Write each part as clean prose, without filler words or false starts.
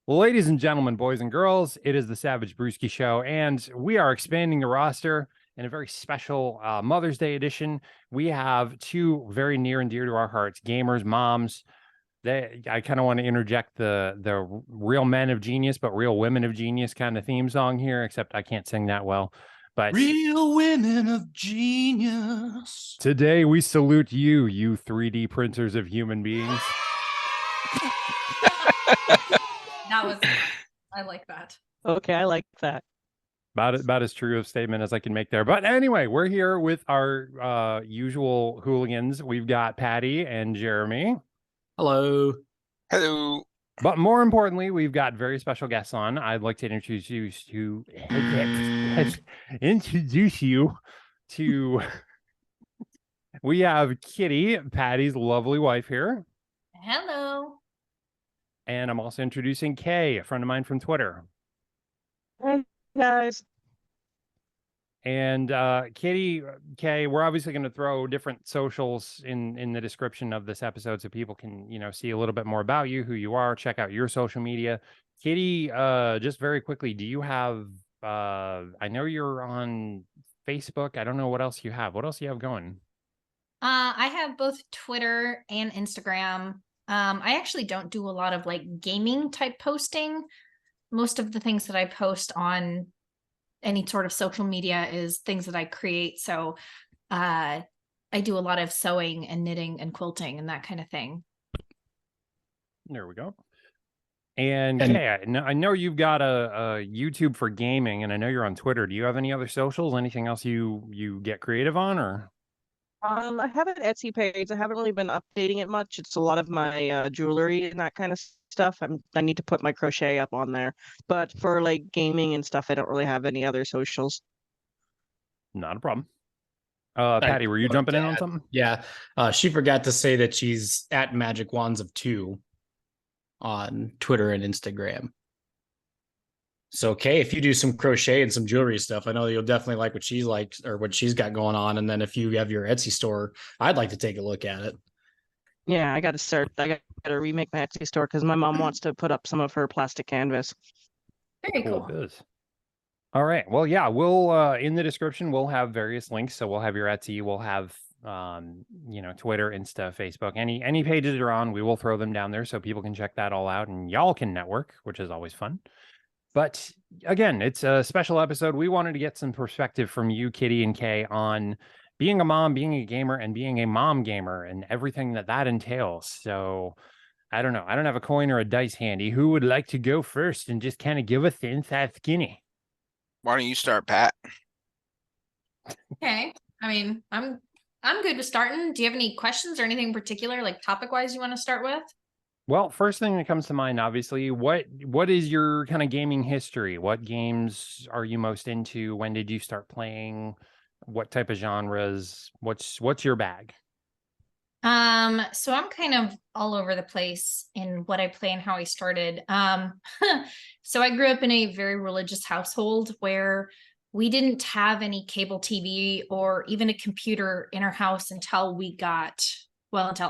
Well, ladies and gentlemen, boys and girls, it is the Savage Bruski Show, and we are expanding the roster in a very special Mother's Day edition. We have two very near and dear to our hearts, gamers, moms. I kind of want to interject the real men of genius, but real women of genius kind of theme song here, except I can't sing that well. But real women of genius. Today we salute you, you 3D printers of human beings. I like that. Okay, I like that. About as true a statement as I can make there. But anyway, we're here with our usual hooligans. We've got Paddy and Jeremy. Hello. Hello. But more importantly, we've got very special guests on. I'd like to introduce you to we have Kitty, Paddy's lovely wife here. Hello. And I'm also introducing Kay, a friend of mine from Twitter. Hey, guys. And Kitty, Kay, we're obviously going to throw different socials in the description of this episode so people can, see a little bit more about you, who you are, check out your social media. Kitty, just very quickly, do you have, I know you're on Facebook. I don't know what else you have. What else do you have going? I have both Twitter and Instagram. I actually don't do a lot of like gaming type posting. Most of the things that I post on any sort of social media is things that I create. So I do a lot of sewing and knitting and quilting and that kind of thing. There we go. And Kay, I know you've got a YouTube for gaming, and I know you're on Twitter. Do you have any other socials? Anything else you get creative on, or? I have an Etsy page. I haven't really been updating it much. It's a lot of my jewelry and that kind of stuff. I need to put my crochet up on there. But for like gaming and stuff, I don't really have any other socials. Not a problem. Paddy, were you jumping in on something? Yeah. She forgot to say that she's at Magic Wands of 2 on Twitter and Instagram. So, Kay, if you do some crochet and some jewelry stuff, I know you'll definitely like what she's like or what she's got going on. And then if you have your Etsy store, I'd like to take a look at it. Yeah, I got to start. I got to remake my Etsy store because my mom wants to put up some of her plastic canvas. Very cool. All right. Well, yeah, we'll in the description we'll have various links. So we'll have your Etsy, we'll have Twitter, Insta, Facebook, any pages that are on, we will throw them down there so people can check that all out and y'all can network, which is always fun. But again, it's a special episode. We wanted to get some perspective from you, Kitty and Kay, on being a mom, being a gamer, and being a mom gamer and everything that entails. So I don't know. I don't have a coin or a dice handy. Who would like to go first and just kind of give a thin, fat, skinny? Why don't you start, Pat? Okay. I mean, I'm good with starting. Do you have any questions or anything in particular, like topic-wise, you want to start with? Well, first thing that comes to mind, obviously, what is your kind of gaming history? What games are you most into? When did you start playing? What type of genres? What's your bag? So I'm kind of all over the place in what I play and how I started. So I grew up in a very religious household where we didn't have any cable TV or even a computer in our house until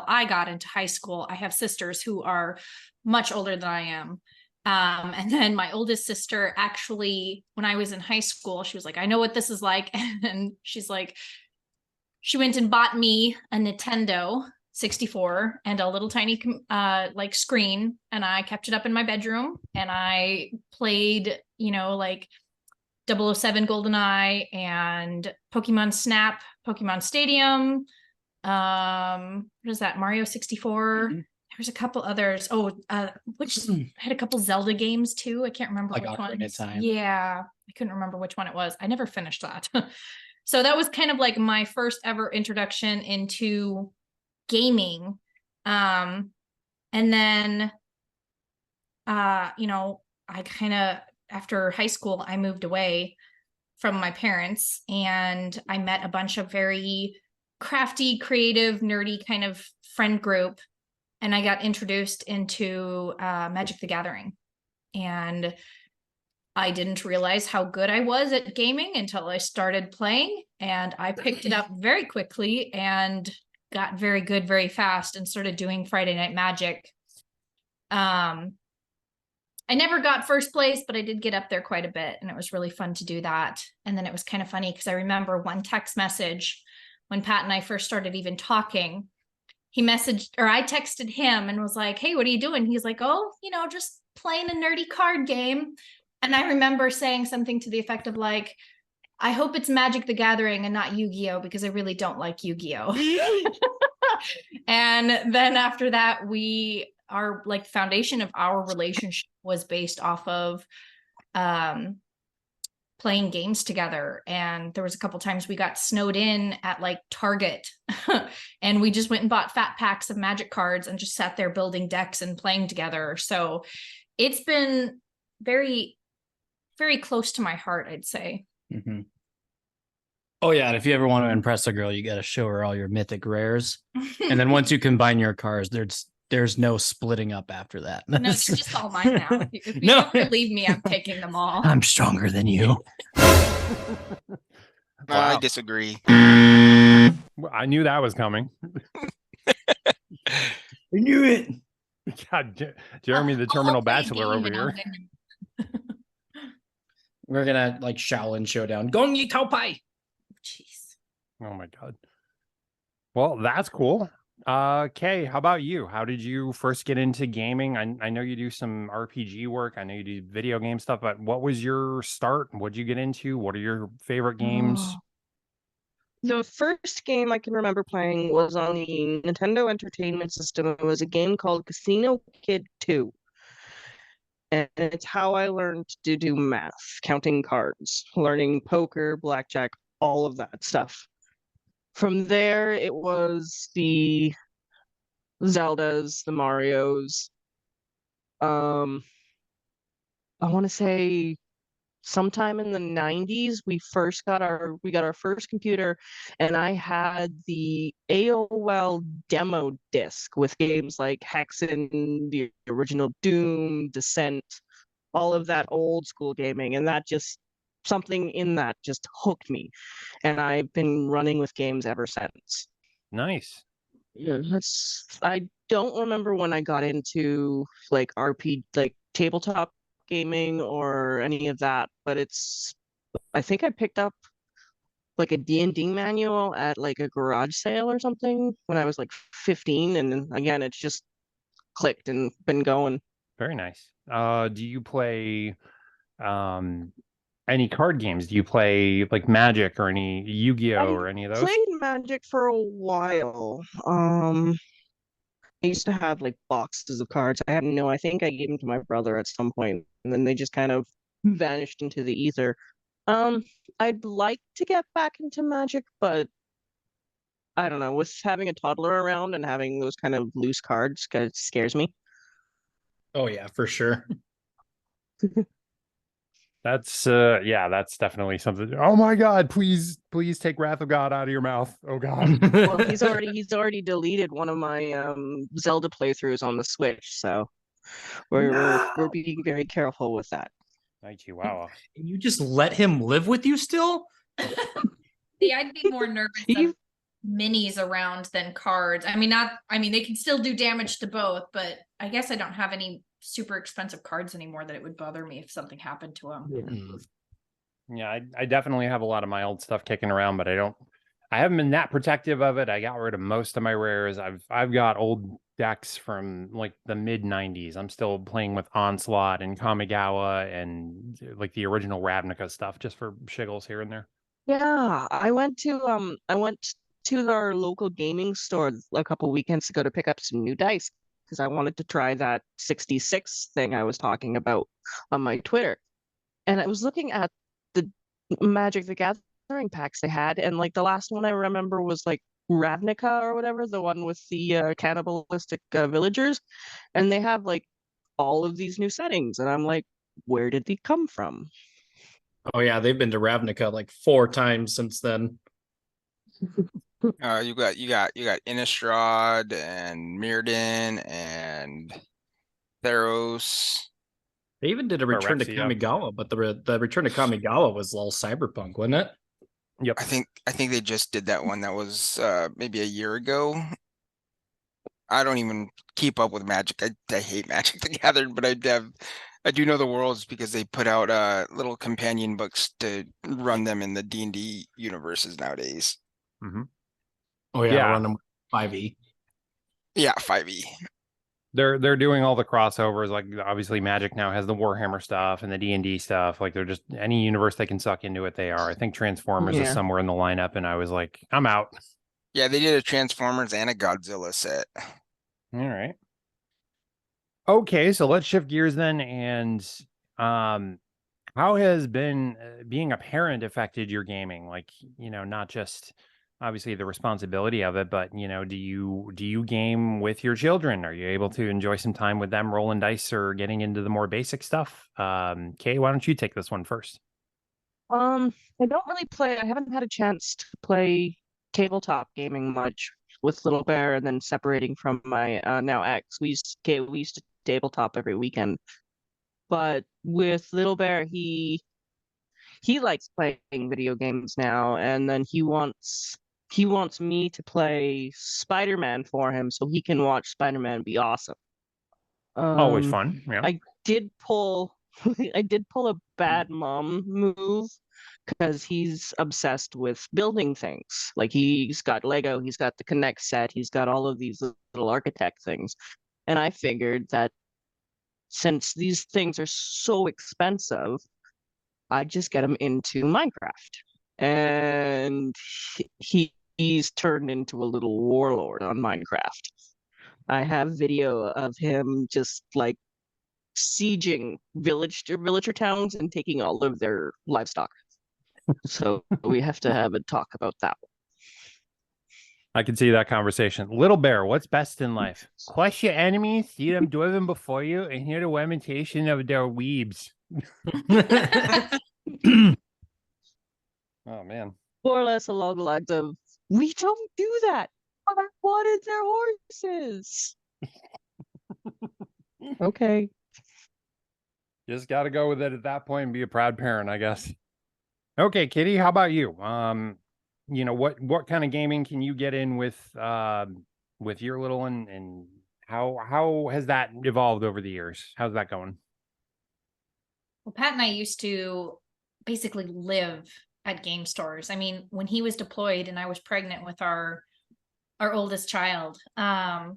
I got into high school. I have sisters who are much older than I am. And then my oldest sister, actually, when I was in high school, she was like, I know what this is like. And she's like, she went and bought me a Nintendo 64 and a little tiny like screen. And I kept it up in my bedroom and I played, like 007 GoldenEye and Pokemon Snap, Pokemon Stadium. What is that? Mario 64. Mm-hmm. There's a couple others. Which I had a couple Zelda games too. I can't remember which one. Yeah, I couldn't remember which one it was. I never finished that. So that was kind of like my first ever introduction into gaming. And then I kind of after high school, I moved away from my parents and I met a bunch of very crafty, creative, nerdy kind of friend group. And I got introduced into Magic the Gathering. And I didn't realize how good I was at gaming until I started playing. And I picked it up very quickly and got very good very fast and started doing Friday Night Magic. I never got first place, but I did get up there quite a bit, and it was really fun to do that. And then it was kind of funny because I remember one text message when Pat and I first started even talking. He messaged, or I texted him and was like, "Hey, what are you doing?" He's like, "Oh, just playing a nerdy card game." And I remember saying something to the effect of like, "I hope it's Magic the Gathering and not Yu-Gi-Oh, because I really don't like Yu-Gi-Oh." And then after that, our like foundation of our relationship was based off of playing games together. And there was a couple times we got snowed in at like Target and we just went and bought fat packs of Magic cards and just sat there building decks and playing together. So it's been very, very close to my heart, I'd say. Mm-hmm. Oh yeah, and if you ever want to impress a girl, you got to show her all your mythic rares. And then once you combine your cards, there's no splitting up after that. No, they're just all mine now. If you No. don't believe me, I'm taking them all. I'm stronger than you. I disagree. I knew that was coming. I knew it. God, Jeremy, the terminal play a bachelor game over and here. We're gonna like Shaolin showdown. Gong Yi Tao Pai. Jeez. Oh my God. Well, that's cool. Kay, how about you? How did you first get into gaming? I know you do some RPG work. I know you do video game stuff, but what was your start? What'd you get into? What are your favorite games? The first game I can remember playing was on the Nintendo Entertainment System. It was a game called Casino Kid 2. And it's how I learned to do math, counting cards, learning poker, blackjack, all of that stuff. From there, it was the Zeldas, the Marios. I want to say sometime in the 90s we got our first computer, and I had the AOL demo disc with games like Hexen, the original Doom, Descent, all of that old school gaming, and that just something in that just hooked me, and I've been running with games ever since. Nice. Yeah, I don't remember when I got into like like tabletop gaming or any of that, but I think I picked up like a D&D manual at like a garage sale or something when I was like 15, and then again it's just clicked and been going. Very nice. Do you play any card games? Do you play like Magic or any Yu-Gi-Oh or any of those? Played Magic for a while. I used to have like boxes of cards. I think I gave them to my brother at some point, and then they just kind of vanished into the ether. I'd like to get back into Magic, but I don't know. With having a toddler around and having those kind of loose cards, it scares me. Oh yeah, for sure. That's that's definitely something. Oh my God, please take Wrath of God out of your mouth. Oh God. Well, he's already deleted one of my Zelda playthroughs on the Switch, so we're being very careful with that. Thank you. Wow. And you just let him live with you still? See, I'd be more nervous of minis around than cards. I mean, they can still do damage to both, but I guess I don't have any super expensive cards anymore that it would bother me if something happened to them. Yeah, I definitely have a lot of my old stuff kicking around, but I haven't been that protective of it. I got rid of most of my rares. I've got old decks from like the mid 90s. I'm still playing with Onslaught and Kamigawa and like the original Ravnica stuff just for shiggles here and there. Yeah, I went to our local gaming store a couple weekends ago to pick up some new dice because I wanted to try that 66 thing I was talking about on my Twitter. And I was looking at the Magic the Gathering packs they had, and like the last one I remember was like Ravnica or whatever, the one with the cannibalistic villagers, and they have like all of these new settings, and I'm like, where did they come from? Oh yeah, they've been to Ravnica like 4 times since then. You got Innistrad and Mirrodin and Theros. They even did a return to Phyrexia. Kamigawa, but the return to Kamigawa was all cyberpunk, wasn't it? Yep. I think they just did that one. That was maybe a year ago. I don't even keep up with Magic. I hate Magic the Gathering, but I do know the worlds because they put out little companion books to run them in the D&D universes nowadays. Mm-hmm. Oh yeah, Yeah. run them 5e. Yeah, 5e. They're doing all the crossovers. Like obviously Magic now has the Warhammer stuff and the D&D stuff. Like they're just any universe they can suck into it, they are. I think Transformers is Yeah. somewhere in the lineup, and I was like, I'm out. Yeah, they did a Transformers and a Godzilla set. All right. Okay, so let's shift gears then. And um, how has been being a parent affected your gaming? Like, not just obviously the responsibility of it, but do you game with your children? Are you able to enjoy some time with them, rolling dice or getting into the more basic stuff? Kay, why don't you take this one first? I don't really play. I haven't had a chance to play tabletop gaming much with Little Bear, and then separating from my now ex. We used to tabletop every weekend. But with Little Bear, he likes playing video games now, and then he wants me to play Spider-Man for him so he can watch Spider-Man be awesome. Always fun. Yeah. I did pull I did pull a bad mom move because he's obsessed with building things. Like he's got Lego, he's got the Connect set, he's got all of these little architect things. And I figured that since these things are so expensive, I'd just get him into Minecraft. And he's turned into a little warlord on Minecraft. I have video of him just like sieging villager towns and taking all of their livestock. So we have to have a talk about that. I can see that conversation. Little Bear, what's best in life? Crush your enemies, see them driven before you, and hear the lamentation of their weebs. Oh, man. More or less along the lines of, we don't do that. I wanted their horses. Okay. Just got to go with it at that point and be a proud parent, I guess. Okay, Kitty, how about you? What kind of gaming can you get in with your little one, and how has that evolved over the years? How's that going? Well, Pat and I used to basically live at game stores. I mean, when he was deployed and I was pregnant with our oldest child, I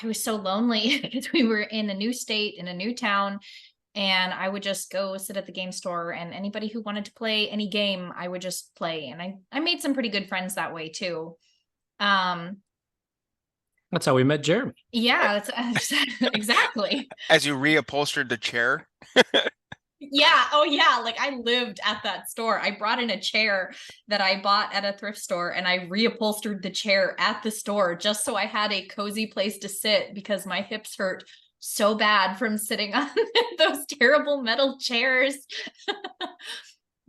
was so lonely because we were in a new state, in a new town, and I would just go sit at the game store, and anybody who wanted to play any game, I would just play. And I made some pretty good friends that way too. That's how we met Jeremy. Yeah, that's exactly. As you reupholstered the chair. Yeah. Oh, yeah. Like I lived at that store. I brought in a chair that I bought at a thrift store, and I reupholstered the chair at the store just so I had a cozy place to sit because my hips hurt so bad from sitting on those terrible metal chairs.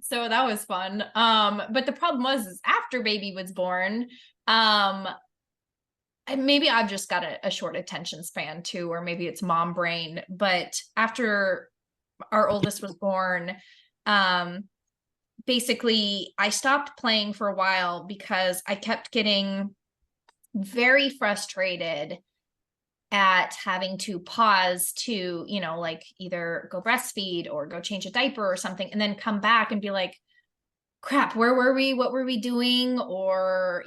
So that was fun. But the problem is after baby was born, maybe I've just got a short attention span too, or maybe it's mom brain. But after our oldest was born, basically I stopped playing for a while because I kept getting very frustrated at having to pause to, like either go breastfeed or go change a diaper or something, and then come back and be like, crap, where were we? What were we doing? Or,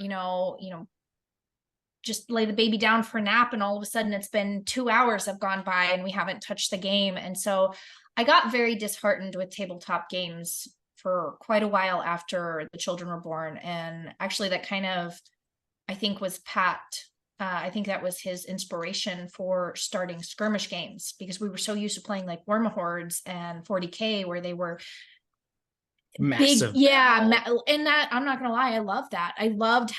just lay the baby down for a nap, and all of a sudden it's been 2 hours have gone by and we haven't touched the game. And so I got very disheartened with tabletop games for quite a while after the children were born. And actually that kind of, I think was Pat, I think that was his inspiration for starting skirmish games, because we were so used to playing like Wormahordes and 40K where they were massive. Big, yeah. And that, I'm not gonna lie, I love that. I loved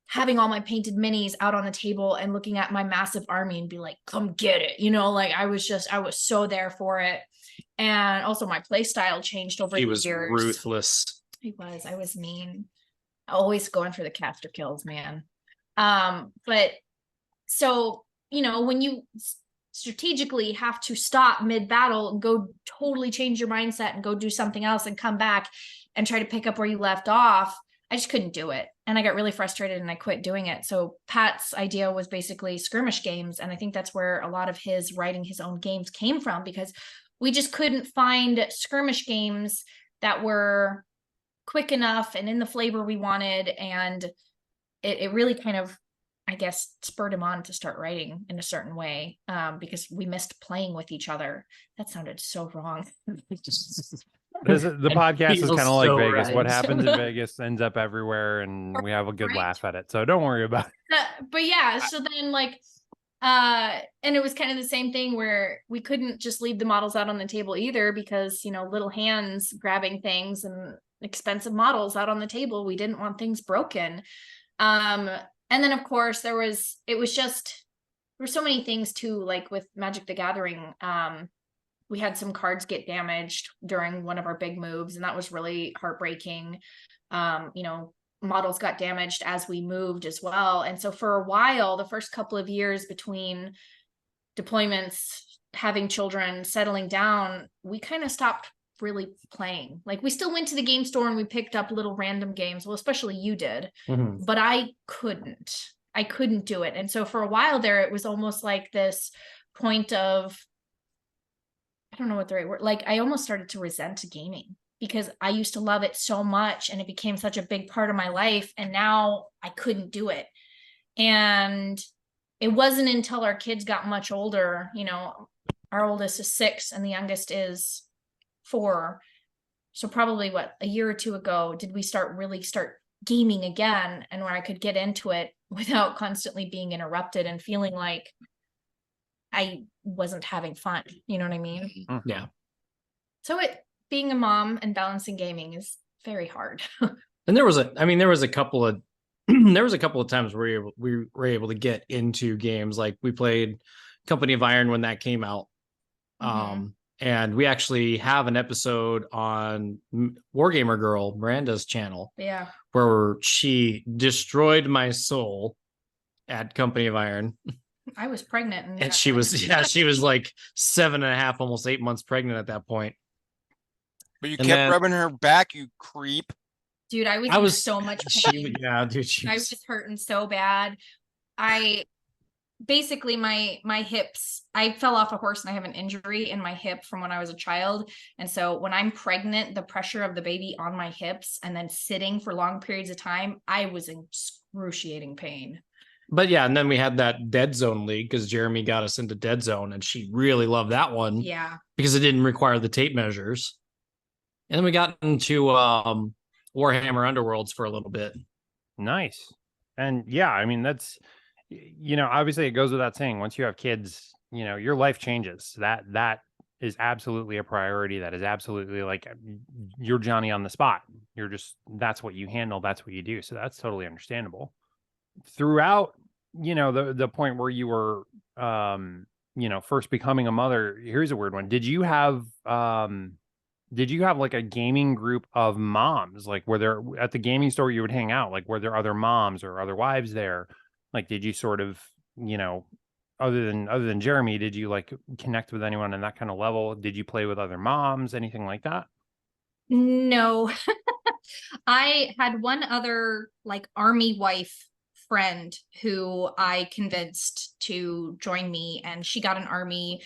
having all my painted minis out on the table and looking at my massive army and be like, come get it. Like I was so there for it. And also my play style changed over the years. He was ruthless. I was mean. Always going for the caster kills, man. But so, when you strategically have to stop mid-battle and go totally change your mindset and go do something else and come back and try to pick up where you left off, I just couldn't do it. and I got really frustrated and I quit doing it. So Pat's idea was basically skirmish games. And I think that's where a lot of his writing his own games came from, because we just couldn't find skirmish games that were quick enough and in the flavor we wanted. And it really kind of, I guess, spurred him on to start writing in a certain way, because we missed playing with each other. That sounded so wrong. The podcast is feels kind of like so Vegas. What right. happens in Vegas ends up everywhere, and we have a good Right. laugh at it. So don't worry about it. But yeah, so then like, and it was kind of the same thing where we couldn't just leave the models out on the table either, because, you know, little hands grabbing things and expensive models out on the table. We didn't want things broken. And then of course there were so many things too, like with Magic the Gathering. We had some cards get damaged during one of our big moves, and that was really heartbreaking. You know, models got damaged as we moved as well. And so for a while, the first couple of years between deployments, having children, settling down, we kind of stopped really playing. Like, we still went to the game store and we picked up little random games. Well, especially you did, but I couldn't do it. And so for a while there, it was almost like this point of, I don't know what the right word, like I almost started to resent gaming, because I used to love it so much and it became such a big part of my life, and now I couldn't do it. And it wasn't until our kids got much older, you know, our oldest is 6 and the youngest is 4. So probably a year or two ago, did we start gaming again, and where I could get into it without constantly being interrupted and feeling like I wasn't having fun. You know what I mean? Yeah. So being a mom and balancing gaming is very hard. And there was a couple of times where we were able to get into games. Like we played Company of Iron when that came out. And we actually have an episode on Wargamer Girl, Miranda's channel. Yeah. Where she destroyed my soul at Company of Iron. I was pregnant. And she was like 7.5, almost 8 months pregnant at that point. But you kept rubbing her back, you creep. Dude, I was in so much pain. I was hurting so bad. Basically my hips, I fell off a horse and I have an injury in my hip from when I was a child. And so when I'm pregnant, the pressure of the baby on my hips and then sitting for long periods of time, I was in excruciating pain. But yeah, and then we had that Dead Zone League because Jeremy got us into Dead Zone and she really loved that one. Yeah. Because it didn't require the tape measures. And then we got into Warhammer Underworlds for a little bit. Nice. And yeah, I mean, that's, you know, obviously it goes without saying, once you have kids, you know, your life changes. That is absolutely a priority. That is absolutely like you're Johnny on the spot. You're just, that's what you handle. That's what you do. So that's totally understandable. Throughout, you know, the point where you were, you know, first becoming a mother, here's a weird one. Did you have like a gaming group of moms? Like, were there at the gaming store you would hang out? Like, were there other moms or other wives there? Like, did you sort of, you know, other than Jeremy, did you like connect with anyone on that kind of level? Did you play with other moms, anything like that? No. I had one other like army wife friend who I convinced to join me, and she got an army,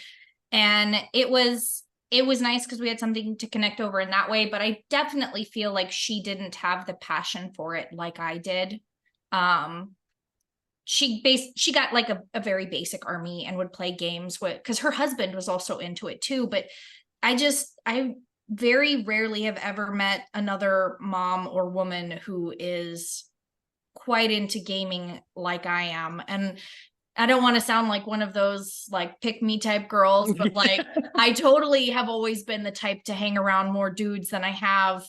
and it was nice because we had something to connect over in that way. But I definitely feel like she didn't have the passion for it like I did. She got like a very basic army and would play games with, because her husband was also into it too. But I very rarely have ever met another mom or woman who is quite into gaming like I am. And I don't want to sound like one of those like pick me type girls, but like I totally have always been the type to hang around more dudes than I have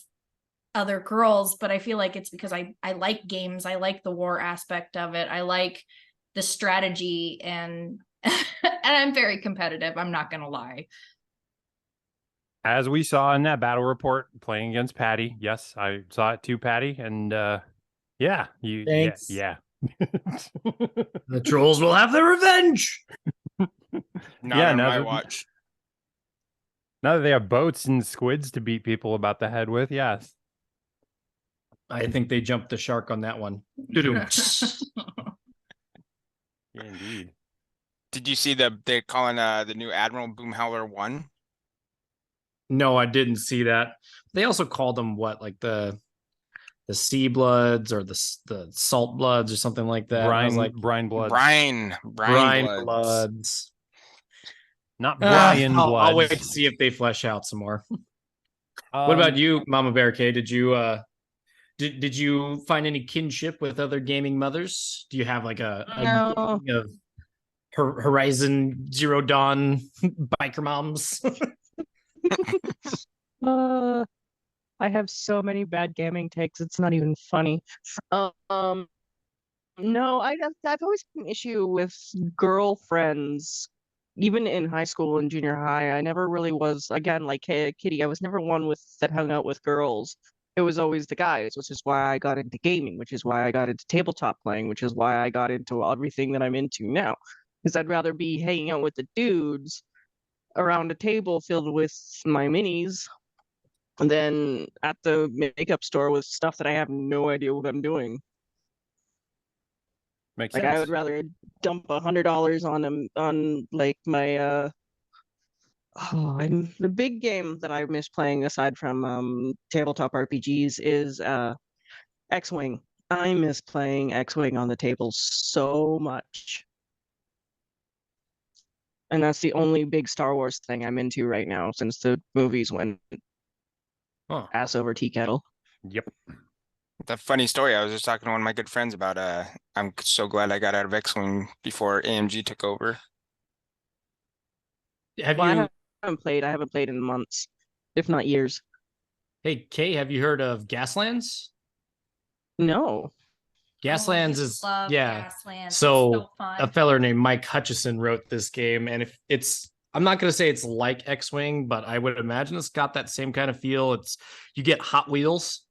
other girls. But I feel like it's because I like games. I like the war aspect of it. I like the strategy, and and I'm very competitive. I'm not gonna lie. As we saw in that battle report playing against Paddy. Yes, I saw it too, Paddy. And yeah, Thanks. yeah. The trolls will have their revenge. Not on my watch. Now that they have boats and squids to beat people about the head with, yes. I think they jumped the shark on that one. Indeed. Did you see they're calling the new Admiral Boomhowler 1? No, I didn't see that. They also called them what, like the sea bloods or the salt bloods or something like that. And I was like, Brine Bloods. Brine brine Bloods. bloods. Not Brian Bloods. I'll wait to see if they flesh out some more. What about you, Mama Bear K? Did you did you find any kinship with other gaming mothers? Do you have like a No. gang of Horizon Zero Dawn biker moms? I have so many bad gaming takes. It's not even funny. No, I've always had an issue with girlfriends, even in high school and junior high. I never really was, again, like Kitty. I was never one that hung out with girls. It was always the guys, which is why I got into gaming, which is why I got into tabletop playing, which is why I got into everything that I'm into now. Because I'd rather be hanging out with the dudes around a table filled with my minis than at the makeup store with stuff that I have no idea what I'm doing. Makes Like sense. I would rather dump $100 on like my the big game that I miss playing aside from tabletop RPGs is X-Wing. I miss playing X-Wing on the table so much. And that's the only big Star Wars thing I'm into right now since the movies went ass over tea kettle. Yep. The funny story, I was just talking to one of my good friends about I'm so glad I got out of X-Wing before AMG took over. Have Well, you I haven't played in months, if not years. Hey Kay, have you heard of Gaslands? No. Gaslands is love yeah. Gaslands. It's So fun. a feller named Mike Hutchison wrote this game, and if it's I'm not going to say it's like X-Wing, but I would imagine it's got that same kind of feel. It's you get Hot Wheels,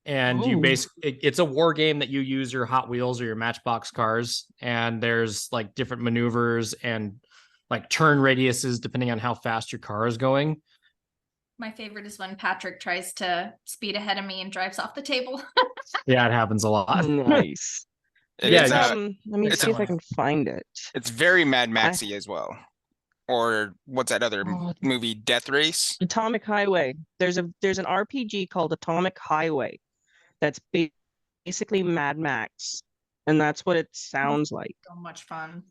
and you Ooh. basically it's a war game that you use your Hot Wheels or your Matchbox cars, and there's like different maneuvers and like turn radiuses depending on how fast your car is going. My favorite is when Patrick tries to speed ahead of me and drives off the table. Yeah, it happens a lot. Nice. Yeah, Let me it's see if I can find it. It's very Mad I- Maxy as well. Or what's that other Oh, movie, Death Race? Atomic Highway. There's an RPG called Atomic Highway that's basically Mad Max, and that's what it sounds like. So much fun.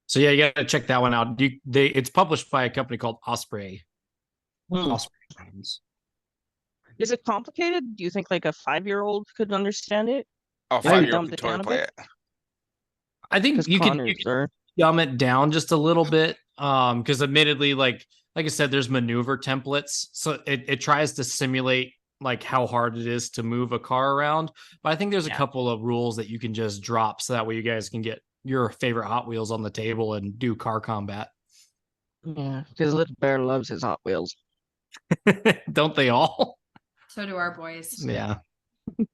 So yeah, you got to check that one out. It's published by a company called Osprey. Osprey Games. Is it complicated? Do you think like a 5-year-old could understand it? Oh, If I 5-year-old dumbed could it down totally a play bit? it. I think Because you can dumb it down just a little bit. Because admittedly, like I said, there's maneuver templates, so it tries to simulate like how hard it is to move a car around. But I think there's a couple of rules that you can just drop, so that way you guys can get your favorite Hot Wheels on the table and do car combat. Yeah, because Little Bear loves his Hot Wheels. Don't they all? So do our boys. Yeah. Very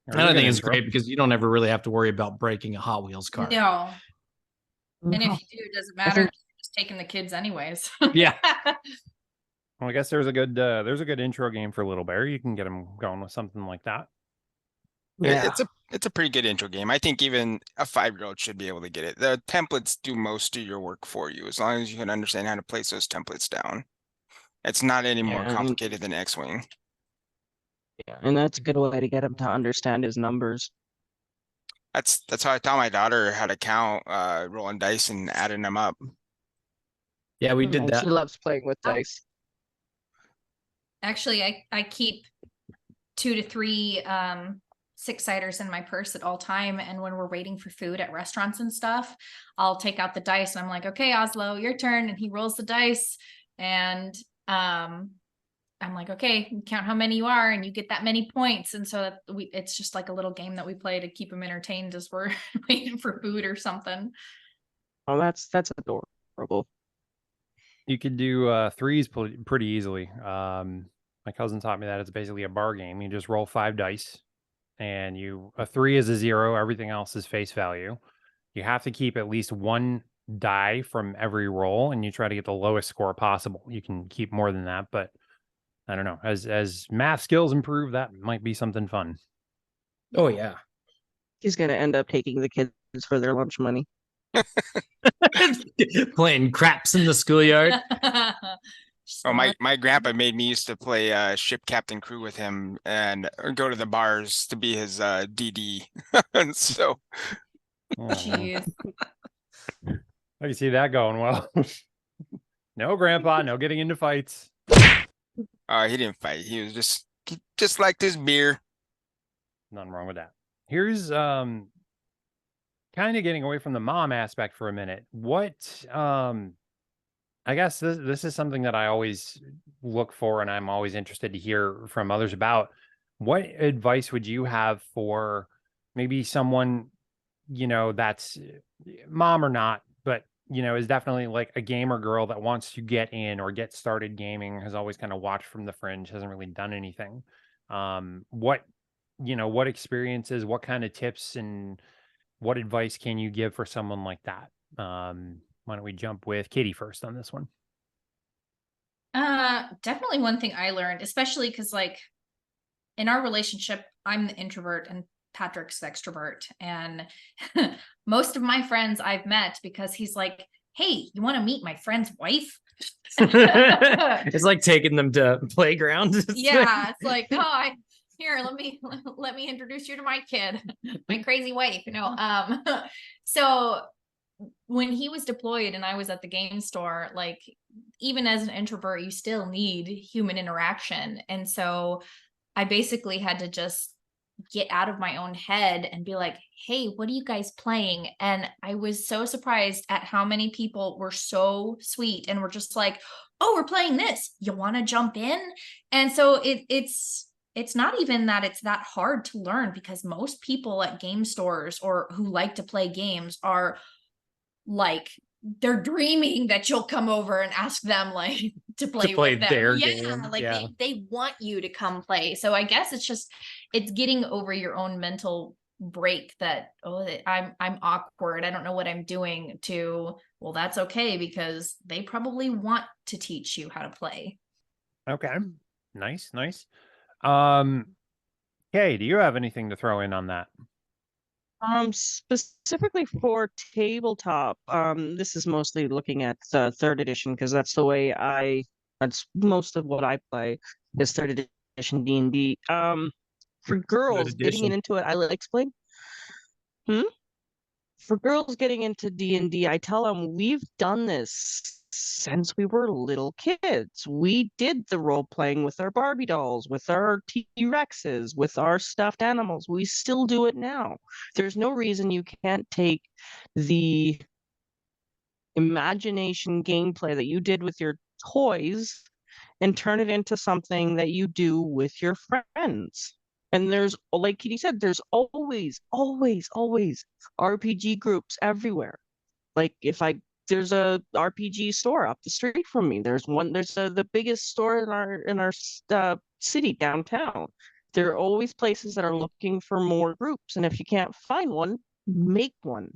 And I good think it's intro. great because you don't ever really have to worry about breaking a Hot Wheels car. No. And if No. you do, it doesn't matter. You're just taking the kids anyways. Yeah. Well, I guess there's a good intro game for Little Bear. You can get him going with something like that. Yeah. It's a pretty good intro game. I think even a 5-year-old should be able to get it. The templates do most of your work for you, as long as you can understand how to place those templates down. It's not any more Yeah, complicated than X-Wing. Yeah, and that's a good way to get him to understand his numbers. That's how I taught my daughter how to count, rolling dice and adding them up. Yeah, we did And that. She loves playing with dice. Actually, I keep 2 to 3 6-siders in my purse at all time, and when we're waiting for food at restaurants and stuff, I'll take out the dice and I'm like, okay, Oslo, your turn, and he rolls the dice, and I'm like, okay, count how many you are and you get that many points. And so it's just like a little game that we play to keep him entertained as we're waiting for food or something. Oh, that's adorable. You could do threes pretty easily. My cousin taught me that it's basically a bar game. You just roll 5 dice, and a 3 is a 0. Everything else is face value. You have to keep at least 1 die from every roll, and you try to get the lowest score possible. You can keep more than that, but I don't know. As math skills improve, that might be something fun. Oh yeah. He's gonna end up taking the kids for their lunch money. Playing craps in the schoolyard. Oh, my grandpa made me used to play ship captain crew with him and go to the bars to be his DD. And so Oh, Jeez. I can see that going well. No, Grandpa, no getting into fights. he didn't fight. He was just liked his beer. Nothing wrong with that. Here's kind of getting away from the mom aspect for a minute. What I guess this is something that I always look for and I'm always interested to hear from others about. What advice would you have for maybe someone, that's mom or not, but is definitely like a gamer girl that wants to get in or get started gaming, has always kind of watched from the fringe, hasn't really done anything. What experiences, what kind of tips and what advice can you give for someone like that? Why don't we jump with Katie first on this one? Definitely one thing I learned, especially because like in our relationship, I'm the introvert and Patrick's the extrovert. And most of my friends I've met because he's like, hey, you want to meet my friend's wife? It's like taking them to playground. Yeah, it's like, oh, here, let me introduce you to my kid, my crazy wife, so when he was deployed and I was at the game store, like even as an introvert, you still need human interaction. And so I basically had to just get out of my own head and be like, hey, what are you guys playing? And I was so surprised at how many people were so sweet and were just like, oh, we're playing this. You want to jump in? And so it's not even that it's that hard to learn, because most people at game stores or who like to play games are like, they're dreaming that you'll come over and ask them like to play with them. Their yeah, game. like Yeah. they want you to come play. So I guess it's getting over your own mental break that, oh, I'm awkward, I don't know what I'm doing, to, well, that's okay because they probably want to teach you how to play. Okay. Nice. Kay, do you have anything to throw in on that? Specifically for tabletop, this is mostly looking at the third edition because that's that's most of what I play is third edition D&D. For girls getting into it, I like explain. For girls getting into D&D, I tell them we've done this since we were little kids. We did the role playing with our Barbie dolls, with our T-Rexes, with our stuffed animals. We still do it now. There's no reason you can't take the imagination gameplay that you did with your toys and turn it into something that you do with your friends. And there's, like Kitty said, there's always RPG groups everywhere. Like there's a RPG store up the street from me. There's the biggest store in our city downtown. There are always places that are looking for more groups, and if you can't find one, make one.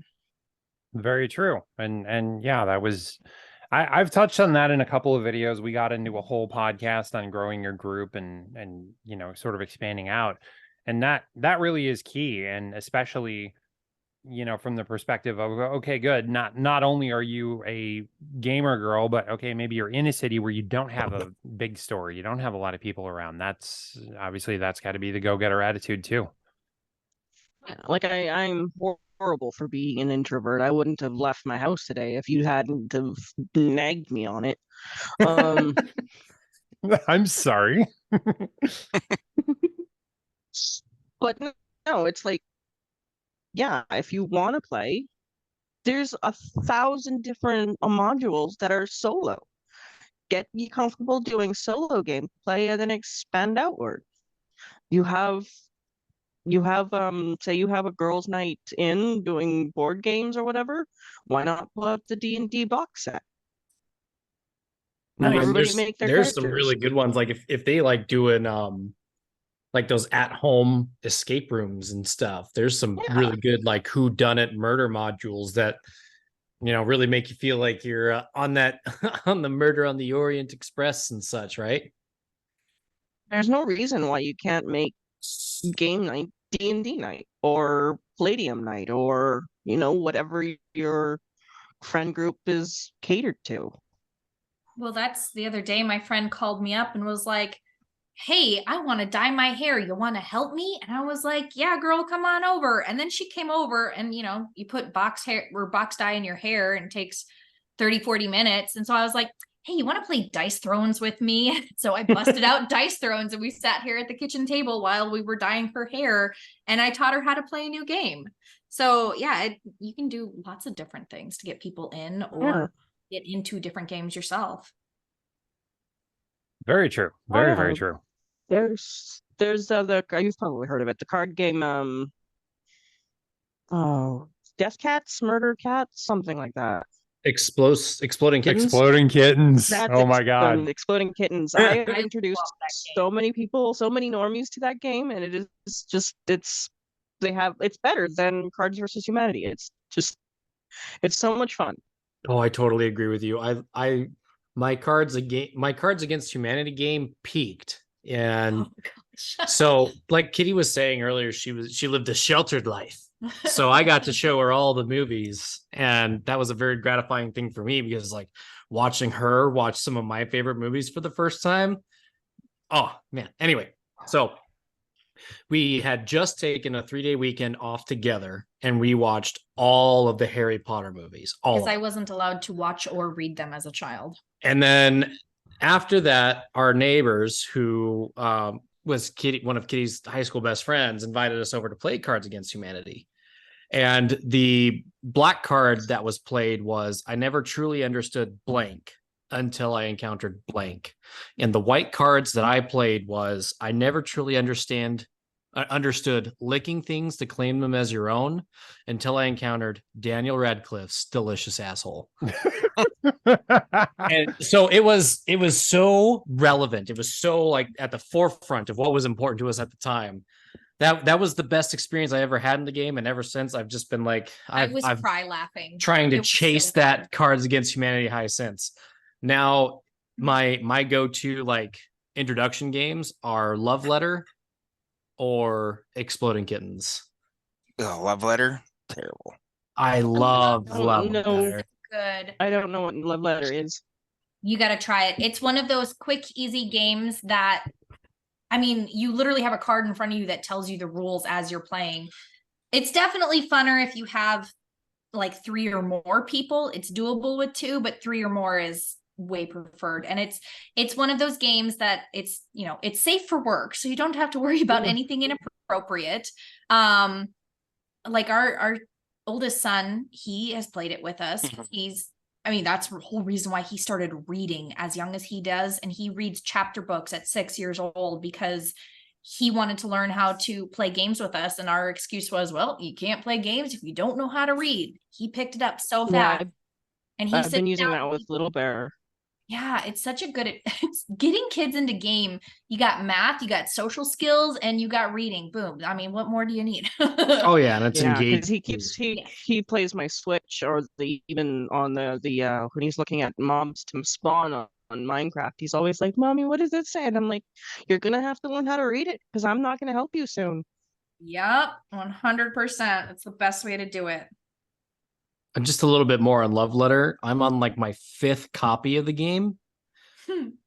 Very true. And yeah, that was I've touched on that in a couple of videos. We got into a whole podcast on growing your group and sort of expanding out. And that really is key. And especially, from the perspective of, okay, good. Not only are you a gamer girl, but okay, maybe you're in a city where you don't have a big store, you don't have a lot of people around. That's got to be the go-getter attitude too. Like I'm horrible for being an introvert. I wouldn't have left my house today if you hadn't have nagged me on it. I'm sorry. But no, it's like, yeah, if you want to play, there's 1,000 different modules that are solo. Get you comfortable doing solo gameplay and then expand outward. You have say you have a girls' night in doing board games or whatever. Why not pull out the D&D box set? Nice. Everybody make their there's characters. some really good ones. Like if they like doing like those at-home escape rooms and stuff. There's some really good like whodunit murder modules that really make you feel like you're on that on the Murder on the Orient Express and such, right? There's no reason why you can't make game night D&D night or Palladium night or, whatever your friend group is catered to. Well, that's the other day my friend called me up and was like, hey, I want to dye my hair. You want to help me? And I was like, yeah, girl, come on over. And then she came over and, you put box dye in your hair and it takes 30, 40 minutes. And so I was like, hey, you want to play Dice Thrones with me? So I busted out Dice Thrones and we sat here at the kitchen table while we were dyeing her hair and I taught her how to play a new game. So yeah, you can do lots of different things to get people in or get into different games yourself. Very true. Very, very true. There's you've probably heard of it. The card game, Death Cats, Murder Cats, something like that. Exploding Kittens? Exploding Kittens. That's oh my God. Exploding Kittens. I have introduced so many people, so many normies to that game, and it is just it's better than Cards versus Humanity. It's so much fun. Oh, I totally agree with you. My Cards Against Humanity game peaked. And so like Kitty was saying earlier, she lived a sheltered life. So I got to show her all the movies, and that was a very gratifying thing for me because like watching her watch some of my favorite movies for the first time. Oh man. Anyway, so we had just taken a 3-day weekend off together and we watched all of the Harry Potter movies. Because I wasn't allowed to watch or read them as a child. And then after that, our neighbors, who was one of Kitty's high school best friends, invited us over to play Cards Against Humanity. And the black card that was played was, I never truly understood blank until I encountered blank. And the white cards that I played was, I never truly understood licking things to claim them as your own until I encountered Daniel Radcliffe's delicious asshole. And so it was so relevant. It was so like at the forefront of what was important to us at the time. That was the best experience I ever had in the game, and ever since I've just been like I've cry laughing trying to chase that Cards Against Humanity high since. Now my go-to like introduction games are Love Letter or Exploding Kittens. Oh, Love Letter, terrible. I love Love Letter. Good. I don't know what Love Letter is. You got to try it. It's one of those quick, easy games that, I mean, you literally have a card in front of you that tells you the rules as you're playing. It's definitely funner if you have like 3 or more people. It's doable with 2, but 3 or more is way preferred. And it's one of those games that it's safe for work, so you don't have to worry about anything inappropriate. Like our oldest son, he has played it with us. That's the whole reason why he started reading as young as he does. And he reads chapter books at 6 years old because he wanted to learn how to play games with us. And our excuse was, well, you can't play games if you don't know how to read. He picked it up so fast. And I've been using that with Little Bear. Yeah, it's such a good, it's getting kids into game. You got math, you got social skills, and you got reading. Boom. I mean, what more do you need? Oh yeah, and it's engaged. He plays my Switch, or even on the when he's looking at mobs to spawn on Minecraft, he's always like, "Mommy, what does it say?" And I'm like, "You're gonna have to learn how to read it because I'm not gonna help you soon." Yep, 100%. It's the best way to do it. Just a little bit more on Love Letter. I'm on like my 5th copy of the game.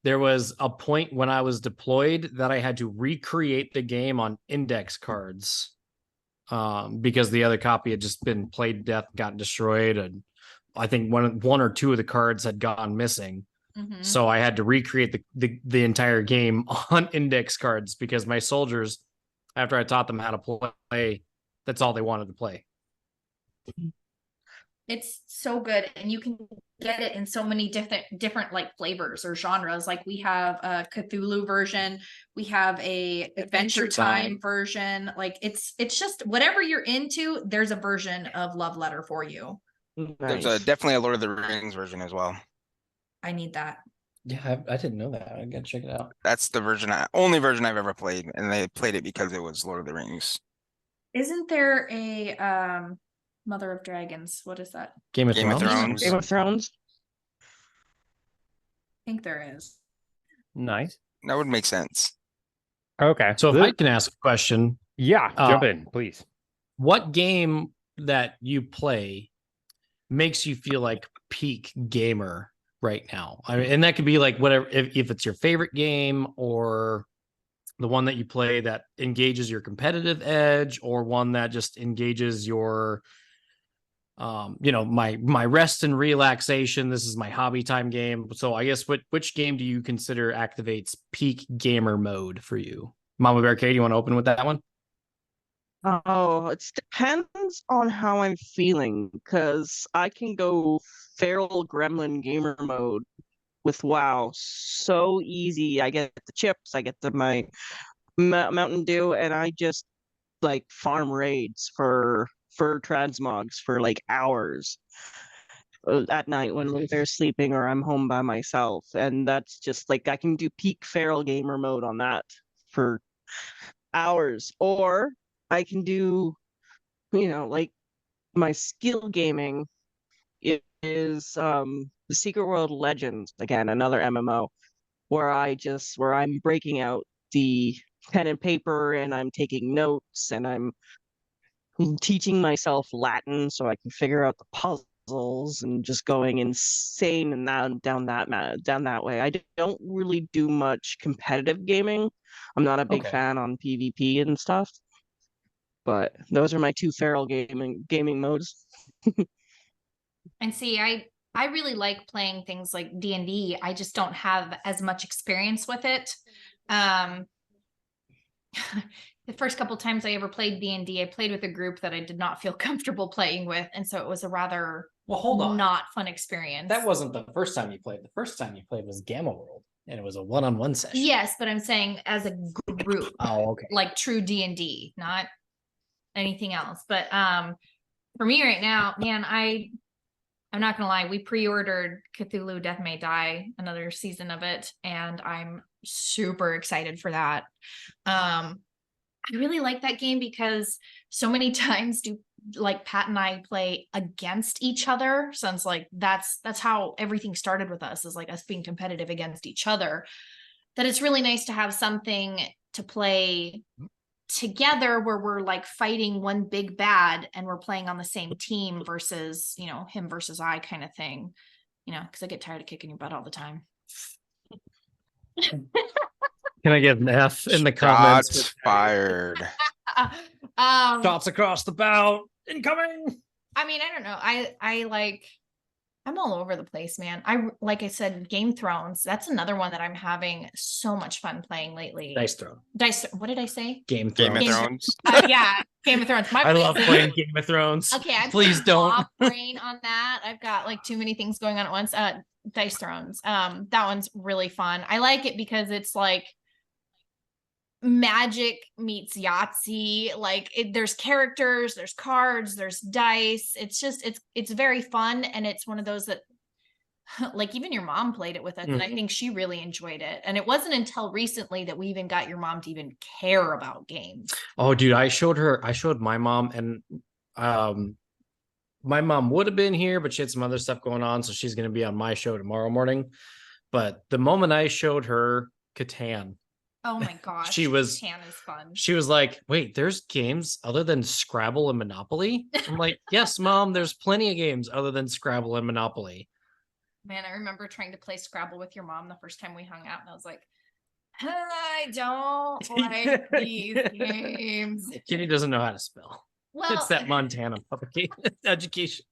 There was a point when I was deployed that I had to recreate the game on index cards because the other copy had just been played to death, gotten destroyed, and I think one or 2 of the cards had gone missing. So I had to recreate the entire game on index cards because my soldiers, after I taught them how to play, that's all they wanted to play. It's so good, and you can get it in so many different like flavors or genres. Like we have a Cthulhu version, we have a Adventure Time version. Like it's just whatever you're into, there's a version of Love Letter for you. Nice. There's definitely a Lord of the Rings version as well. I need that. Yeah, I didn't know that. I gotta check it out. That's the only version I've ever played, and they played it because it was Lord of the Rings. Isn't there a Mother of Dragons? What is that? Game of Thrones. Game of Thrones. I think there is. Nice. That would make sense. Okay. So if I can ask a question, Yeah, jump in, please. what game that you play makes you feel like peak gamer right now? I mean, and that could be like whatever, if it's your favorite game or the one that you play that engages your competitive edge, or one that just engages your my rest and relaxation. This is my hobby time game. So I guess which game do you consider activates peak gamer mode for you? Mama Bear K, do you want to open with that one? Oh, it depends on how I'm feeling, because I can go feral gremlin gamer mode with WoW so easy. I get the chips, I get my Mountain Dew, and I just like farm raids for transmogs for like hours at night when they're sleeping or I'm home by myself. And that's just like I can do peak feral gamer mode on that for hours. Or I can do, like my skill gaming is the Secret World Legends, again, another MMO where I'm breaking out the pen and paper and I'm taking notes and I'm teaching myself Latin so I can figure out the puzzles and just going insane and down that way. Don't really do much competitive gaming. I'm not a big Okay. fan on PvP and stuff, but those are my two feral gaming modes. And see, I really like playing things like D&D. I just don't have as much experience with it. The first couple times I ever played D&D, I played with a group that I did not feel comfortable playing with, and so it was a rather not fun experience. That wasn't the first time you played. The first time you played was Gamma World, and it was a one-on-one session. Yes, but I'm saying as a group. Oh, okay. Like true D&D, not anything else. But for me right now, man, I'm not gonna lie, we pre-ordered Cthulhu Death May Die, another season of it, and I'm super excited for that. I really like that game because so many times do like Pat and I play against each other. Sounds like that's how everything started with us, is like us being competitive against each other. That it's really nice to have something to play together where we're like fighting one big bad and we're playing on the same team versus, him versus I kind of thing, because I get tired of kicking your butt all the time. Can I get an F in the comments? Shots fired. Shots across the bow. Incoming. I mean, I don't know. I'm all over the place, man. Like I said, Game Thrones. That's another one that I'm having so much fun playing lately. Dice Throne. What did I say? Game Thrones. Game of Thrones. Yeah, Game of Thrones. I love playing Game of Thrones. Okay, please don't. Brain on that. I've got like too many things going on at once. Dice Thrones. That one's really fun. I like it because it's like Magic meets Yahtzee. Like there's characters, there's cards, there's dice. It's very fun, and it's one of those that like even your mom played it with us, and I think she really enjoyed it. And it wasn't until recently that we even got your mom to even care about games. Oh, dude, I showed my mom, and my mom would have been here, but she had some other stuff going on, so she's going to be on my show tomorrow morning. But the moment I showed her Catan, oh my gosh, Catan is fun. She was like, wait, there's games other than Scrabble and Monopoly? I'm like, yes, Mom, there's plenty of games other than Scrabble and Monopoly. Man, I remember trying to play Scrabble with your mom the first time we hung out, and I was like, I don't like these games. Kitty doesn't know how to spell. Well, it's that Montana public education.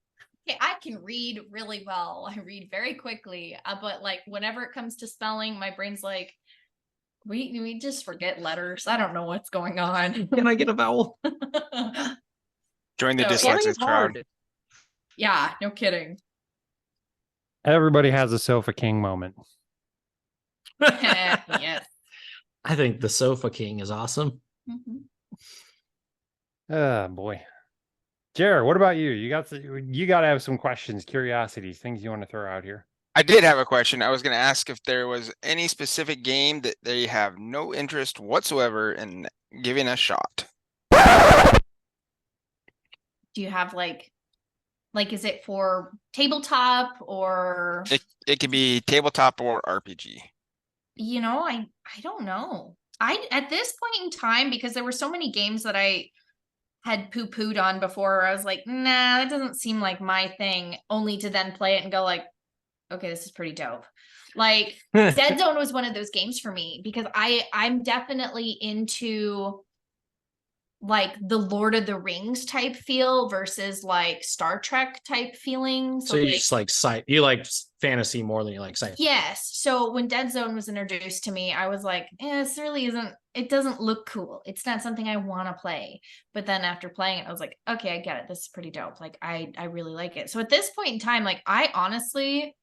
Okay, I can read really well. I read very quickly, but like whenever it comes to spelling, my brain's like, we just forget letters. I don't know what's going on. Can I get a vowel? Join the So- dyslexic crowd. Yeah, no kidding. Everybody has a Sofa King moment. Yes. I think the Sofa King is awesome. Mhm. Oh boy. Jared, what about you? You got to have some questions, curiosities, things you want to throw out here. I did have a question. I was going to ask if there was any specific game that they have no interest whatsoever in giving a shot. Do you have like is it for tabletop or It could be tabletop or RPG. I don't know. at this point in time, because there were so many games that I had poo-pooed on before, I was like, nah, that doesn't seem like my thing, only to then play it and go like, okay, this is pretty dope. Like Dead Zone was one of those games for me because I'm definitely into like the Lord of the Rings type feel versus like Star Trek type feeling. So you just like you like fantasy more than you like science. Yes. So when Dead Zone was introduced to me, I was like, this really isn't, it doesn't look cool. It's not something I want to play. But then after playing it, I was like, okay, I get it. This is pretty dope. Like I really like it. So at this point in time, like I honestly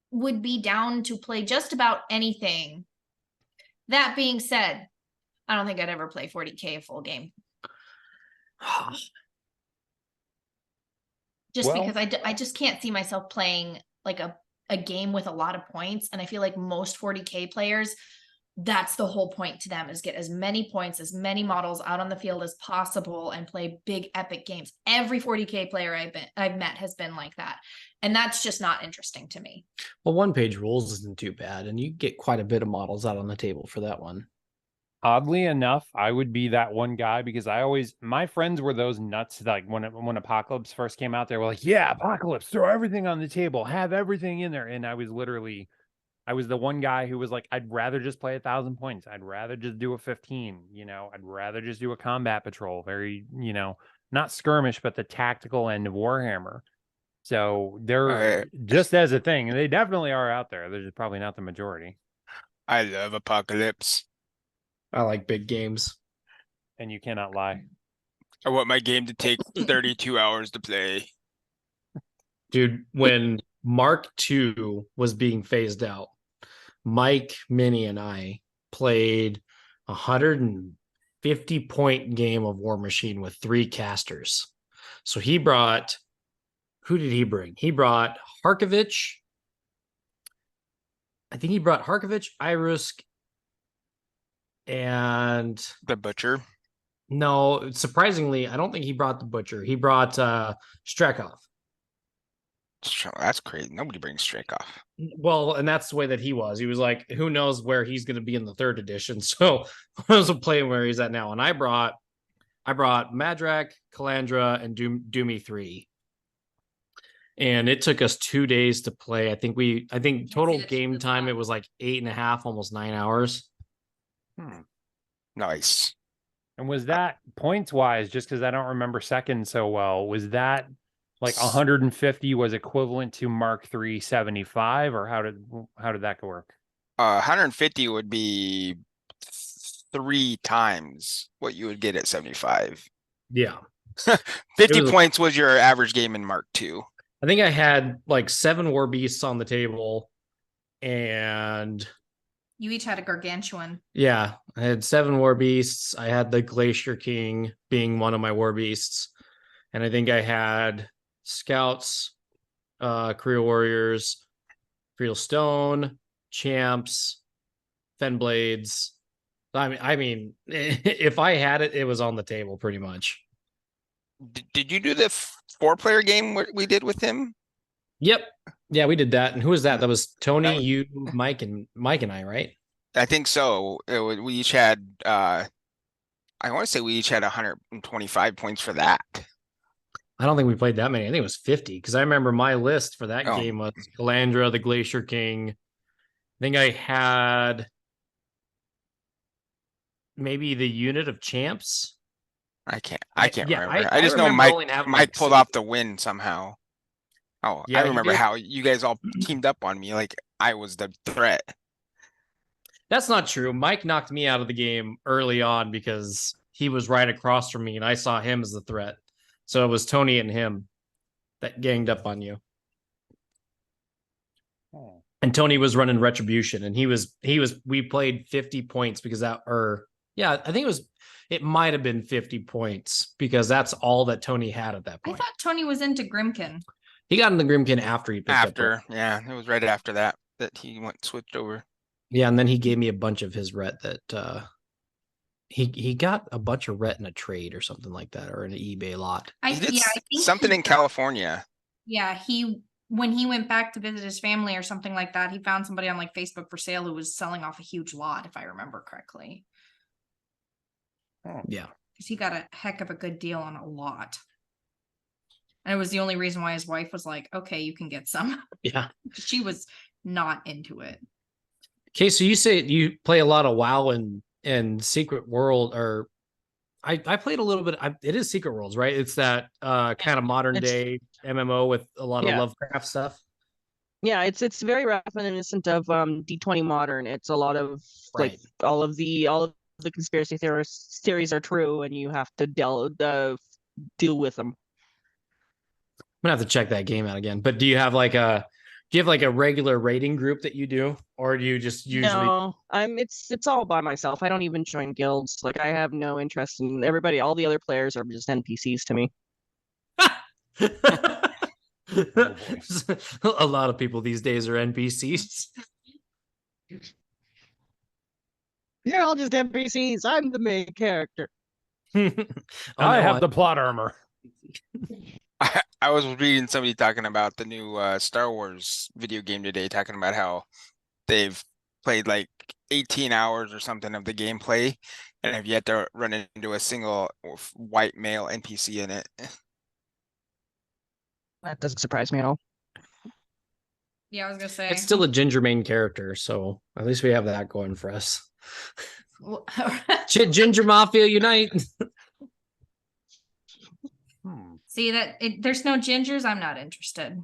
would be down to play just about anything. That being said, I don't think I'd ever play 40K a full game. Just because I just can't see myself playing like a game with a lot of points. And I feel like most 40K players, that's the whole point to them, is get as many points, as many models out on the field as possible and play big epic games. Every 40K player I've met has been like that. And that's just not interesting to me. Well, 1-page rules isn't too bad, and you get quite a bit of models out on the table for that one. Oddly enough, I would be that one guy because my friends were those nuts. Like when Apocalypse first came out, they were like, yeah, Apocalypse, throw everything on the table, have everything in there. And I was the one guy who was like, I'd rather just play 1,000 points. I'd rather just do a 15, I'd rather just do a combat patrol. Very, not skirmish, but the tactical end of Warhammer. So they're just as a thing. They definitely are out there. They're just probably not the majority. I love Apocalypse. I like big games. And you cannot lie. I want my game to take 32 hours to play. Dude, when Mark II was being phased out, Mike, Minnie, and I played 150-point game of War Machine with 3 casters. So he brought, who did he bring? He brought Harkovich. I think he brought Harkovich, Irusk, and The Butcher. No, surprisingly, I don't think he brought the Butcher. He brought Strekov. That's crazy. Nobody brings Strekov. Well, and that's the way that he was. He was like, who knows where he's going to be in the 3rd edition. So I was playing where he's at now. And I brought Madrak, Calandra, and Doomy 3. And it took us 2 days to play. I think total game time, it was like 8.5, almost 9 hours. Nice. And was that points wise, just because I don't remember second so well, was that like 150 was equivalent to Mark III 75, or how did that work? 150 would be 3 times what you would get at 75. Yeah. 50 points was your average game in Mark II. I think I had like 7 War Beasts on the table, and you each had a gargantuan. Yeah, I had 7 War Beasts. I had the Glacier King being one of my War Beasts, and I think I had Scouts, Career Warriors, Feudal Stone, Champs, Fenblades. I mean, if I had it, it was on the table pretty much. Did you do the 4-player game we did with him? Yep. Yeah, we did that. And who was that? That was Tony, you, Mike, and I, right? I think so. We each had I want to say we each had 125 points for that. I don't think we played that many. I think it was 50, because I remember my list for that game was Calandra, the Glacier King. I think I had maybe the unit of Champs. I can't remember. I just know Mike pulled off the win somehow. Oh, yeah, I remember how you guys all teamed up on me like I was the threat. That's not true. Mike knocked me out of the game early on because he was right across from me and I saw him as the threat. So it was Tony and him that ganged up on you. Oh. And Tony was running Retribution, and we played 50 points because I think it might have been 50 points because that's all that Tony had at that point. I thought Tony was into Grimkin. He got into Grimkin after he picked up. Yeah, it was right after that he switched over. Yeah, and then he gave me a bunch of his ret that he got a bunch of ret in a trade or something like that, or in an eBay lot. I think something in California. Yeah, he when he went back to visit his family or something like that, he found somebody on like Facebook for sale who was selling off a huge lot, if I remember correctly. Yeah. Because he got a heck of a good deal on a lot. And it was the only reason why his wife was like, okay, you can get some. Yeah. She was not into it. Okay, so you say you play a lot of WoW and Secret World, or I played a little bit. It is Secret Worlds, right? It's that kind of modern day MMO with a lot of Yeah. Lovecraft stuff. Yeah, it's very reminiscent of D20 Modern. It's a lot of like Right. all of the conspiracy theories are true, and you have to deal with them. I'm gonna have to check that game out again. But do you have like a regular rating group that you do, or do you just usually? No, it's all by myself. I don't even join guilds. Like I have no interest in everybody. All the other players are just NPCs to me. A lot of people these days are NPCs. They're all just NPCs. I'm the main character. I have the plot armor. I was reading somebody talking about the new Star Wars video game today, talking about how they've played like 18 hours or something of the gameplay and have yet to run into a single white male NPC in it. That doesn't surprise me at all. Yeah, I was gonna say It's still a ginger main character, so at least we have that going for us. Ginger Mafia unite. See that there's no gingers. I'm not interested.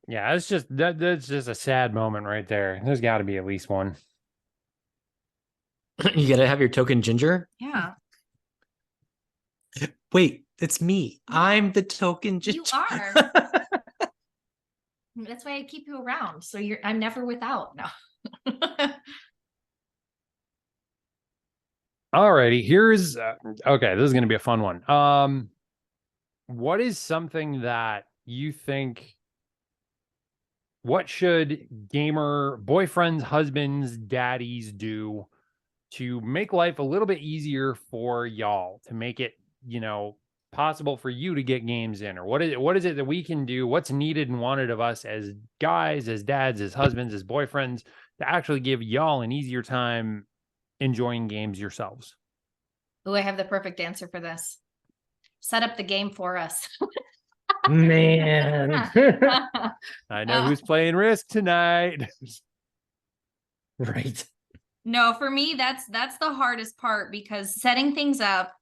Yeah, it's just that's just a sad moment right there. There's got to be at least one. You gotta have your token ginger. Yeah, Wait, it's me. I'm the token ginger. you are. That's why I keep you around. So I'm never without. No. Alrighty, here's okay. This is going to be a fun one. What is something that you think? What should gamer boyfriends, husbands, daddies do to make life a little bit easier for y'all, to make it, possible for you to get games in? Or what is it that we can do? What's needed and wanted of us as guys, as dads, as husbands, as boyfriends to actually give y'all an easier time enjoying games yourselves? Oh, I have the perfect answer for this. Set up the game for us. Man. I know who's playing Risk tonight. Right. No, for me, that's the hardest part, because setting things up,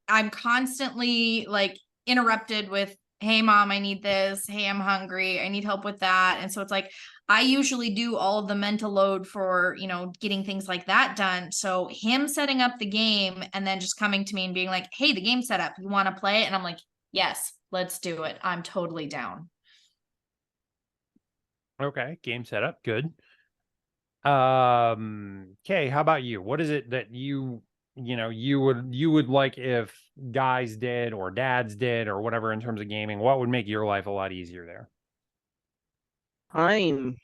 I'm constantly like interrupted with, hey mom, I need this. Hey, I'm hungry. I need help with that. And so it's like, I usually do all of the mental load for, getting things like that done. So him setting up the game and then just coming to me and being like, hey, the game's set up. You want to play it? And I'm like, yes, let's do it. I'm totally down. Okay, game setup, good. Okay, how about you? What is it that you would like if guys did or dads did or whatever in terms of gaming? What would make your life a lot easier there? I'm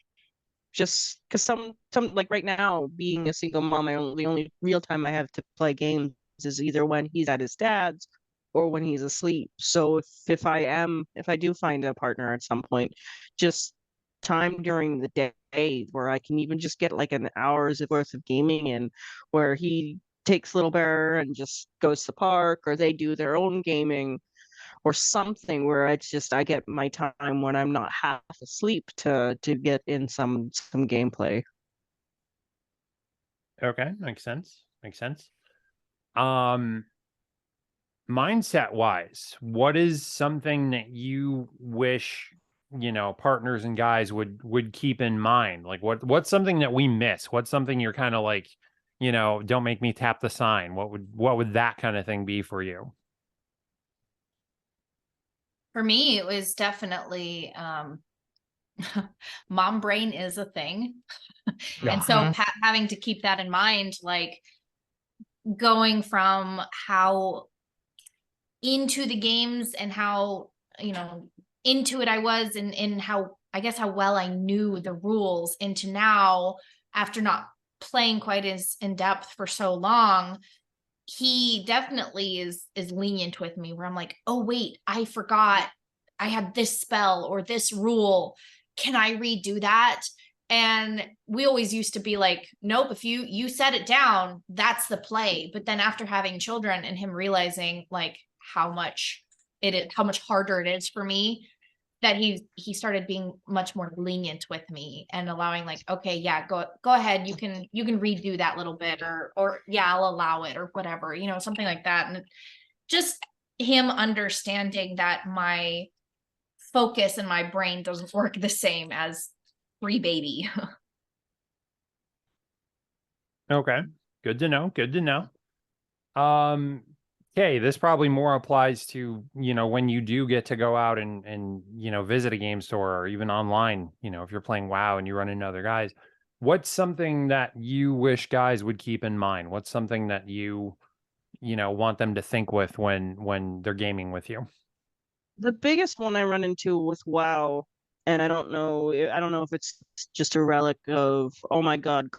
just because some like right now, being a single mom, the only real time I have to play games is either when he's at his dad's or when he's asleep. So if I do find a partner at some point, just time during the day where I can even just get like an hour's worth of gaming in, where he takes Little Bear and just goes to the park, or they do their own gaming or something, where I get my time when I'm not half asleep to get in some gameplay. Okay, makes sense. Um, mindset wise, what is something that you wish partners and guys would keep in mind? Like what's something that we miss? What's something you're kind of like, don't make me tap the sign? What would that kind of thing be for you? For me, it was definitely mom brain is a thing. And so having to keep that in mind, like going from how into the games and how, into it I was, and how, I guess, how well I knew the rules, into now, after not playing quite as in depth for so long, he definitely is lenient with me, where I'm like, oh wait, I forgot I have this spell or this rule. Can I redo that? And we always used to be like, nope, if you set it down, that's the play. But then after having children and him realizing like how much harder it is for me, that he started being much more lenient with me and allowing like, okay, yeah, go ahead, you can redo that little bit, or yeah, I'll allow it, or whatever, something like that. And just him understanding that my focus and my brain doesn't work the same as pre-baby. Okay. Good to know. Good to know. Okay, this probably more applies to, when you do get to go out and visit a game store, or even online, if you're playing WoW and you run into other guys. What's something that you wish guys would keep in mind? What's something that you want them to think with when they're gaming with you? The biggest one I run into with WoW, and I don't know if it's just a relic of, oh my God,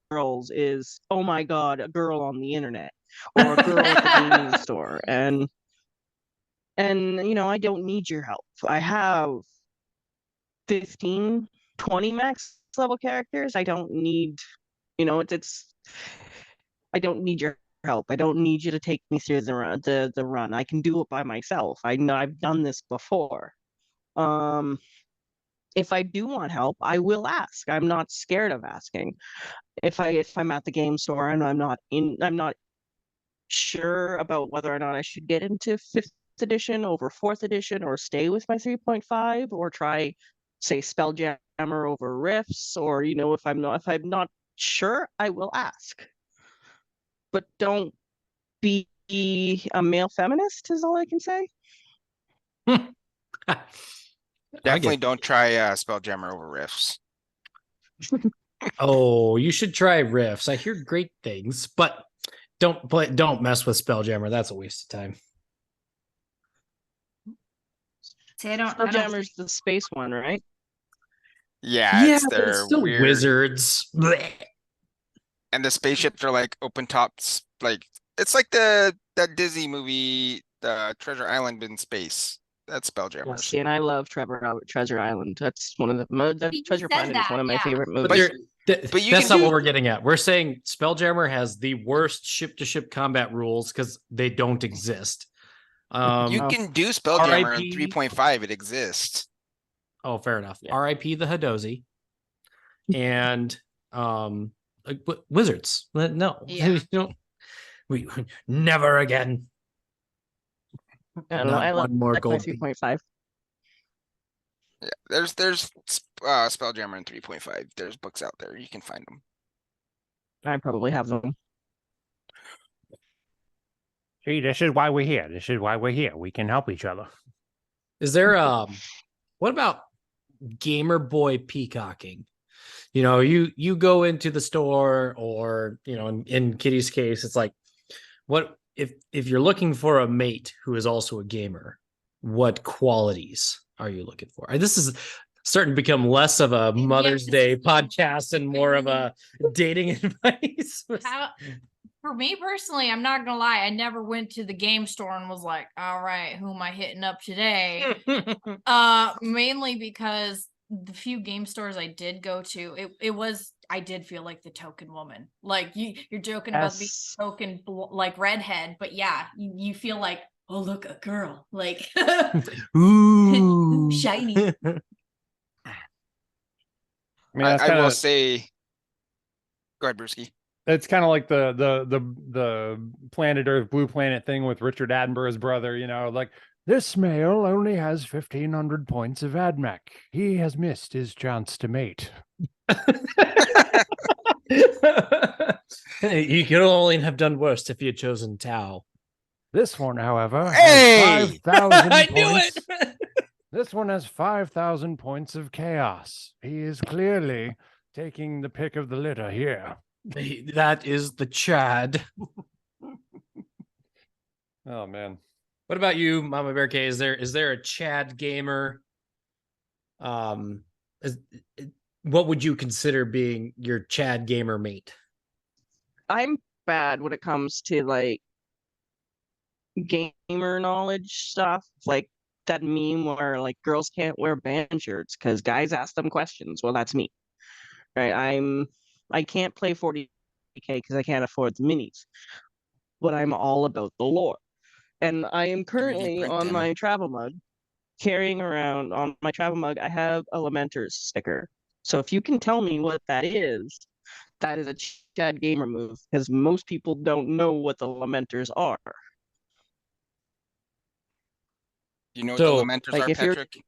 girls, is, oh my God, a girl on the internet or a girl at the gaming store. And I don't need your help. I have 15, 20 max level characters. I don't need, I don't need your help. I don't need you to take me through the run. I can do it by myself. I know I've done this before. If I do want help, I will ask. I'm not scared of asking. If I'm at the game store and I'm not sure about whether or not I should get into 5th edition over 4th edition, or stay with my 3.5, or try, say, Spelljammer over Rifts, or if I'm not sure, I will ask. But don't be a male feminist is all I can say. Definitely don't try Spelljammer over Rifts. Oh, you should try Rifts. I hear great things, but don't mess with Spelljammer. That's a waste of time. See, I don't Spelljammer's the space one, right? Yeah, Yeah, it's but their it's still weird, wizards. Blech. and the spaceships are like open tops, like it's like that Disney movie, the Treasure Island in space. That's Yeah, Spelljammers. see, and I love Treasure Island. That's one of the He Treasure said Planet is one of my yeah. favorite But movies. But you that's can not what do- we're getting at. We're saying Spelljammer has the worst ship-to-ship combat rules because they don't exist. You Oh. can do Spelljammer in RIP. 3.5. It exists. Oh, fair enough. Yeah. RIP the Hadozi. And wizards. No. Yeah. We never again. I don't know. Not I one more like my gold piece. 3.5. Yeah, there's Spelljammer in 3.5. There's books out there. You can find them. I probably have them. See, this is why we're here. This is why we're here. We can help each other. Is there what about gamer boy peacocking? You go into the store, or in Kitty's case, it's like, what if you're looking for a mate who is also a gamer, what qualities are you looking for? This is starting to become less of a Mother's Day podcast and more of a dating advice. For me personally, I'm not gonna lie, I never went to the game store and was like, all right, who am I hitting up today? Mainly because the few game stores I did go to, I did feel like the token woman. Like you're joking about the Yes. token like redhead, but yeah, you feel like, oh look, a girl, like Ooh. shiny. I mean, that's I kind will of say, go ahead, Bruski. it's kind of like the Planet Earth, Blue Planet thing with Richard Attenborough's brother. Like, this male only has 1,500 points of AdMech. He has missed his chance to mate. You could only have done worse if you had chosen Tao. This one, however, Hey! has 5,000 I points. knew it. This one has 5,000 points of chaos. He is clearly taking the pick of the litter here. That is the Chad. Oh man. What about you, Mama Bear K? Is there a Chad gamer? What would you consider being your Chad gamer mate? I'm bad when it comes to like gamer knowledge stuff. Like, that meme where like girls can't wear band shirts because guys ask them questions. Well, that's me, right? I can't play 40K because I can't afford the minis, but I'm all about the lore. And I am 3D currently print on them. my travel mug carrying around on my travel mug. I have a Lamenters sticker. So if you can tell me what that is a Chad Gamer move because most people don't know what the Lamenters are. You know what the So, Lamenters like are, if you're Patrick?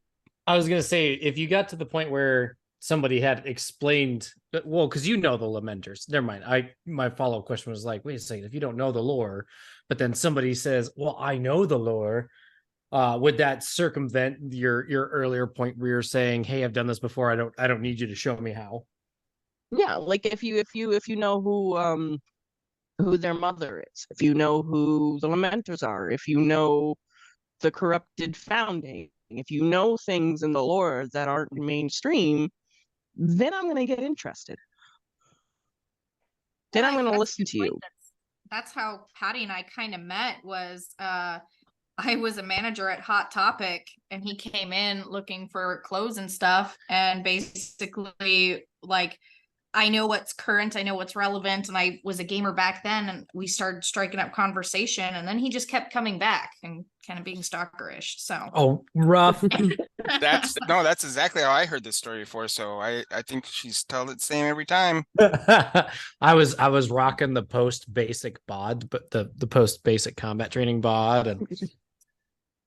I was gonna say, if you got to the point where somebody had explained, well, because you know the Lamenters. Never mind. My follow up question was like, wait a second, if you don't know the lore, but then somebody says, well, I know the lore. Would that circumvent your earlier point where you're saying, hey, I've done this before. I don't need you to show me how. yeah, like if you know who their mother is, if you know who the Lamenters are, if you know the corrupted founding, if you know things in the lore that aren't mainstream, then I'm gonna get interested. Then Yeah, I'm gonna that's a listen good to point. you. That's how Patty and I kind of met was I was a manager at Hot Topic and he came in looking for clothes and stuff and basically like I know what's current, I know what's relevant, and I was a gamer back then and we started striking up conversation and then he just kept coming back and kind of being stalkerish. So Oh, rough. That's exactly how I heard this story before. So I think she's told it the same every time. I was rocking the post basic bod, but the post basic combat training bod, and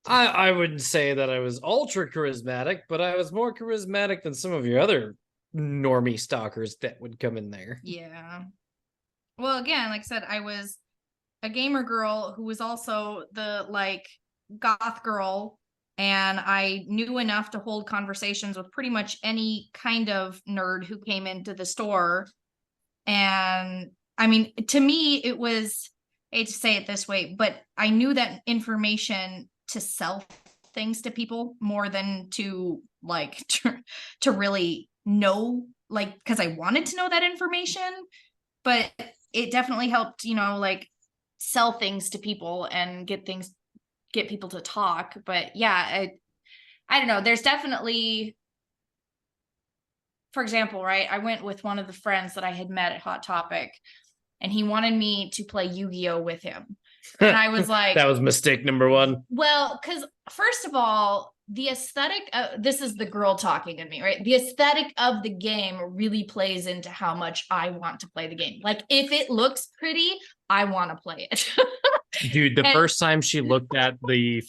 I wouldn't say that I was ultra charismatic, but I was more charismatic than some of your other normie stalkers that would come in there. yeah. Well, again, like I said, I was a gamer girl who was also the like goth girl, and I knew enough to hold conversations with pretty much any kind of nerd who came into the store. And I mean, to me, it was, I hate to say it this way, but I knew that information to sell things to people more than to like to really know, like, because I wanted to know that information. But it definitely helped, like sell things to people and get people to talk. But yeah, I don't know. There's definitely, for example, right? I went with one of the friends that I had met at Hot Topic, and he wanted me to play Yu-Gi-Oh with him. And I was like, that was mistake number one. well, because first of all, the aesthetic, this is the girl talking in me, right? The aesthetic of the game really plays into how much I want to play the game. Like, if it looks pretty, I want to play it. Dude, the And- first time she looked at the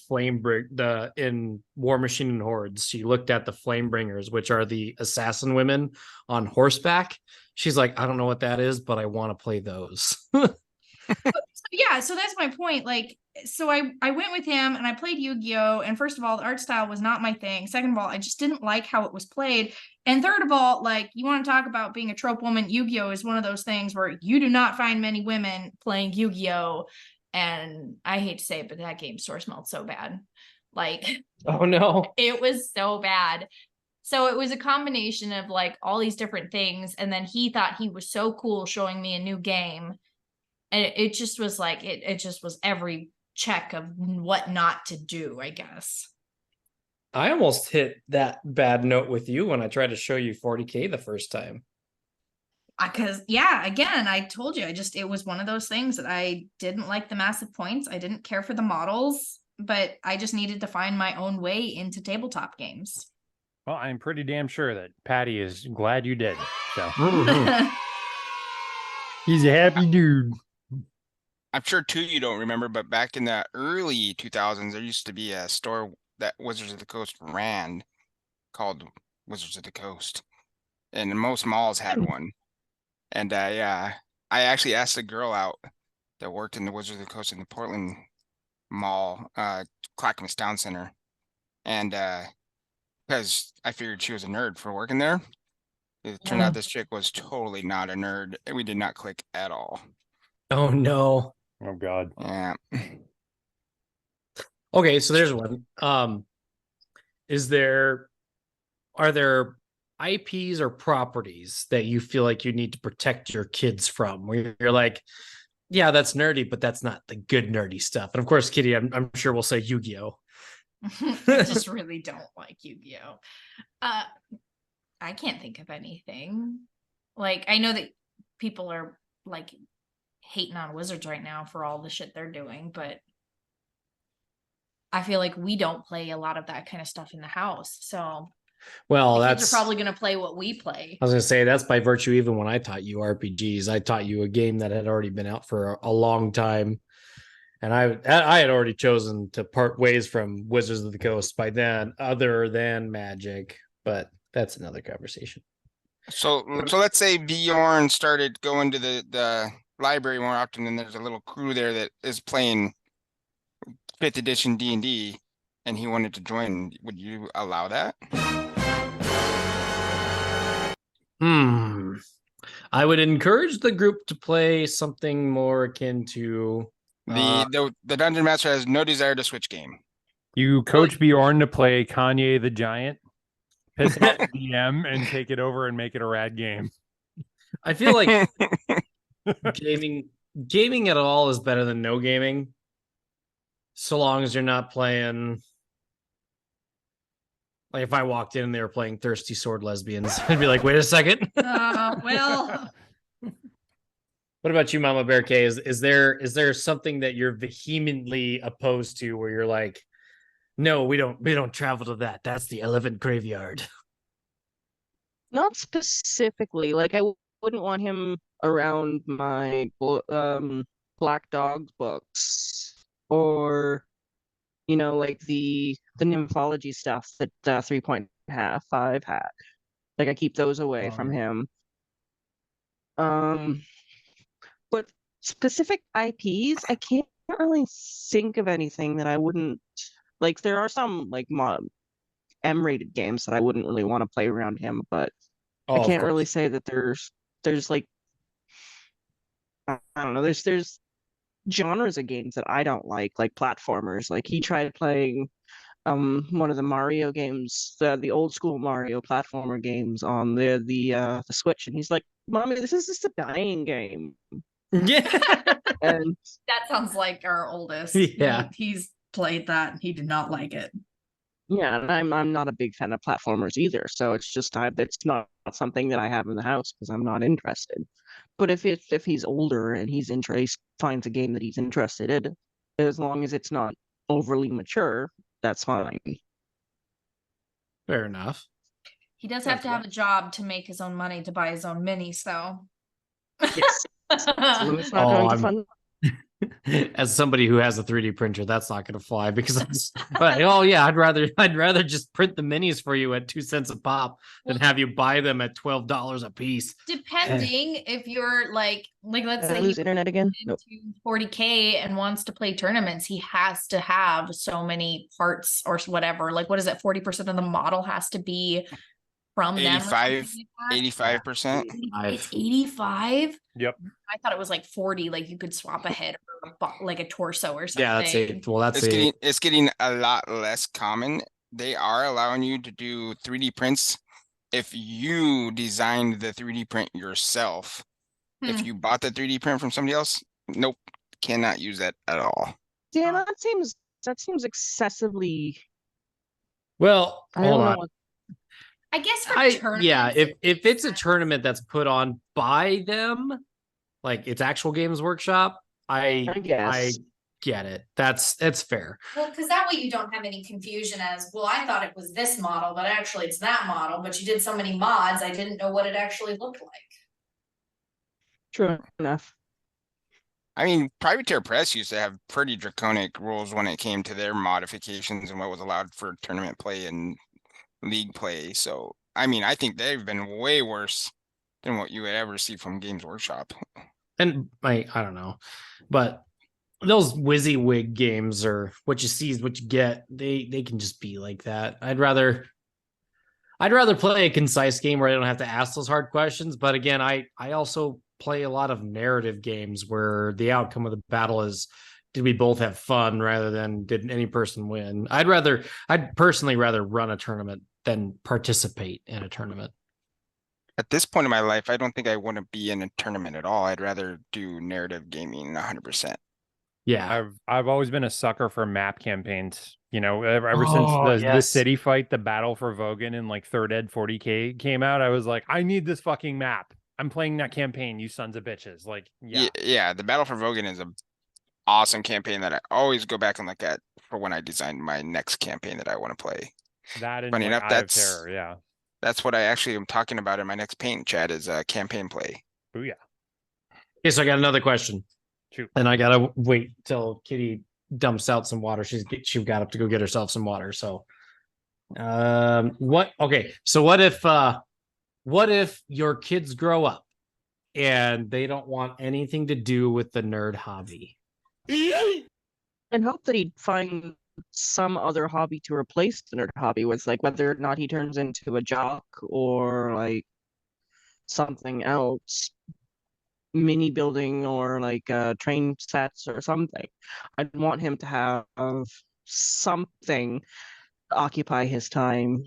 in War Machine and Hordes, she looked at the Flamebringers, which are the assassin women on horseback. She's like, I don't know what that is, but I want to play those. yeah, so that's my point. Like, so I went with him and I played Yu-Gi-Oh! And first of all, the art style was not my thing. Second of all, I just didn't like how it was played. And third of all, like, you want to talk about being a trope woman, Yu-Gi-Oh! Is one of those things where you do not find many women playing Yu-Gi-Oh! And I hate to say it, but that game store smelled so bad. Like, Oh no. it was so bad. So it was a combination of like all these different things. And then he thought he was so cool showing me a new game. And it just was like, it just was every check of what not to do, I guess. I almost hit that bad note with you when I tried to show you 40K the first time. Because yeah, again, I told you, it was one of those things that I didn't like the massive points. I didn't care for the models, but I just needed to find my own way into tabletop games. Well, I'm pretty damn sure that Patty is glad you did. So he's a happy dude. I'm sure too you don't remember, but back in the early 2000s, there used to be a store that Wizards of the Coast ran called Wizards of the Coast, and most malls had one. And yeah, I actually asked a girl out that worked in the Wizards of the Coast in the Portland Mall, Clackamas Town Center, and because I figured she was a nerd for working there. It turned out this chick was totally not a nerd, and we did not click at all. Oh no. Oh God. Yeah. Okay, so there's one. Are there IPs or properties that you feel like you need to protect your kids from? Where you're like, yeah, that's nerdy, but that's not the good nerdy stuff. And of course, Kitty, I'm sure we'll say Yu-Gi-Oh. I just really don't like Yu-Gi-Oh. I can't think of anything. Like, I know that people are like hating on Wizards right now for all the shit they're doing, but I feel like we don't play a lot of that kind of stuff in the house. So Well, the kids that's are probably going to play what we play. I was gonna say that's by virtue. Even when I taught you RPGs, I taught you a game that had already been out for a long time, and I had already chosen to part ways from Wizards of the Coast by then, other than Magic. But that's another conversation. So let's say Bjorn started going to the library more often, and there's a little crew there that is playing 5th edition D&D, and he wanted to join. Would you allow that? I would encourage the group to play something more akin to The Dungeon Master has no desire to switch game. You coach Bjorn to play Kanye the Giant, piss off the DM, and take it over and make it a rad game. I feel like gaming at all is better than no gaming, so long as you're not playing. Like if I walked in and they were playing Thirsty Sword Lesbians, I'd be like, wait a second. Well, What about you, Mama Bear K? Is there something that you're vehemently opposed to where you're like, no, we don't travel to that. That's the elephant graveyard. Not specifically. Like I wouldn't want him around my Black Dog books or like the nymphology stuff that 3.5 had. Like I keep those away from him. But specific IPs, I can't really think of anything that I wouldn't like. There are some like M-rated games that I wouldn't really want to play around him, but I can't really say that there's like I don't know. There's genres of games that I don't like platformers. Like he tried playing one of the Mario games, the old school Mario platformer games on the Switch, and he's like, "Mommy, this is just a dying game." Yeah. And that sounds like our oldest. Yeah. He's played that and he did not like it. yeah, and I'm not a big fan of platformers either. So it's just it's not something that I have in the house because I'm not interested. But if he's older and he's interested, finds a game that he's interested in, as long as it's not overly mature, that's fine. Fair enough. He does have to have a job to make his own money to buy his own minis, though. Yes. So it's not going to fund. As somebody who has a 3D printer, that's not going to fly because oh yeah, I'd rather just print the minis for you at 2 cents a pop than have you buy them at $12 a piece. Depending if you're like let's say lose internet again. Nope. 40K and wants to play tournaments, he has to have so many parts or whatever. Like what is it? 40% of the model has to be from 85%. It's 85. Yep. I thought it was like 40. Like you could swap a head or like a torso or something. Yeah, that's it. Well, it's getting a lot less common. They are allowing you to do 3D prints if you designed the 3D print yourself. If you bought the 3D print from somebody else, nope, cannot use that at all. Yeah, that seems excessively. Well, hold on. I guess for tournaments, yeah, if it's a tournament that's put on by them, like it's actual Games Workshop, I get it. That's fair. Well, because that way you don't have any confusion as, well, I thought it was this model, but actually it's that model, but you did so many mods, I didn't know what it actually looked like. True enough. I mean, Privateer Press used to have pretty draconic rules when it came to their modifications and what was allowed for tournament play and league play. So, I mean, I think they've been way worse than what you would ever see from Games Workshop. And I don't know, but those WYSIWYG games or what you see is what you get. They can just be like that. I'd rather play a concise game where I don't have to ask those hard questions. But again, I also play a lot of narrative games where the outcome of the battle is, did we both have fun rather than did any person win? I'd personally rather run a tournament than participate in a tournament. At this point in my life, I don't think I want to be in a tournament at all. I'd rather do narrative gaming 100%. Yeah. I've always been a sucker for map campaigns. You know, ever since Oh, the yes. city fight, the battle for Vogan in like Third Ed 40K came out, I was like, I need this fucking map. I'm playing that campaign, you sons of bitches. Like, yeah. Yeah, the Battle for Vogan is a awesome campaign that I always go back and look at for when I design my next campaign that I want to play. That and Funny like enough, Eye of Terror, yeah. that's what I actually am talking about in my next paint, Chad, is campaign play. Booyah. Okay, so I got another question. Shoot. And I gotta wait till Kitty dumps out some water. She got up to go get herself some water. So what okay, so what if your kids grow up and they don't want anything to do with the nerd hobby? And hope that he'd find some other hobby to replace the nerd hobby with, like whether or not he turns into a jock or like something else, mini building or like train sets or something. I'd want him to have something to occupy his time.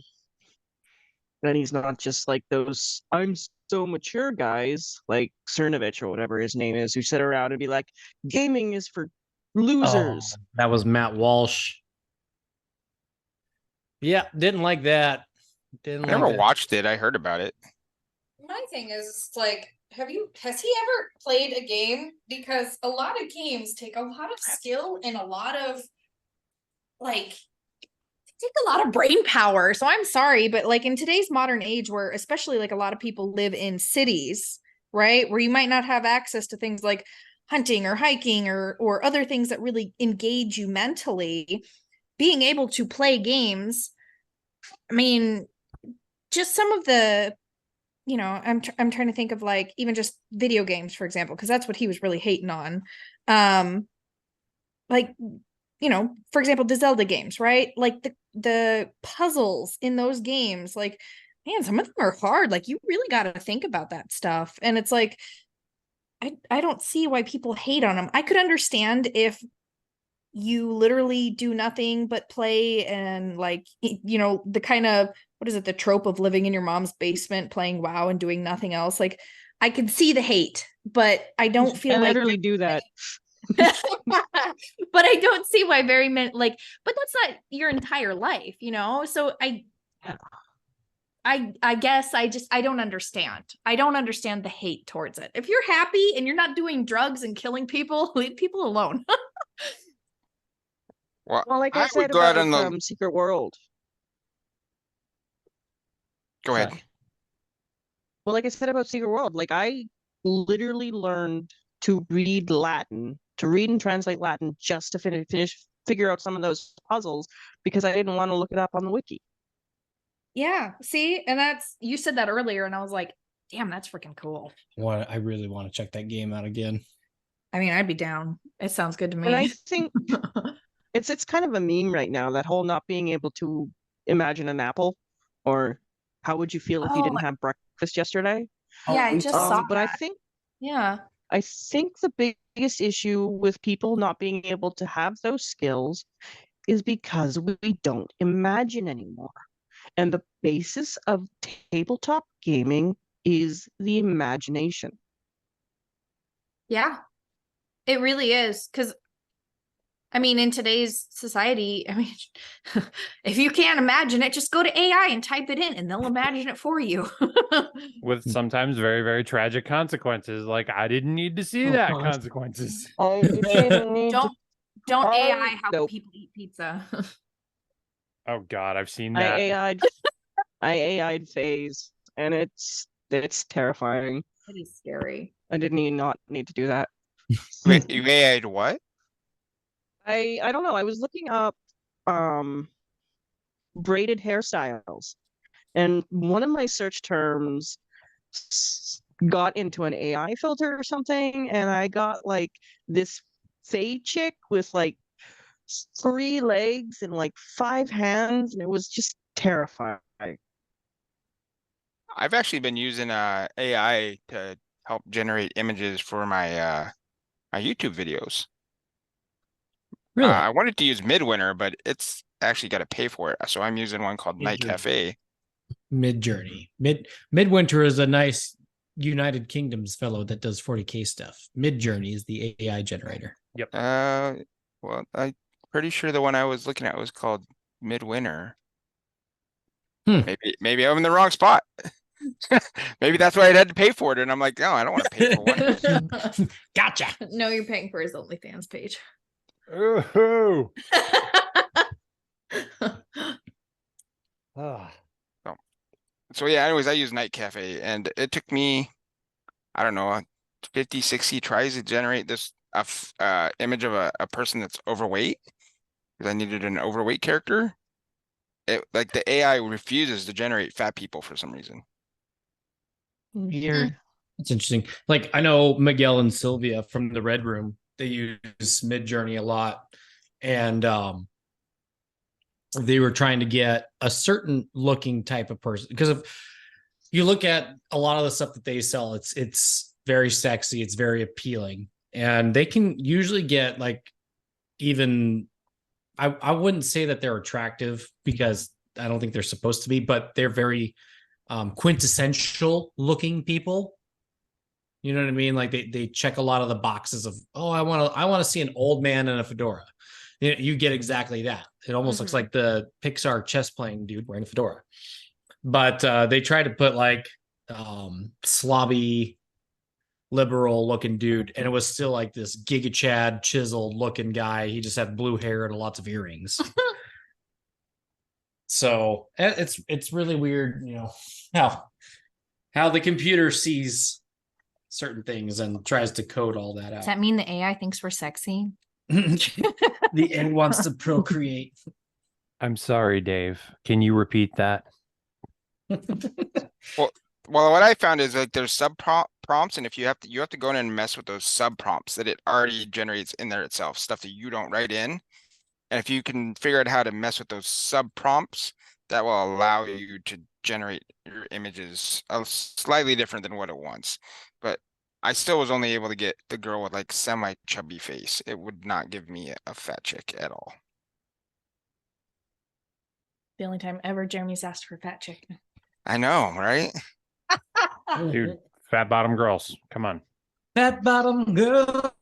And he's not just like those I'm so mature guys like Cernovich or whatever his name is, who sit around and be like, gaming is for losers. Oh, that was Matt Walsh. Yeah, didn't like that. Didn't I like never that. watched it. I heard about it. My thing is like, has he ever played a game? Because a lot of games take a lot of skill and a lot of like Take a lot of brain power. So I'm sorry, but like in today's modern age where especially like a lot of people live in cities, right? Where you might not have access to things like hunting or hiking or other things that really engage you mentally, being able to play games. I mean, just some of the I'm trying to think of like even just video games, for example, because that's what he was really hating on. Like, for example, the Zelda games, right? Like the puzzles in those games, like, man, some of them are hard. Like, you really got to think about that stuff. And it's like, I don't see why people hate on them. I could understand if you literally do nothing but play and like, the kind of, what is it, the trope of living in your mom's basement playing WoW and doing nothing else. Like, I can see the hate, but I don't feel I like literally do that. but I don't see why very many like, but that's not your entire life, so I guess I don't understand. I don't understand the hate towards it. If you're happy and you're not doing drugs and killing people, leave people alone. Well, Like I would said go out about on the. Secret World. Go ahead. Sorry. Well, like I said about Secret World, like I literally learned to read Latin, to read and translate Latin just to figure out some of those puzzles because I didn't want to look it up on the wiki. Yeah, see, and you said that earlier, and I was like, damn, that's freaking cool. I really want to check that game out again. I mean, I'd be down. It sounds good to me. And I think it's kind of a meme right now, that whole not being able to imagine an apple, or how would you feel if you didn't have breakfast yesterday? Yeah, I just saw but that. I think the biggest issue with people not being able to have those skills is because we don't imagine anymore. And the basis of tabletop gaming is the imagination. Yeah, it really is. Because, I mean, in today's society, I mean, if you can't imagine it, just go to AI and type it in and they'll imagine it for you. With sometimes very, very tragic consequences. Like, I didn't need to see that consequences. Don't AI how people eat pizza. Oh God, I've seen that. I AI'd phase, and it's terrifying. It is scary. I didn't not need to do that. Wait, you AI'd what? I don't know. I was looking up braided hairstyles, and one of my search terms got into an AI filter or something, and I got like this Fae chick with like 3 legs and like 5 hands, and it was just terrifying. I've actually been using AI to help generate images for my my YouTube videos. Really? I wanted to use Midwinter, but it's actually got to pay for it. So I'm using one called Night Cafe. Midjourney. Midwinter is a nice United Kingdom's fellow that does 40K stuff. Midjourney is the AI generator. Yep. Well, I'm pretty sure the one I was looking at was called Midwinter. Hmm. Maybe I'm in the wrong spot. Maybe that's why I had to pay for it, and I'm like, no, I don't want to pay for one. Gotcha. No, you're paying for his OnlyFans page. Ooh. Ah. So yeah, anyways, I use Night Cafe, and it took me, I don't know, 50, 60 tries to generate this image of a person that's overweight, because I needed an overweight character. It like the AI refuses to generate fat people for some reason. Weird. That's interesting. Like I know Miguel and Sylvia from the Red Room, they use Mid Journey a lot, and they were trying to get a certain looking type of person because if you look at a lot of the stuff that they sell, it's very sexy, it's very appealing, and they can usually get like even I wouldn't say that they're attractive because I don't think they're supposed to be, but they're very quintessential looking people. You know what I mean? Like they check a lot of the boxes of, oh, I want to see an old man in a fedora. You get exactly that. It almost looks like the Pixar chess playing dude wearing a fedora. But they try to put like slobby liberal looking dude, and it was still like this Giga Chad chiseled looking guy. He just had blue hair and lots of earrings. So it's really weird, you know, how the computer sees certain things and tries to code all that out. Does that mean the AI thinks we're sexy? The AI wants to procreate. I'm sorry, Dave. Can you repeat that? Well, what I found is like there's prompts, and if you have to go in and mess with those sub prompts that it already generates in there itself, stuff that you don't write in. And if you can figure out how to mess with those sub prompts, that will allow you to generate your images slightly different than what it wants. But I still was only able to get the girl with like semi chubby face. It would not give me a fat chick at all. The only time ever Jeremy's asked for a fat chick. I know, right? Dude, fat bottom girls. Come on. Fat bottom girls,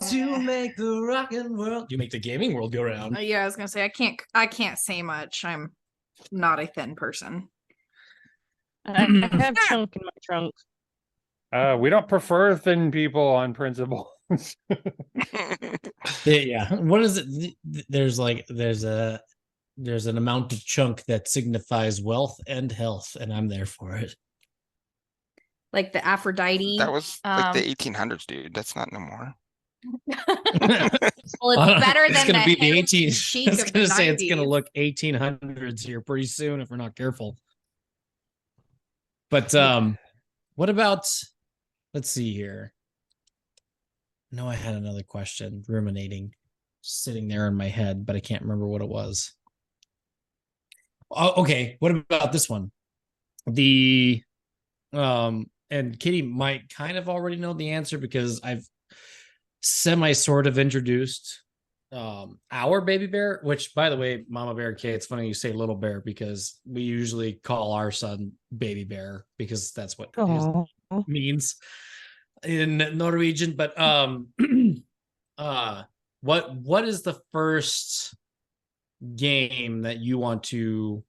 you make the rockin' world. You make the gaming world go round. Yeah, I was gonna say I can't say much. I'm not a thin person. I have chunk in my trunk. We don't prefer thin people on principle. Yeah. What is it? There's an amount of chunk that signifies wealth and health, and I'm there for it. Like the Aphrodite. That was like the 1800s, dude. That's not no more. Well, it's better than it's gonna be the 18. chic I was of gonna the say it's gonna 90s. look 1800s here pretty soon if we're not careful. But what about? Let's see here. No, I had another question ruminating, sitting there in my head, but I can't remember what it was. Oh, okay. What about this one? The and Kitty might kind of already know the answer because I've semi sort of introduced our baby bear, which by the way, Mama Bear K, it's funny you say little bear because we usually call our son baby bear because that's what Oh, it means in Norwegian. But what is the first game that you want to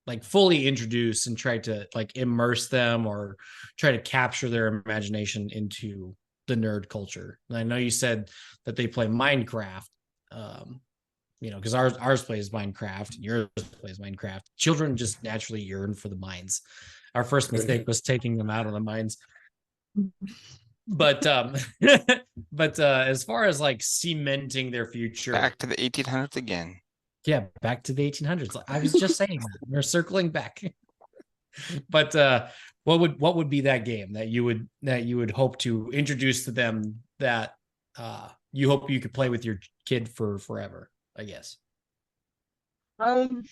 like fully introduce and try to like immerse them or try to capture their imagination into the nerd culture? And I know you said that they play Minecraft, you know, because ours plays Minecraft and yours plays Minecraft. Children just naturally yearn for the mines. Our first mistake was taking them out of the mines. But as far as like cementing their future, Back to the 1800s again. yeah, back to the 1800s. I was just saying that. We're circling back. But what would be that game that you would hope to introduce to them that you hope you could play with your kid for forever, I guess? Well,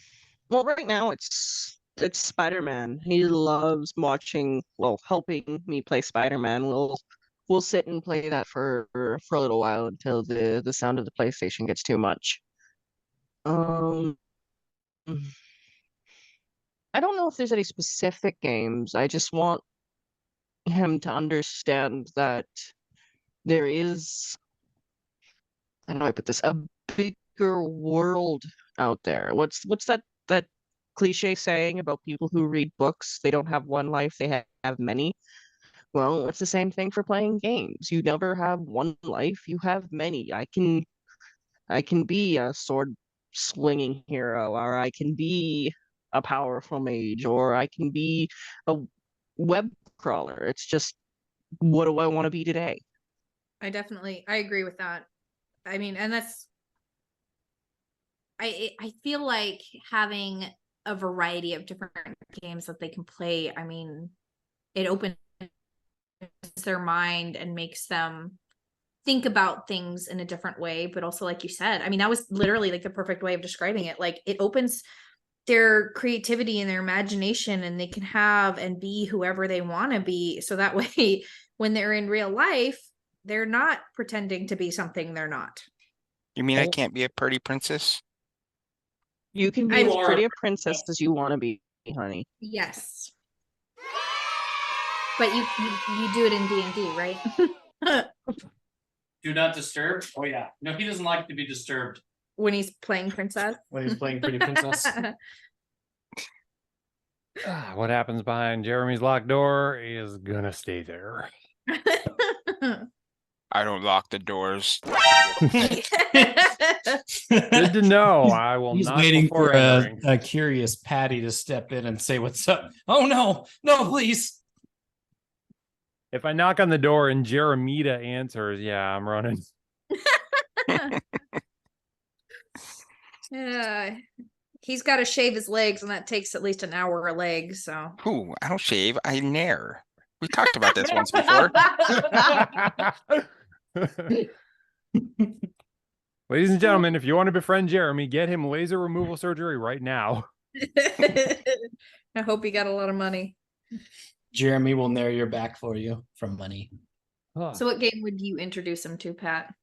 right now it's Spider-Man. He loves helping me play Spider-Man. We'll sit and play that for a little while until the sound of the PlayStation gets too much. I don't know if there's any specific games. I just want him to understand that there is I don't know how to put this, a bigger world out there. What's that cliche saying about people who read books? They don't have one life, they have many. Well, it's the same thing for playing games. You never have one life, you have many. I can be a sword swinging hero, or I can be a powerful mage, or I can be a web crawler. It's just, what do I want to be today? I agree with that. I mean, and that's I feel like having a variety of different games that they can play, I mean, it opens their mind and makes them think about things in a different way. But also, like you said, I mean, that was literally like the perfect way of describing it. Like, it opens their creativity and their imagination, and they can have and be whoever they want to be. So that way, when they're in real life, they're not pretending to be something they're not. You mean I can't be a pretty princess? You can be I- as pretty a princess as you want to be, honey. Yes. But you do it in D&D, right? Do not disturb. Oh yeah. No, he doesn't like to be disturbed When he's playing princess. when he's playing pretty princess. What happens behind Jeremy's locked door is gonna stay there. I don't lock the doors. Good to know. I will He's not waiting before for entering. a curious Paddy to step in and say, "What's up?" Oh no, no, please. If I knock on the door and Jeremita answers, yeah, I'm running. He's got to shave his legs, and that takes at least an hour a leg. So Who? I don't shave. I nair. We talked about this once before. Ladies and gentlemen, if you want to befriend Jeremy, get him laser removal surgery right now. I hope he got a lot of money. Jeremy will nair your back for you from money. So what game would you introduce him to, Pat?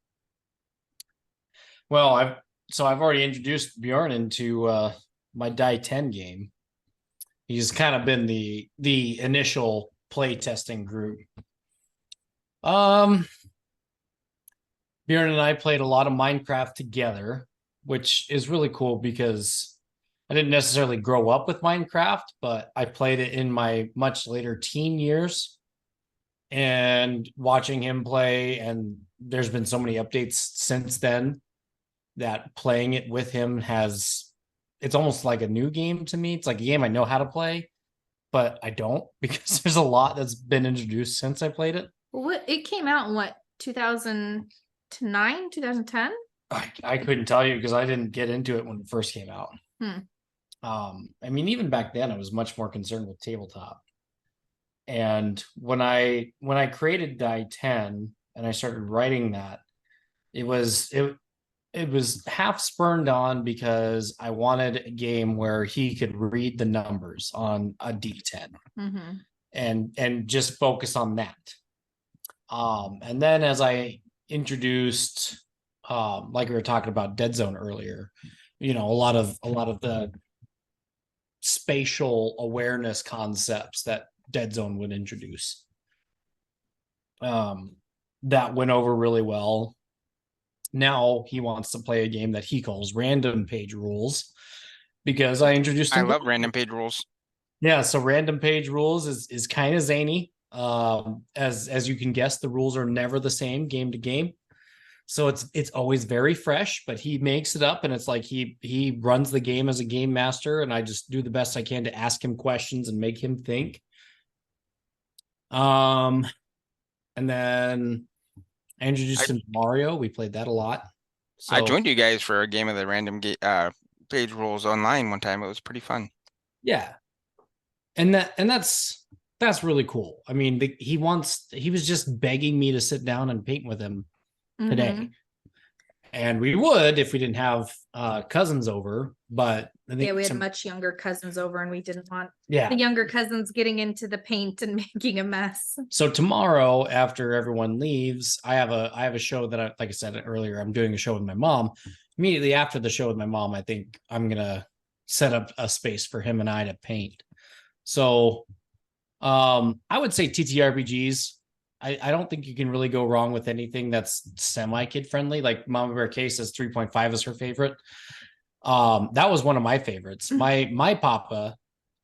Well, I've already introduced Bjorn into my Die 10 game. He's kind of been the initial play testing group. Bjorn and I played a lot of Minecraft together, which is really cool because I didn't necessarily grow up with Minecraft, but I played it in my much later teen years. And watching him play, and there's been so many updates since then that playing it with him it's almost like a new game to me. It's like a game I know how to play, but I don't, because there's a lot that's been introduced since I played it. Well, it came out in what, 2009, 2010? I couldn't tell you because I didn't get into it when it first came out. I mean, even back then I was much more concerned with tabletop. And when I created Die 10 and I started writing that, it was half spurned on because I wanted a game where he could read the numbers on a D10 and just focus on that. And then as I introduced, like we were talking about Dead Zone earlier, a lot of the spatial awareness concepts that Dead Zone would introduce. That went over really well. Now he wants to play a game that he calls Random Page Rules because I introduced him. I love Random Page Rules. Yeah, so Random Page Rules is kind of zany. As you can guess, the rules are never the same game to game. So it's always very fresh, but he makes it up, and it's like he runs the game as a game master, and I just do the best I can to ask him questions and make him think. And then I introduced him to Mario. We played that a lot. So I joined you guys for a game of the Random Page Rules online one time. It was pretty fun. Yeah, and that's really cool. I mean, he was just begging me to sit down and paint with him today, and we would if we didn't have cousins over. But I think we had much younger cousins over, and we didn't want the younger cousins getting into the paint and making a mess. So tomorrow, after everyone leaves, I have a show that like I said earlier, I'm doing a show with my mom. Immediately after the show with my mom, I think I'm gonna set up a space for him and I to paint. So I would say TTRPGs I don't think you can really go wrong with anything that's semi-kid friendly. Like Mama Bear K says 3.5 is her favorite. That was one of my favorites. My papa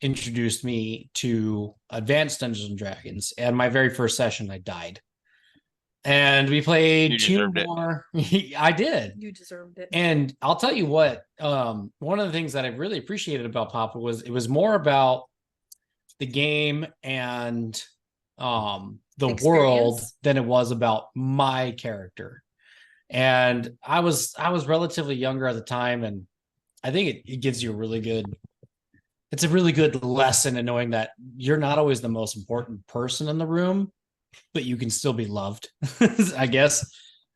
introduced me to Advanced Dungeons and Dragons, and my very first session, I died. And we played You two deserved it. more. I did. You deserved it. And I'll tell you what, one of the things that I really appreciated about Papa was it was more about the game and the world Experience. than it was about my character. And I was relatively younger at the time, and I think it gives you it's a really good lesson in knowing that you're not always the most important person in the room, but you can still be loved, I guess.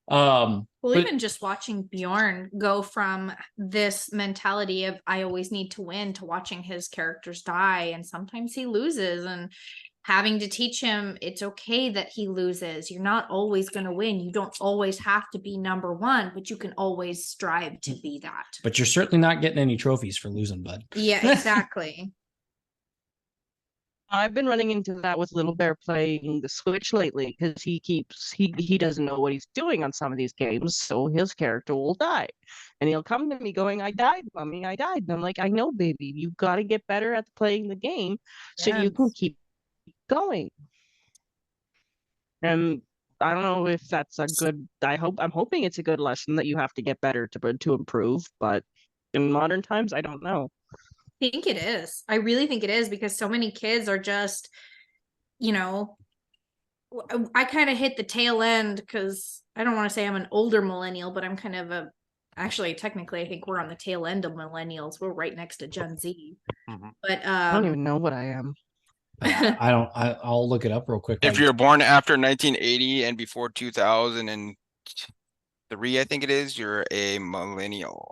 Well, but- even just watching Bjorn go from this mentality of I always need to win to watching his characters die, and sometimes he loses, and having to teach him it's okay that he loses. You're not always going to win. You don't always have to be number one, but you can always strive to be that. But you're certainly not getting any trophies for losing, bud. Yeah, exactly. I've been running into that with Little Bear playing the Switch lately because he doesn't know what he's doing on some of these games, so his character will die. And he'll come to me going, I died, mommy, I died. And I'm like, I know, baby, you've got to get better at playing the game so you can Yes. keep going. And I don't know if that's a good I'm hoping it's a good lesson that you have to get better to improve, but in modern times, I don't know. I think it is. I really think it is, because so many kids are just, you know, I kind of hit the tail end because I don't want to say I'm an older millennial, but I'm kind of actually, technically, I think we're on the tail end of millennials. We're right next to Gen Z. Mhm. But I don't even know what I am. I'll look it up real quick. If you're born after 1980 and before 2003, I think it is, you're a millennial.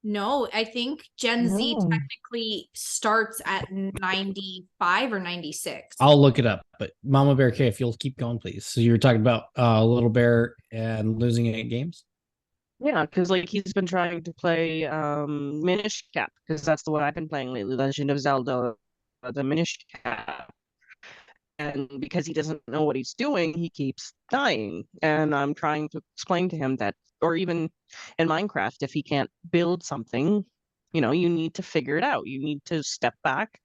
no, I think Gen Z No. technically starts at 95 or 96. I'll look it up, but Mama Bear K, if you'll keep going, please. So you were talking about Little Bear and losing 8 games. Yeah, because like he's been trying to play Minish Cap, because that's the one I've been playing lately, Legend of Zelda, the Minish Cap. And because he doesn't know what he's doing, he keeps dying. And I'm trying to explain to him that, or even in Minecraft, if he can't build something, you need to figure it out. You need to step back.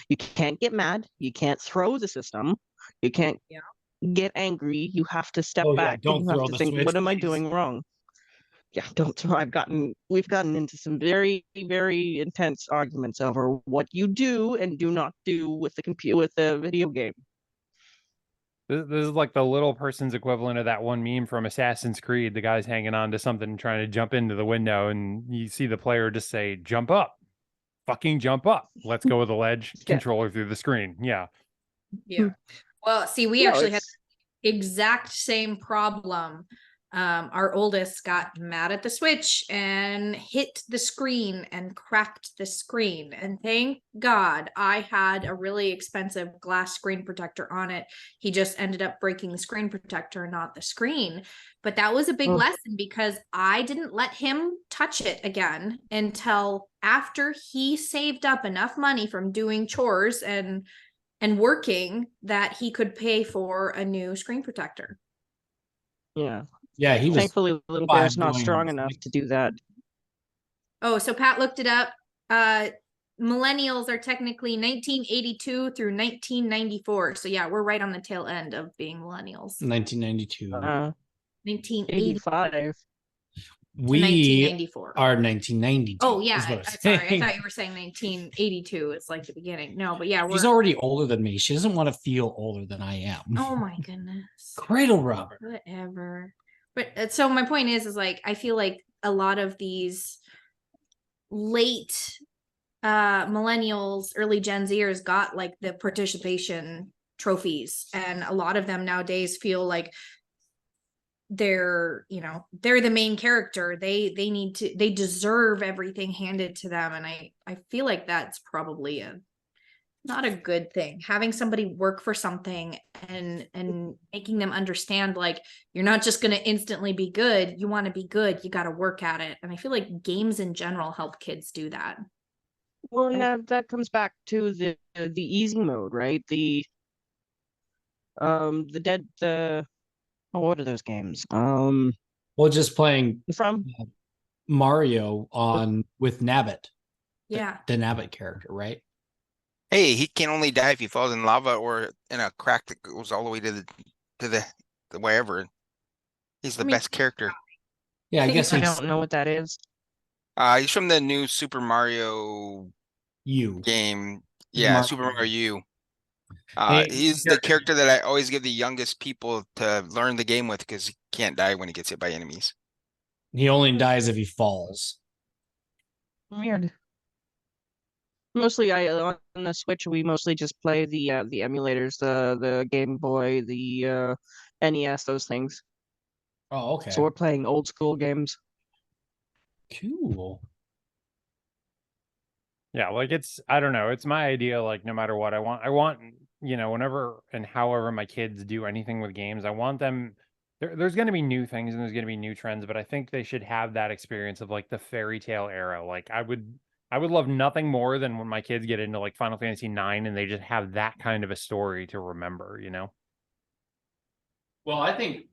You can't get mad. You can't throw the system. You can't get angry. You have to step back. Don't and you have throw to the think, Switch, what am I please. doing wrong? Yeah, don't throw. We've gotten into some very, very intense arguments over what you do and do not do with the video game. This is like the little person's equivalent of that one meme from Assassin's Creed. The guy's hanging on to something and trying to jump into the window, and you see the player just say, jump up. Fucking jump up. Let's go with the ledge controller through the screen. Yeah. Yeah. Well, see, we No, actually had it's- the exact same problem. Our oldest got mad at the Switch and hit the screen and cracked the screen. And thank God I had a really expensive glass screen protector on it. He just ended up breaking the screen protector, not the screen. But that was a big Oh. lesson, because I didn't let him touch it again until after he saved up enough money from doing chores and working that he could pay for a new screen protector. Yeah. Yeah, he was. Thankfully, Little Bear's not strong enough to do that. Oh, so Pat looked it up. Millennials are technically 1982 through 1994. So yeah, we're right on the tail end of being millennials. 1992. 1980 85. We 1994. are 1992. Oh yeah, is what I'm sorry. I saying. thought you were saying 1982. It's like the beginning. No, but yeah, She's already older than me. She doesn't want to feel older than I am. Oh my goodness. Cradle robber. Whatever. But so my point is like I feel like a lot of these late millennials, early Gen Zers got like the participation trophies, and a lot of them nowadays feel like they're the main character. They deserve everything handed to them, and I feel like that's probably not a good thing. Having somebody work for something and making them understand like you're not just going to instantly be good. You want to be good, you got to work at it. And I feel like games in general help kids do that. Well, and that comes back to the easy mode, right? The Oh, what are those games? Well, just playing From Mario on with Nabbit, Yeah. the Nabbit character, right? Hey, he can only die if he falls in lava or in a crack that goes all the way to the wherever. He's the I mean- best character. Yeah, I guess I he's don't know what that is. He's from the new Super Mario you. game. Super Yeah, Mario Super Mario U. Hey, He's the character that I always give the youngest people to learn the game with because he can't die when he gets hit by enemies. He only dies if he falls. Weird. Mostly, on the Switch, we mostly just play the emulators, the Game Boy, the NES, those things. Oh, okay. So we're playing old school games. Cool. Yeah, like I don't know, it's my idea, like no matter what I want, whenever and however my kids do anything with games, I want them there's going to be new things and there's going to be new trends, but I think they should have that experience of like the fairy tale era. Like I would love nothing more than when my kids get into like Final Fantasy 9 and they just have that kind of a story to remember, Well, I think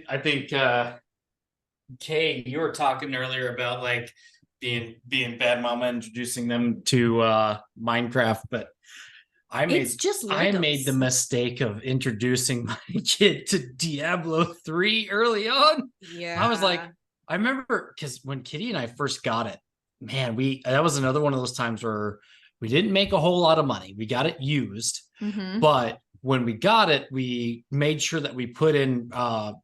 I think Kay, you were talking earlier about like being bad mama introducing them to Minecraft, but It's just I made the Legos. mistake of introducing my kid to Diablo 3 early on. Yeah. I was like, I remember because when Kitty and I first got it, man, that was another one of those times where we didn't make a whole lot of money. We got it used, Mhm. but when we got it, we made sure that we put in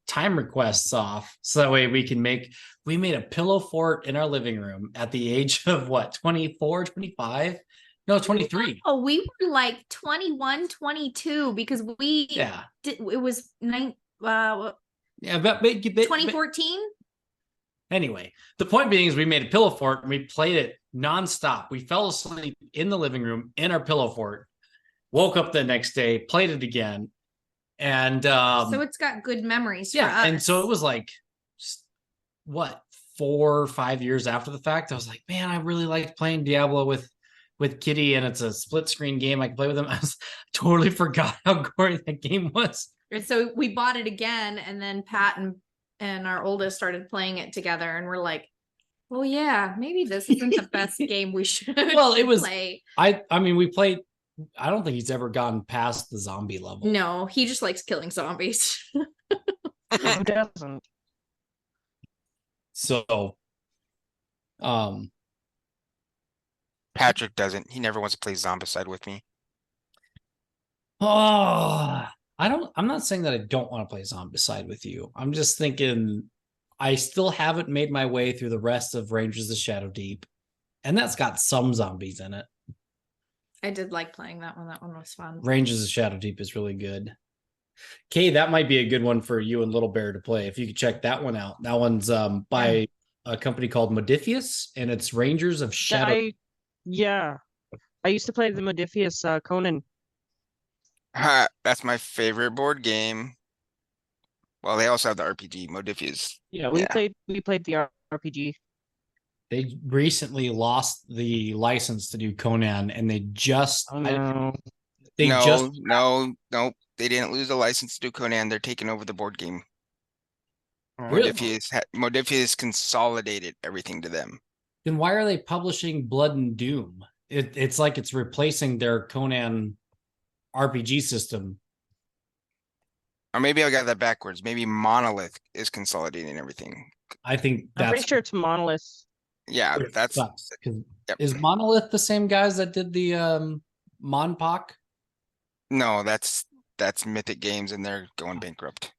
time requests off so that way we made a pillow fort in our living room at the age of what, 24, 25? No, 23. Oh, we were like 21, 22 because we Yeah. it was Yeah, but 2014. anyway, the point being is we made a pillow fort and we played it nonstop. We fell asleep in the living room in our pillow fort, woke up the next day, played it again. And So it's got good memories for yeah, us. and so it was like what, 4 or 5 years after the fact, I was like, man, I really liked playing Diablo with Kitty, and it's a split screen game. I can play with him. Totally forgot how gory that game was. And so we bought it again, and then Pat and our oldest started playing it together, and we're like, oh yeah, maybe this isn't the best game we should Well, it was play. I mean, we played. I don't think he's ever gone past the zombie level. No, he just likes killing zombies. Who doesn't? So, Patrick doesn't. He never wants to play Zombicide with me. oh, I'm not saying that I don't want to play Zombicide with you. I'm just thinking I still haven't made my way through the rest of Rangers of Shadow Deep, and that's got some zombies in it. I did like playing that one. That one was fun. Rangers of Shadow Deep is really good. Kay, that might be a good one for you and Little Bear to play. If you could check that one out. That one's by a company called Modifius, and it's Rangers of Shadow. I used to play the Modifius Conan. That's my favorite board game. Well, they also have the RPG, Modifius. Yeah, we played the RPG. They recently lost the license to do Conan, and they just No, they didn't lose the license to do Conan. They're taking over the board game. Really? Modifius consolidated everything to them. Then why are they publishing Blood and Doom? It's like it's replacing their Conan RPG system. Or maybe I got that backwards. Maybe Monolith is consolidating everything. I think I'm pretty sure it's Monolith. Yeah, that's yep. Is Monolith the same guys that did the Monpoc? No, that's Mythic Games, and they're going bankrupt.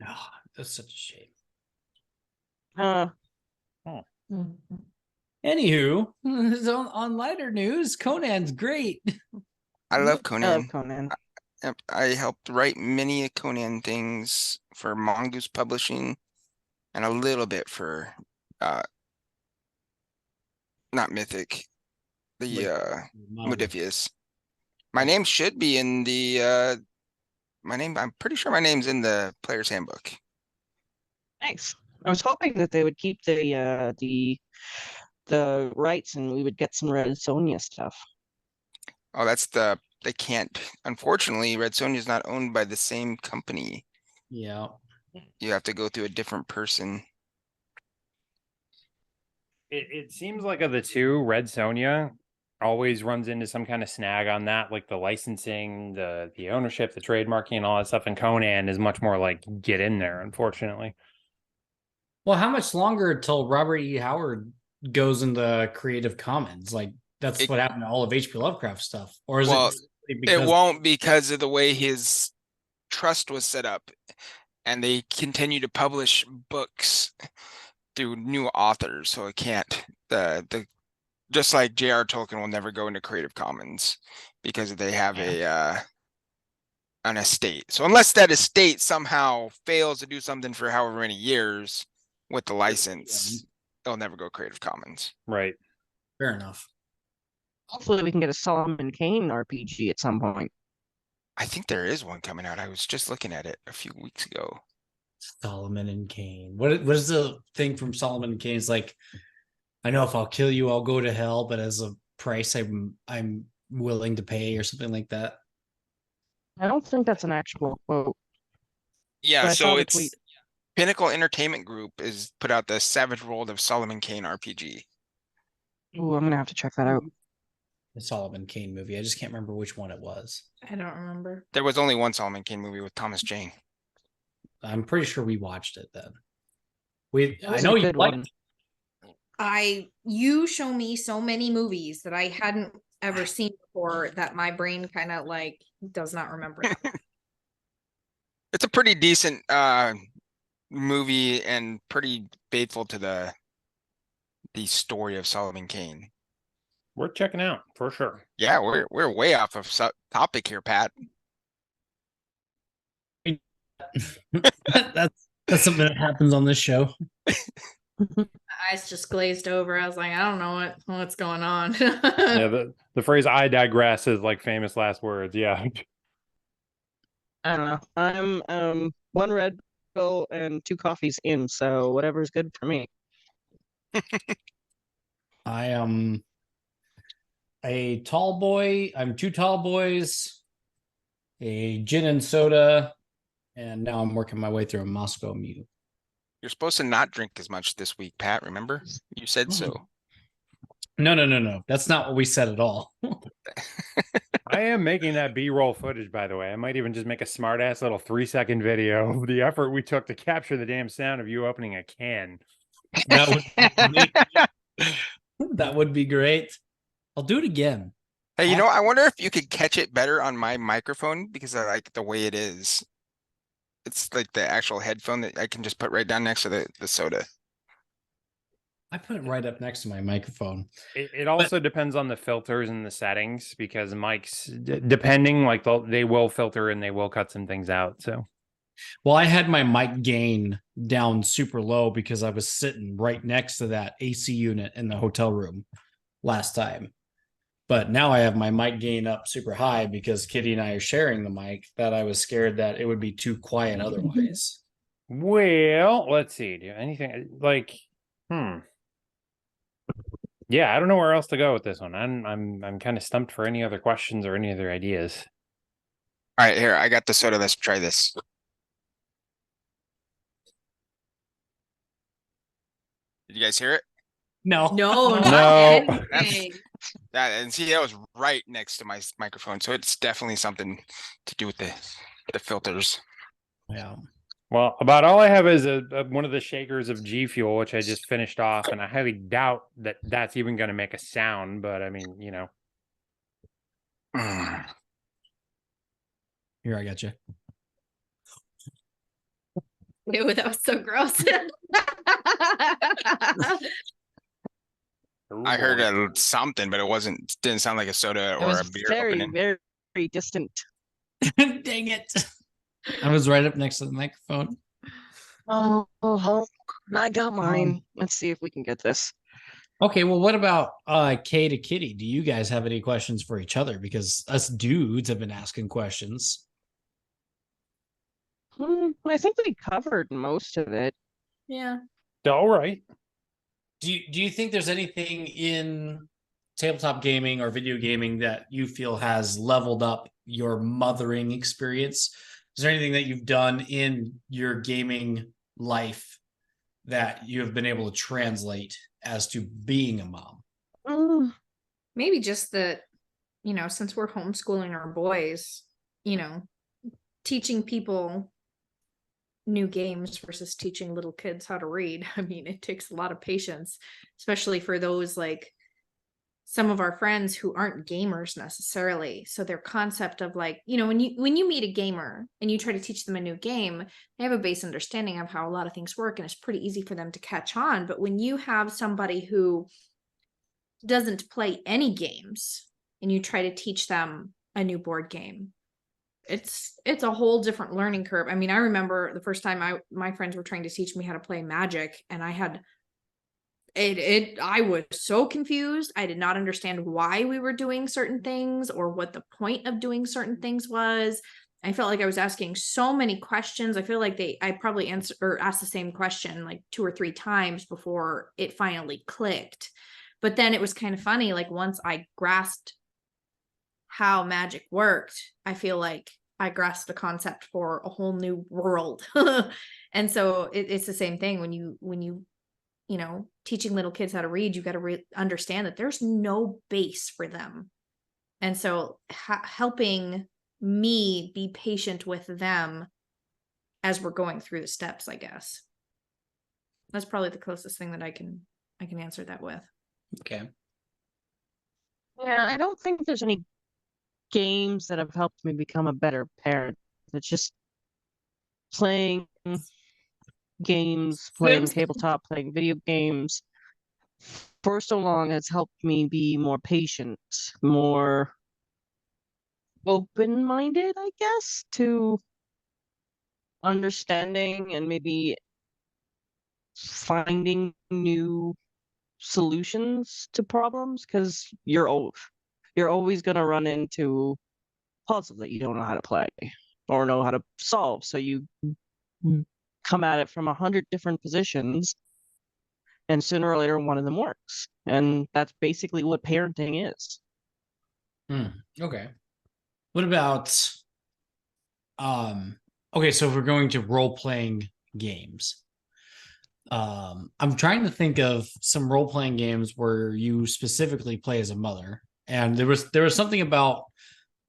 Oh, that's such a shame. Anywho, on lighter news, Conan's great. I love Conan. I love Conan. I helped write many Conan things for Mongoose Publishing, and a little bit for not Mythic, the Modifius. My name should be in the I'm pretty sure my name's in the player's handbook. Nice. I was hoping that they would keep the rights and we would get some Red Sonja stuff. Oh, that's the they can't. Unfortunately, Red Sonja is not owned by the same company. Yeah. You have to go through a different person. It seems like of the two, Red Sonja always runs into some kind of snag on that, like the licensing, the ownership, the trademarking, and all that stuff. And Conan is much more like get in there, unfortunately. Well, how much longer till Robert E. Howard goes into Creative Commons? Like that's what happened to all of H.P. Lovecraft stuff, or is it because it won't because of the way his trust was set up, and they continue to publish books through new authors, so it can't. The just like J.R. Tolkien will never go into Creative Commons because they have an estate. So unless that estate somehow fails to do something for however many years with the license, they'll never go Creative Commons. Right. fair enough? Hopefully, we can get a Solomon Kane RPG at some point. I think there is one coming out. I was just looking at it a few weeks ago. Solomon and Kane. What is the thing from Solomon and Kane? It's like, I know if I'll kill you, I'll go to hell, but as a price, I'm willing to pay, or something like that. I don't think that's an actual quote. Yeah, But I so saw the it's tweet. Pinnacle Entertainment Group is put out the Savage World of Solomon Kane RPG. Ooh, I'm gonna have to check that out. The Solomon Kane movie. I just can't remember which one it was. I don't remember. There was only one Solomon Kane movie with Thomas Jane. I'm pretty sure we watched it then. It I was know a you good liked one. You show me so many movies that I hadn't ever seen before that my brain kind of like does not remember them. It's a pretty decent movie and pretty faithful to the story of Solomon Kane. Worth checking out for sure. Yeah, we're way off of topic here, Pat. that's something that happens on this show. My eyes just glazed over. I was like, I don't know what's going on. Yeah, the phrase "I digress" is like famous last words. Yeah. I don't know. I'm one Red Bull and 2 coffees in, so whatever's good for me. I am a tall boy. I'm 2 tall boys, a gin and soda, and now I'm working my way through a Moscow Mule. You're supposed to not drink as much this week, Pat. Remember? You said so. No. That's not what we said at all. I am making that B-roll footage, by the way. I might even just make a smart-ass little 3-second video of the effort we took to capture the damn sound of you opening a can. That would be great. I'll do it again. Hey, you know, I wonder if you could catch it better on my microphone because I like the way it is. It's like the actual headphone that I can just put right down next to the soda. I put it right up next to my microphone. It also depends on the filters and the settings because mics, depending, like they will filter and they will cut some things out. So, well, I had my mic gain down super low because I was sitting right next to that AC unit in the hotel room last time. But now I have my mic gain up super high because Kitty and I are sharing the mic, that I was scared that it would be too quiet otherwise. well, let's see. Do anything like, yeah, I don't know where else to go with this one. I'm kind of stumped for any other questions or any other ideas. All right, here, I got the soda. Let's try this. Did you guys hear it? No. No. And see, that was right next to my microphone, so it's definitely something to do with the filters. Yeah. Well, about all I have is one of the shakers of G Fuel, which I just finished off, and I highly doubt that that's even going to make a sound. But I mean, you know. Here, I got you. Ew, that was so gross. I heard something, but it didn't sound like a soda It or was a beer very, opening. very distant. Dang it. I was right up next to the microphone. Oh, I got mine. Let's see if we can get this. Okay, well, what about K to Kitty? Do you guys have any questions for each other? Because us dudes have been asking questions. I think we covered most of it. Yeah. All right. Do you think there's anything in tabletop gaming or video gaming that you feel has leveled up your mothering experience? Is there anything that you've done in your gaming life that you have been able to translate as to being a mom? Mm, Maybe just that, since we're homeschooling our boys, teaching people new games versus teaching little kids how to read. I mean, it takes a lot of patience, especially for those like some of our friends who aren't gamers necessarily. So their concept of like, when you meet a gamer and you try to teach them a new game, they have a base understanding of how a lot of things work, and it's pretty easy for them to catch on. But when you have somebody who doesn't play any games and you try to teach them a new board game, it's a whole different learning curve. I mean, I remember the first time my friends were trying to teach me how to play Magic, and I was so confused. I did not understand why we were doing certain things or what the point of doing certain things was. I felt like I was asking so many questions. I feel like I probably asked the same question like 2 or 3 times before it finally clicked. But then it was kind of funny. Like once I grasped how Magic worked, I feel like I grasped the concept for a whole new world. And so it's the same thing when you teaching little kids how to read, you got to understand that there's no base for them. And so helping me be patient with them as we're going through the steps, I guess. That's probably the closest thing that I can answer that with. Okay. yeah, I don't think there's any games that have helped me become a better parent. It's just playing games, playing tabletop, playing video games for so long has helped me be more patient, more open-minded, I guess, to understanding and maybe finding new solutions to problems, because you're always going to run into puzzles that you don't know how to play or know how to solve. So you come at it from 100 different positions, and sooner or later one of them works. And that's basically what parenting is. Okay. What about okay, so if we're going to role-playing games, I'm trying to think of some role-playing games where you specifically play as a mother. And there was something about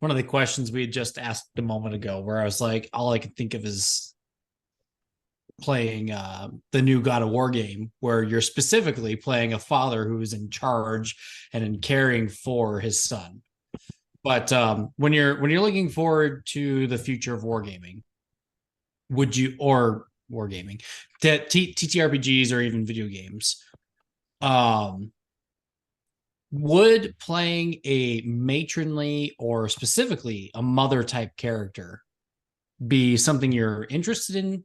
one of the questions we had just asked a moment ago where I was like, all I could think of is playing the new God of War game, where you're specifically playing a father who's in charge and in caring for his son. But when you're looking forward to the future of wargaming, would you, or wargaming, TTRPGs or even video games, would playing a matronly or specifically a mother type character be something you're interested in?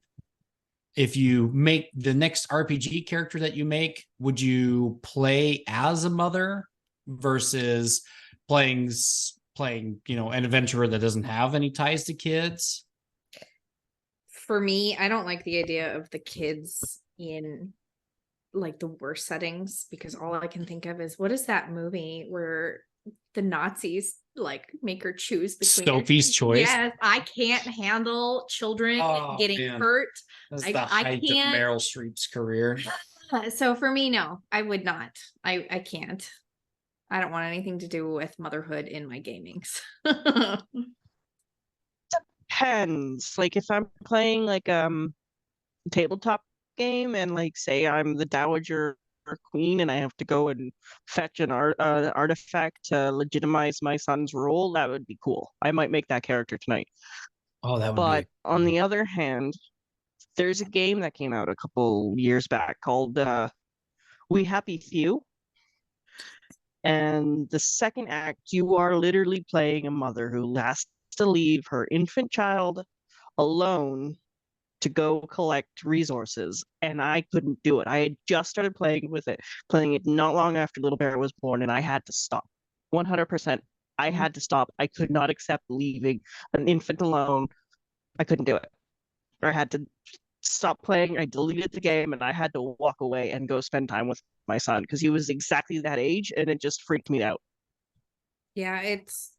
If you make the next RPG character that you make, would you play as a mother versus playing an adventurer that doesn't have any ties to kids? For me, I don't like the idea of the kids in like the worst settings, because all I can think of is, what is that movie where the Nazis like make her choose between Sophie's Choice? Yes, I can't handle children getting hurt. That's the height of Meryl Streep's career. So for me, no, I would not. I can't. I don't want anything to do with motherhood in my gamings. Depends. Like if I'm playing like tabletop game and like say I'm the dowager queen and I have to go and fetch an artifact to legitimize my son's role, that would be cool. I might make that character tonight. Oh, that would But be. on the other hand, there's a game that came out a couple years back called We Happy Few. And the second act, you are literally playing a mother who has to leave her infant child alone to go collect resources, and I couldn't do it. I had just started playing it not long after Little Bear was born, and I had to stop. 100%. I had to stop. I could not accept leaving an infant alone. I couldn't do it. Or I had to stopped playing. I deleted the game, and I had to walk away and go spend time with my son because he was exactly that age, and it just freaked me out. Yeah, it's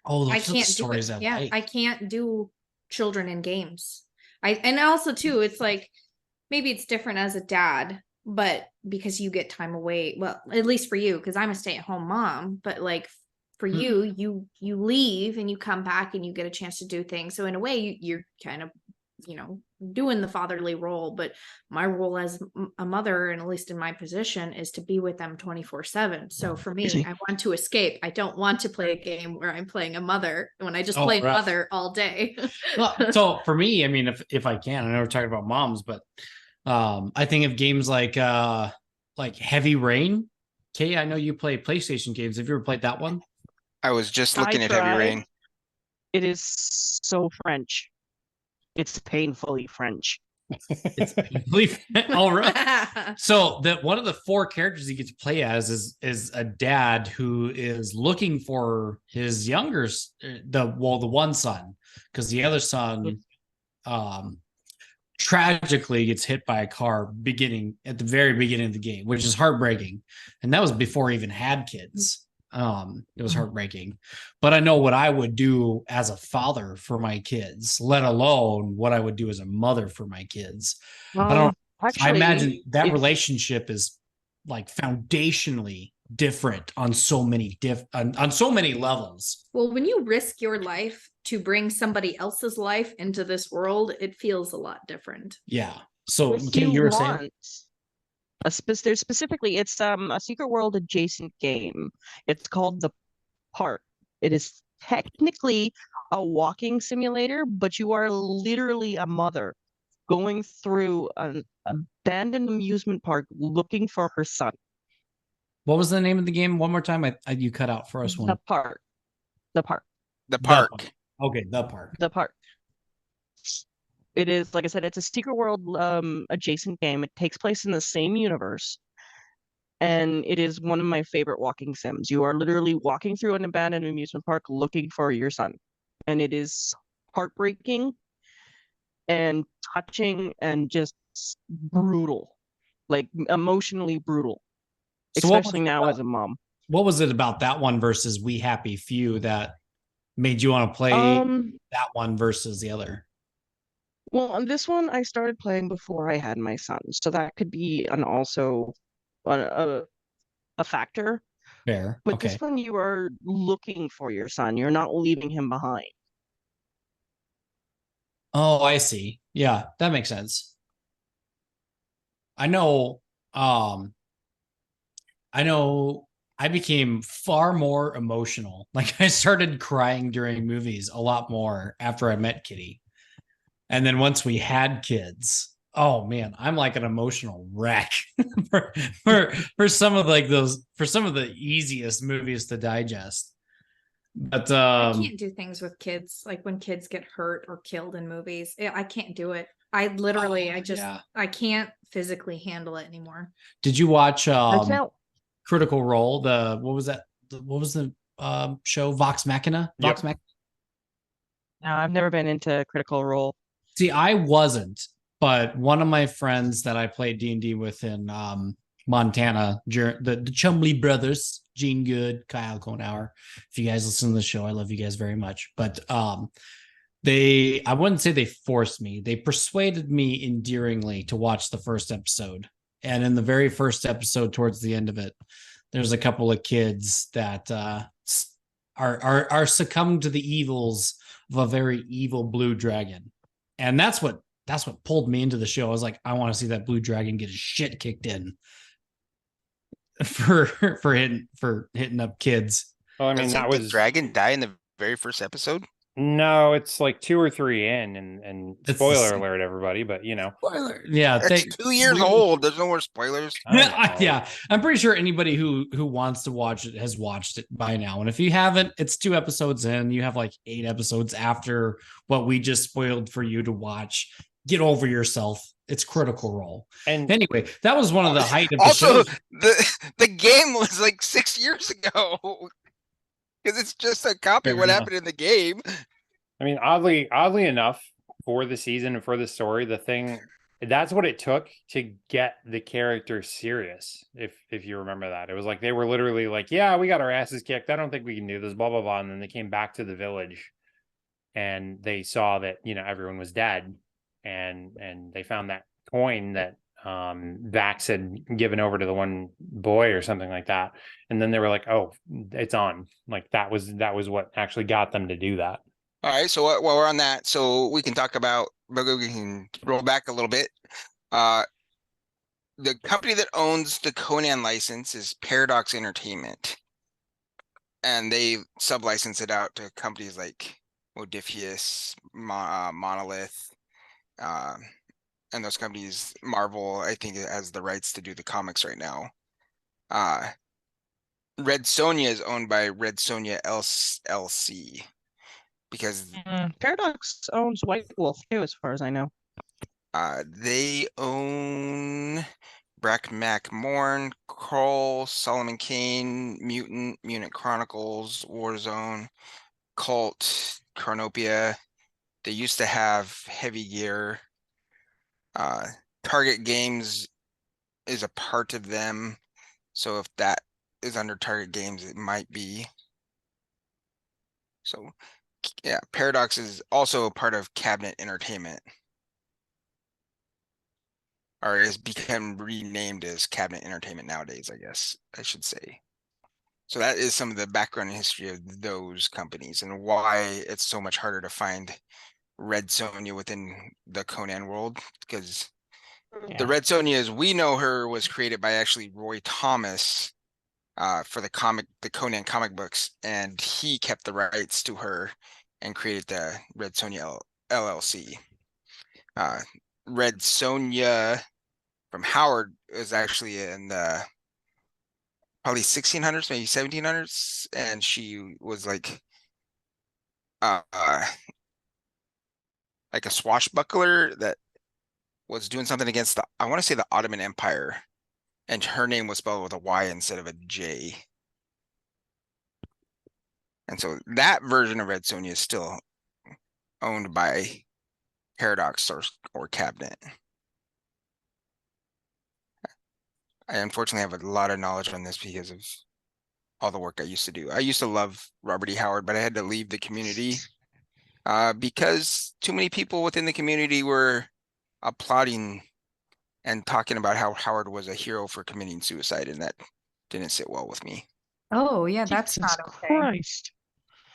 Oh, I those are the can't do stories it. I Yeah, like. I can't do children in games. And also too, it's like maybe it's different as a dad, but because you get time away, well, at least for you, because I'm a stay-at-home mom, but like for you leave and you come back and you get a chance to do things. So in a way, you're kind of, doing the fatherly role, but my role as a mother, and at least in my position, is to be with them 24/7. So for me, I want to escape. I don't want to play a game where I'm playing a mother when I just play right. mother all day. Well, so for me, I mean, if I can, I know we're talking about moms, but I think of games like Heavy Rain. Kay, I know you play PlayStation games. Have you ever played that one? I was just I looking at Heavy tried. Rain. It is so French. It's painfully French. It's all right. So that one of the 4 characters you get to play as is a dad who is looking for his younger the one son, because the other son tragically gets hit by a car at the very beginning of the game, which is heartbreaking. And that was before he even had kids. It was heartbreaking, but I know what I would do as a father for my kids, let alone what I would do as a mother for my kids. I don't, I imagine that relationship is like foundationally different on so many on so many levels. Well, when you risk your life to bring somebody else's life into this world, it feels a lot different. Yeah. So you were saying there's specifically, it's a secret world adjacent game. It's called The Park. It is technically a walking simulator, but you are literally a mother going through an abandoned amusement park looking for her son. What was the name of the game? One more time. You cut out for us one. The Park. The Park. The Park. Okay, The Park. The Park. It is, like I said, it's a secret world adjacent game. It takes place in the same universe. And it is one of my favorite walking sims. You are literally walking through an abandoned amusement park looking for your son. And it is heartbreaking and touching and just brutal, like emotionally brutal, especially now as a mom. What was it about that one versus We Happy Few that made you want to play that one versus the other? Well, on this one, I started playing before I had my son, so that could be also a factor. Fair. But okay. This one, you are looking for your son. You're not leaving him behind. Oh, I see. Yeah, that makes sense. I know I became far more emotional. Like I started crying during movies a lot more after I met Kitty. And then once we had kids, oh man, I'm like an emotional wreck for some of the easiest movies to digest. But I can't do things with kids, like when kids get hurt or killed in movies. I can't do it. I literally, I can't physically handle it anymore. Did you watch Critical Role? What was the show? Vox Machina? Vox Machina? No, I've never been into Critical Role. See, I wasn't, but one of my friends that I played D&D with in Montana, the Chumley brothers, Gene Good, Kyle Konauer. If you guys listen to the show, I love you guys very much. But I wouldn't say they forced me. They persuaded me endearingly to watch the first episode. And in the very first episode, towards the end of it, there's a couple of kids that are succumbed to the evils of a very evil blue dragon. And that's what pulled me into the show. I was like, I want to see that blue dragon get his shit kicked in for hitting up kids. Well, I mean, that was dragon die in the very first episode. No, it's like 2 or 3 in, and spoiler alert, everybody. But spoiler. Yeah, it's 2 years old. There's no more spoilers. Yeah, I'm pretty sure anybody who wants to watch it has watched it by now. And if you haven't, it's 2 episodes in. You have like 8 episodes after what we just spoiled for you to watch. Get over yourself. It's Critical Role. And anyway, that was one of the height of the show. The game was like 6 years ago. Because it's just a copy of what happened in the game. I mean, oddly enough, for the season and for the story, the thing That's what it took to get the character serious. If you remember that, it was like they were literally like, "Yeah, we got our asses kicked. I don't think we can do this." Blah blah blah. And then they came back to the village, and they saw that everyone was dead, and they found that coin that Vax had given over to the one boy or something like that. And then they were like, "Oh, it's on." Like that was what actually got them to do that. All right, so while we're on that, so we can talk about, we can roll back a little bit. The company that owns the Conan license is Paradox Entertainment, and they sub-license it out to companies like Modiphius, Monolith, and those companies. Marvel, I think, it has the rights to do the comics right now. Red Sonja is owned by Red Sonja LLC. Because Paradox owns White Wolf too, as far as I know. they own Brack Mac Morn, Kroll, Solomon Kane, Mutant Chronicles, Warzone, Cult, Chronopia. They used to have Heavy Gear. Target Games is a part of them. So if that is under Target Games, it might be. So yeah, Paradox is also a part of Cabinet Entertainment. Or has become renamed as Cabinet Entertainment nowadays, I guess I should say. So that is some of the background history of those companies and why it's so much harder to find Red Sonja within the Conan world. Because the Red Sonja, as we know her, was created by actually Roy Thomas for the Conan comic books, and he kept the rights to her and created the Red Sonja LLC. Red Sonja from Howard is actually in the probably 1600s, maybe 1700s, and she was like a swashbuckler that was doing something against the, I want to say, the Ottoman Empire, and her name was spelled with a Y instead of a J. And so that version of Red Sonja is still owned by Paradox or Cabinet. I unfortunately have a lot of knowledge on this because of all the work I used to do. I used to love Robert E. Howard, but I had to leave the community because too many people within the community were applauding and talking about how Howard was a hero for committing suicide, and that didn't sit well with me. Oh, yeah, that's Jesus not okay. Christ.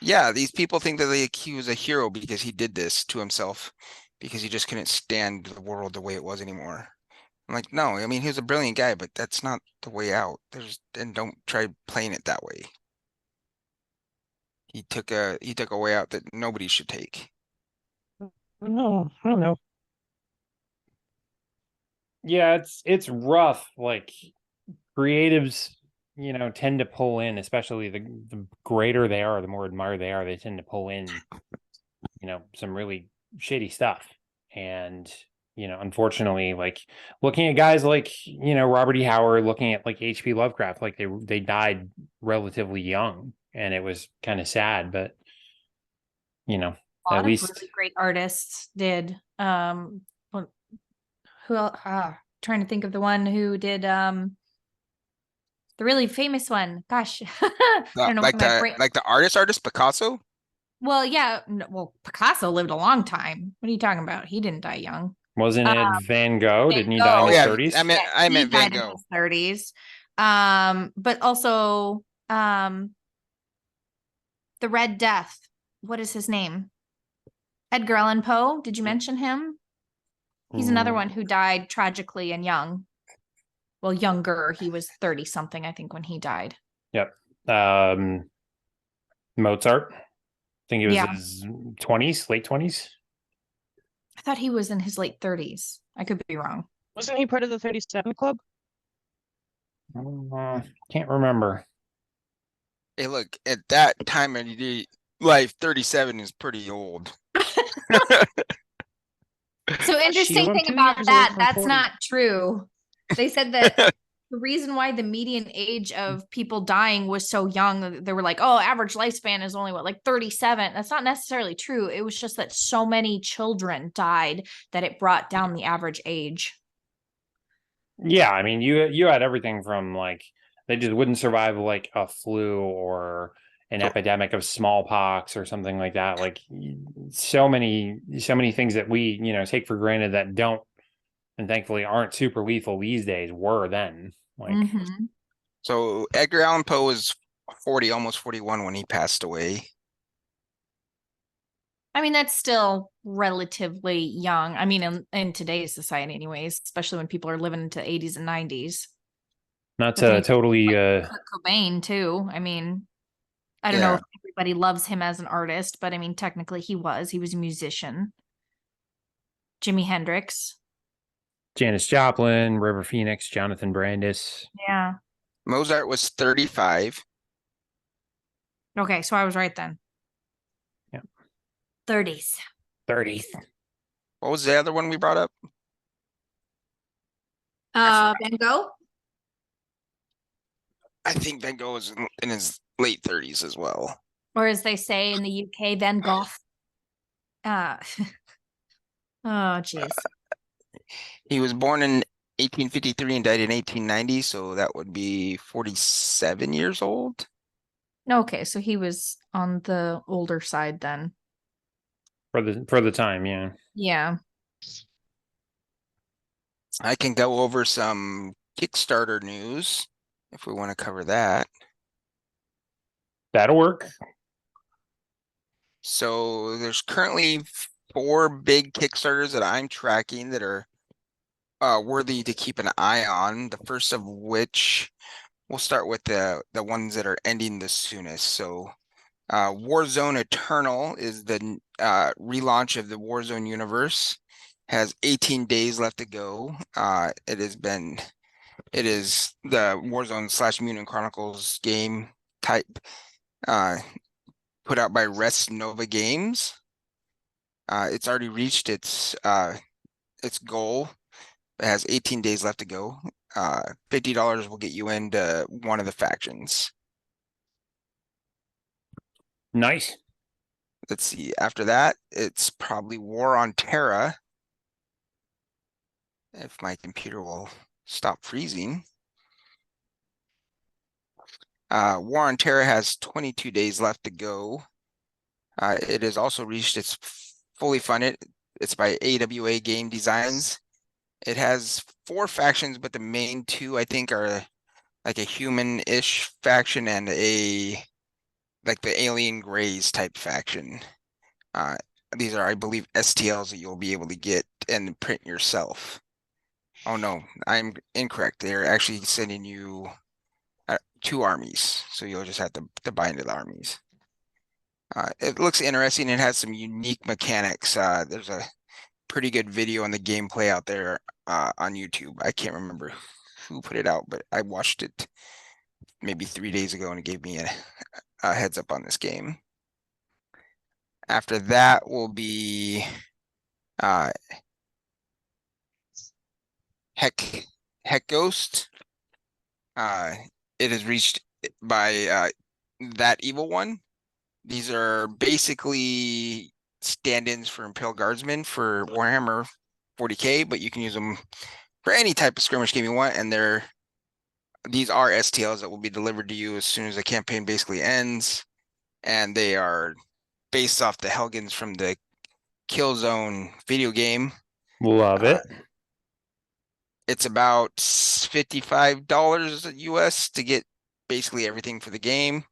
Yeah, these people think that he was a hero because he did this to himself, because he just couldn't stand the world the way it was anymore. I'm like, no, I mean, he was a brilliant guy, but that's not the way out. And don't try playing it that way. He took a way out that nobody should take. No, I don't know. Yeah, it's rough. Like creatives, tend to pull in, especially the greater they are, the more admired they are, they tend to pull in, some really shitty stuff. And, unfortunately, like looking at guys like, Robert E. Howard, looking at like H.P. Lovecraft, like they died relatively young, and it was kind of sad, but A lot at of least really great artists did. Who else? Trying to think of the one who did the really famous one. Gosh, I don't know. Like the artist Picasso. Well, yeah. Well, Picasso lived a long time. What are you talking about? He didn't die young. wasn't it Van Gogh? Van Didn't he die in Gogh. his Yeah, 30s? I He meant Van died in Gogh. his 30s. But also the Red Death. What is his name? Edgar Allan Poe. Did you mention him? He's another one who died tragically and young. Well, younger. He was 30 something, I think, when he died. Yep. Mozart. I think he was his 20s, late 20s. I thought he was in his late 30s. I could be wrong. Wasn't he part of the 37 Club? Can't remember. Hey, look, at that time of life, 37 is pretty old. So interesting Shoot, I'm thing 2 about years away that, from that's 40. not true. They said that the reason why the median age of people dying was so young, they were like, oh, average lifespan is only what, like 37. That's not necessarily true. It was just that so many children died that it brought down the average age. Yeah, I mean, you had everything from like they just wouldn't survive like a flu or an epidemic of smallpox or something like that. Like so many things that we, take for granted that don't and thankfully aren't super lethal these days were then. Like Mhm. So Edgar Allan Poe was 40, almost 41 when he passed away. I mean, that's still relatively young. I mean, in today's society, anyways, especially when people are living into 80s and 90s. not But then to you totally Kurt Cobain too. I mean, I don't know Yeah. if everybody loves him as an artist, but I mean, technically he was. He was a musician. Jimi Hendrix. Janis Joplin, River Phoenix, Jonathan Brandis. Yeah. Mozart was 35. Okay, so I was right then. Yeah. 30s. 30s. What was the other one we brought up? Van Gogh? I think Van Gogh was in his late 30s as well. Or as they say in the UK, Van Gogh. Oh, jeez. He was born in 1853 and died in 1890, so that would be 47 years old. Okay, so he was on the older side then. For the time, yeah. Yeah. I can go over some Kickstarter news if we want to cover that. That'll work. So there's currently 4 big Kickstarters that I'm tracking that are worthy to keep an eye on. The first of which we'll start with the ones that are ending the soonest. So Warzone Eternal is the relaunch of the Warzone universe. Has 18 days left to go. It is the Warzone / Mutant Chronicles game type put out by Rest Nova Games. It's already reached its goal. It has 18 days left to go. $50 will get you into one of the factions. Nice. Let's see. After that, it's probably War on Terra. If my computer will stop freezing. War on Terra has 22 days left to go. It has also reached its fully funded. It's by AWA Game Designs. It has 4 factions, but the main 2 I think are like a human-ish faction and like the Alien Greys type faction. These are, I believe, STLs that you'll be able to get and print yourself. Oh no, I'm incorrect. They're actually sending you 2 armies, so you'll just have to buy into the armies. It looks interesting. It has some unique mechanics. There's a pretty good video on the gameplay out there on YouTube. I can't remember who put it out, but I watched it maybe 3 days ago and it gave me a heads up on this game. After that will be Heck Ghost. It is reached by That Evil One. These are basically stand-ins for Imperial Guardsmen for Warhammer 40K, but you can use them for any type of skirmish game you want, and these are STLs that will be delivered to you as soon as the campaign basically ends, and they are based off the Helgens from the Killzone video game. Love it. It's about $55 US to get basically everything for the game.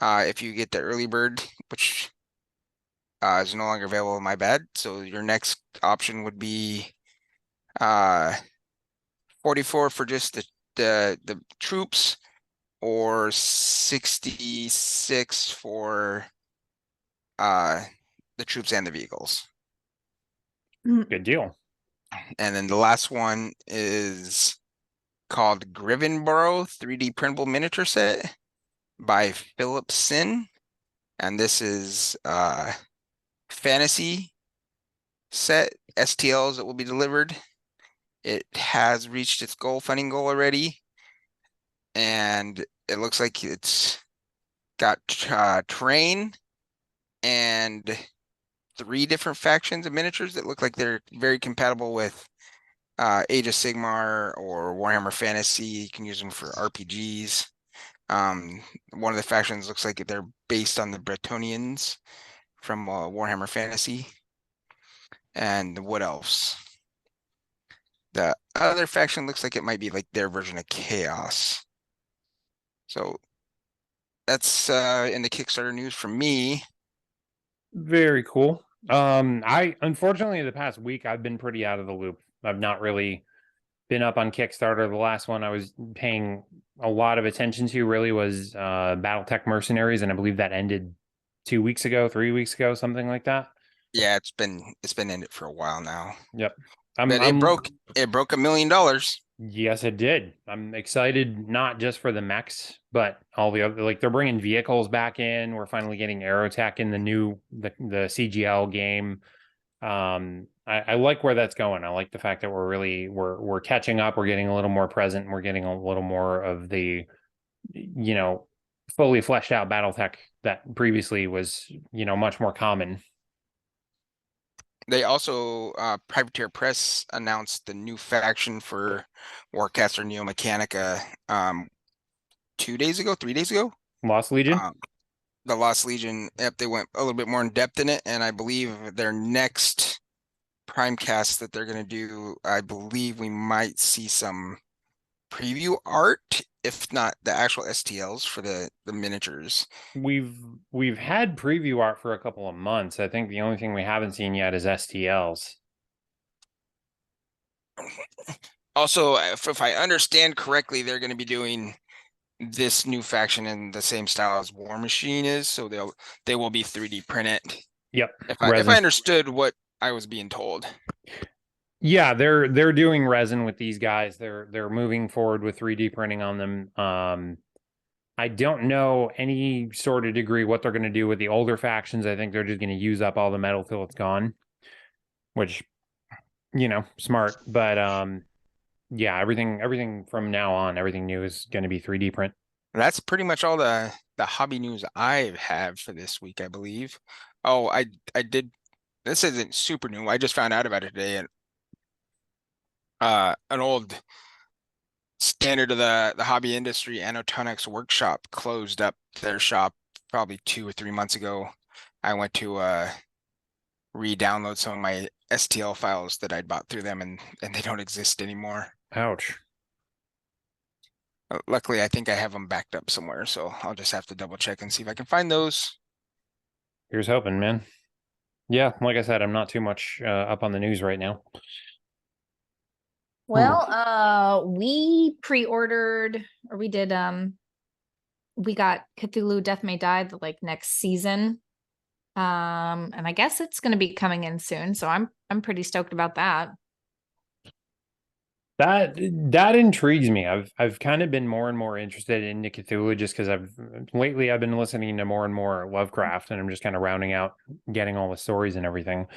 If you get the early bird, which is no longer available, my bad. So your next option would be 44 for just the troops, or 66 for the troops and the vehicles. Good deal. And then the last one is called Grivenborough 3D printable miniature set by Philip Sin. And this is fantasy set STLs that will be delivered. It has reached its funding goal already. and it looks like it's got Train and 3 different factions of miniatures that look like they're very compatible with Age of Sigmar or Warhammer Fantasy. You can use them for RPGs. One of the factions looks like they're based on the Bretonians from Warhammer Fantasy. And what else? The other faction looks like it might be like their version of Chaos. So that's in the Kickstarter news from me. Very cool. I unfortunately the past week I've been pretty out of the loop. I've not really been up on Kickstarter. The last one I was paying a lot of attention to really was BattleTech Mercenaries, and I believe that ended 2 weeks ago, 3 weeks ago, something like that. Yeah, it's been in it for a while now. Yep. But it broke $1 million. Yes, it did. I'm excited not just for the mechs, but all the other, like they're bringing vehicles back in. We're finally getting Aerotech in the CGL game. I like where that's going. I like the fact that we're catching up. We're getting a little more present. And we're getting a little more of the, fully fleshed out BattleTech that previously was, much more common. They also, Privateer Press announced the new faction for Warcaster Neo Mechanica 3 days ago. Lost Legion. The Lost Legion. Yep, they went a little bit more in depth in it, and I believe their next Primecast that they're going to do, I believe we might see some preview art, if not the actual STLs for the miniatures. We've had preview art for a couple of months. I think the only thing we haven't seen yet is STLs. Also, if I understand correctly, they're going to be doing this new faction in the same style as War Machine is, so they will be 3D printed. Yep. If I understood what I was being told. Yeah, they're doing resin with these guys. They're moving forward with 3D printing on them. I don't know any sort of degree what they're going to do with the older factions. I think they're just going to use up all the metal till it's gone, which, smart. But yeah, everything from now on, everything new is going to be 3D print. That's pretty much all the hobby news I have for this week, I believe. Oh, I did. This isn't super new. I just found out about it today, and an old standard of the hobby industry, Anotonics Workshop, closed up their shop probably 2 or 3 months ago. I went to re-download some of my STL files that I'd bought through them, and they don't exist anymore. Ouch. Luckily, I think I have them backed up somewhere, so I'll just have to double check and see if I can find those. Here's hoping, man. Yeah, like I said, I'm not too much up on the news right now. Well, we pre-ordered, or we did, we got Cthulhu Death May Die the next season. And I guess it's going to be coming in soon, so I'm pretty stoked about that. That intrigues me. I've kind of been more and more interested into Cthulhu just because I've been listening to more and more Lovecraft, and I'm just kind of rounding out getting all the stories and everything.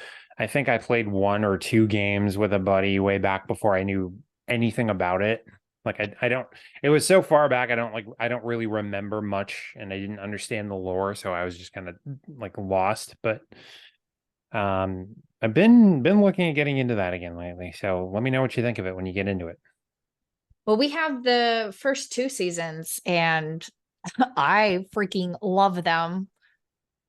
I think I played 1 or 2 games with a buddy way back before I knew anything about it. I don't, it was so far back, I don't really remember much, and I didn't understand the lore, so I was just kind of lost. But I've been looking at getting into that again lately. So let me know what you think of it when you get into it. Well, we have the first 2 seasons, and I freaking love them.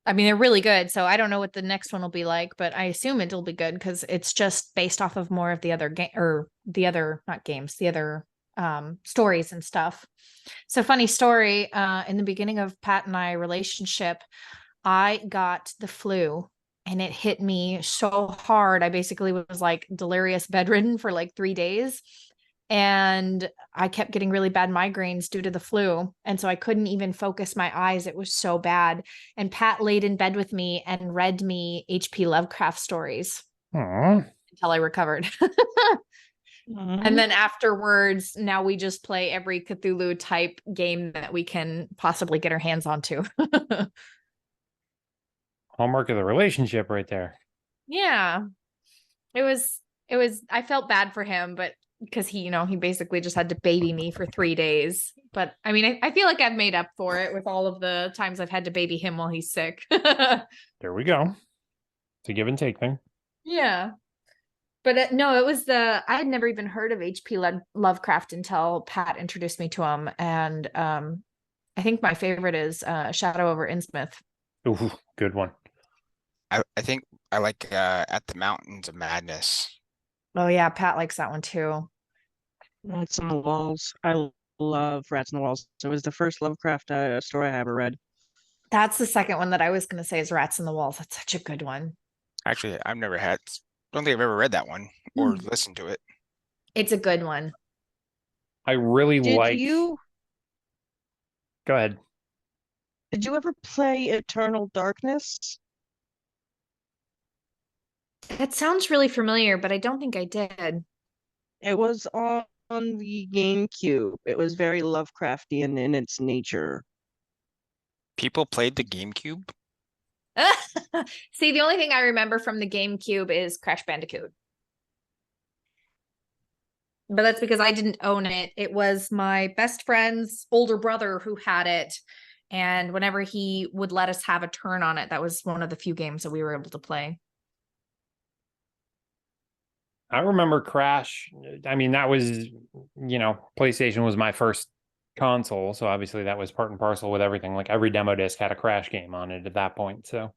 I mean, they're really good. So I don't know what the next one will be like, but I assume it'll be good because it's just based off of more of the other game, or the other, not games, the other stories and stuff. So funny story, in the beginning of Pat and I relationship, I got the flu and it hit me so hard. I basically was delirious bedridden for 3 days. And I kept getting really bad migraines due to the flu. And so I couldn't even focus my eyes. It was so bad. And Pat laid in bed with me and read me H.P. Lovecraft stories. Aww. Until I recovered. And then afterwards, now we just play every Cthulhu type game that we can possibly get our hands onto. Hallmark of the relationship right there. Yeah. It was, I felt bad for him, but because he basically just had to baby me for 3 days. But I mean, I feel like I've made up for it with all of the times I've had to baby him while he's sick. There we go. It's a give and take thing. Yeah. But no, it was I had never even heard of H.P. Lovecraft until Pat introduced me to him. And I think my favorite is Shadow over Innsmouth. Ooh, good one. I think I like At the Mountains of Madness. Oh yeah, Pat likes that one too. Rats on the Walls. I love Rats on the Walls. It was the first Lovecraft story I ever read. That's the second one that I was going to say is Rats in the Walls. That's such a good one. Actually, don't think I've ever read that one or listened to it. It's a good one. I really Did you Go ahead. did you ever play Eternal Darkness? That sounds really familiar, but I don't think I did. It was on the GameCube. It was very Lovecraftian in its nature. People played the GameCube. See, the only thing I remember from the GameCube is Crash Bandicoot. But that's because I didn't own it. It was my best friend's older brother who had it. And whenever he would let us have a turn on it, that was one of the few games that we were able to play. I remember Crash. I mean, that was, PlayStation was my first console. So obviously that was part and parcel with everything. Like every demo disc had a Crash game on it at that point. So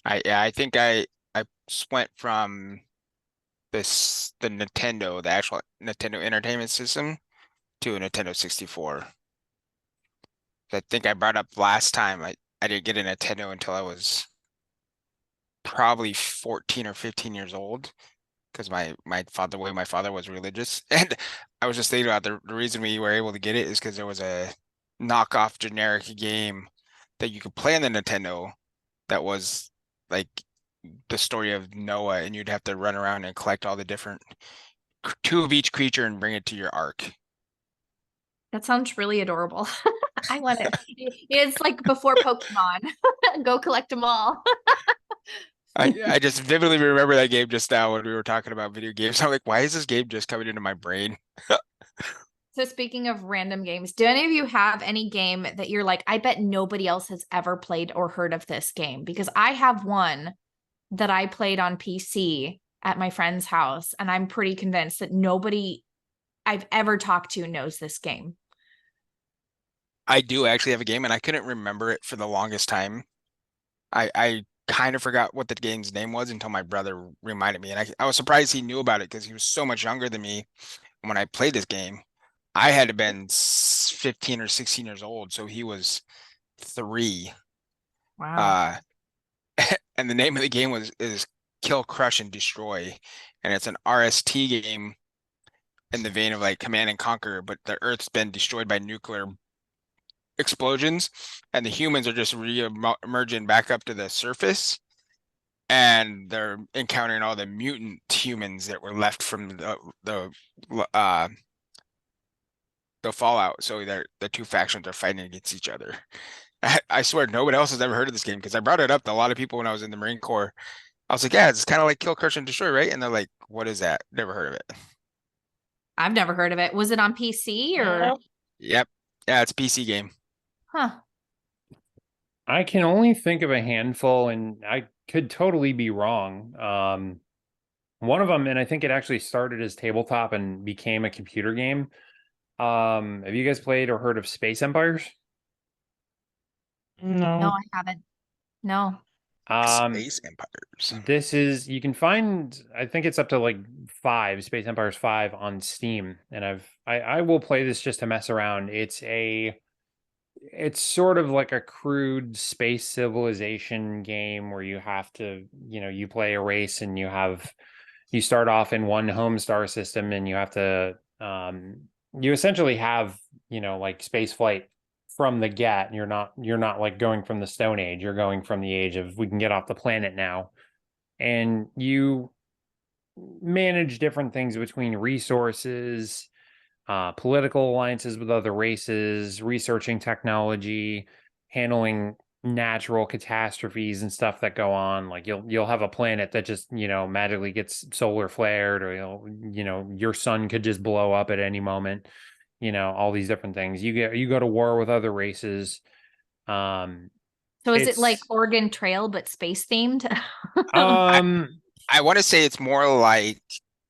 I think I went from the Nintendo, the actual Nintendo Entertainment System, to a Nintendo 64. I think I brought up last time I didn't get a Nintendo until I was probably 14 or 15 years old, because the way my father was religious. And I was just thinking about the reason we were able to get it is because there was a knockoff generic game that you could play on the Nintendo that was like the story of Noah, and you'd have to run around and collect all the different 2 of each creature and bring it to your ark. That sounds really adorable. I want it. It's like before Pokemon. Go collect them all. I just vividly remember that game just now when we were talking about video games. I'm like, why is this game just coming into my brain? So speaking of random games, do any of you have any game that you're like, I bet nobody else has ever played or heard of this game? Because I have one that I played on PC at my friend's house, and I'm pretty convinced that nobody I've ever talked to knows this game. I do actually have a game, and I couldn't remember it for the longest time. I kind of forgot what the game's name was until my brother reminded me, and I was surprised he knew about it because he was so much younger than me when I played this game. I had to been 15 or 16 years old, so he was 3. Wow. And the name of the game is Kill, Crush, and Destroy, and it's an RST game in the vein of like Command and Conquer, but the Earth's been destroyed by nuclear explosions, and the humans are just re-emerging back up to the surface, and they're encountering all the mutant humans that were left from the fallout. So the 2 factions are fighting against each other. I swear nobody else has ever heard of this game because I brought it up to a lot of people when I was in the Marine Corps. I was like, yeah, it's kind of like Kill, Crush, and Destroy, right? And they're like, what is that? Never heard of it. I've never heard of it. Was it on PC or? Yep. Yeah, it's a PC game. Huh. I can only think of a handful, and I could totally be wrong. One of them, and I think it actually started as tabletop and became a computer game. Have you guys played or heard of Space Empires? No, No. I haven't. No. Space Empires. This is, you can find, I think it's up to like 5, Space Empires 5 on Steam, and I will play this just to mess around. It's sort of like a crude space civilization game where you have to, you play a race, and you start off in one home star system, and you have to, you essentially have, like space flight from the get. And you're not like going from the Stone Age. You're going from the age of we can get off the planet now. And you manage different things between resources, political alliances with other races, researching technology, handling natural catastrophes and stuff that go on. Like you'll have a planet that just, magically gets solar flared, or your sun could just blow up at any moment. All these different things. You go to war with other races. So is it like It's Oregon Trail but space themed? I want to say it's more like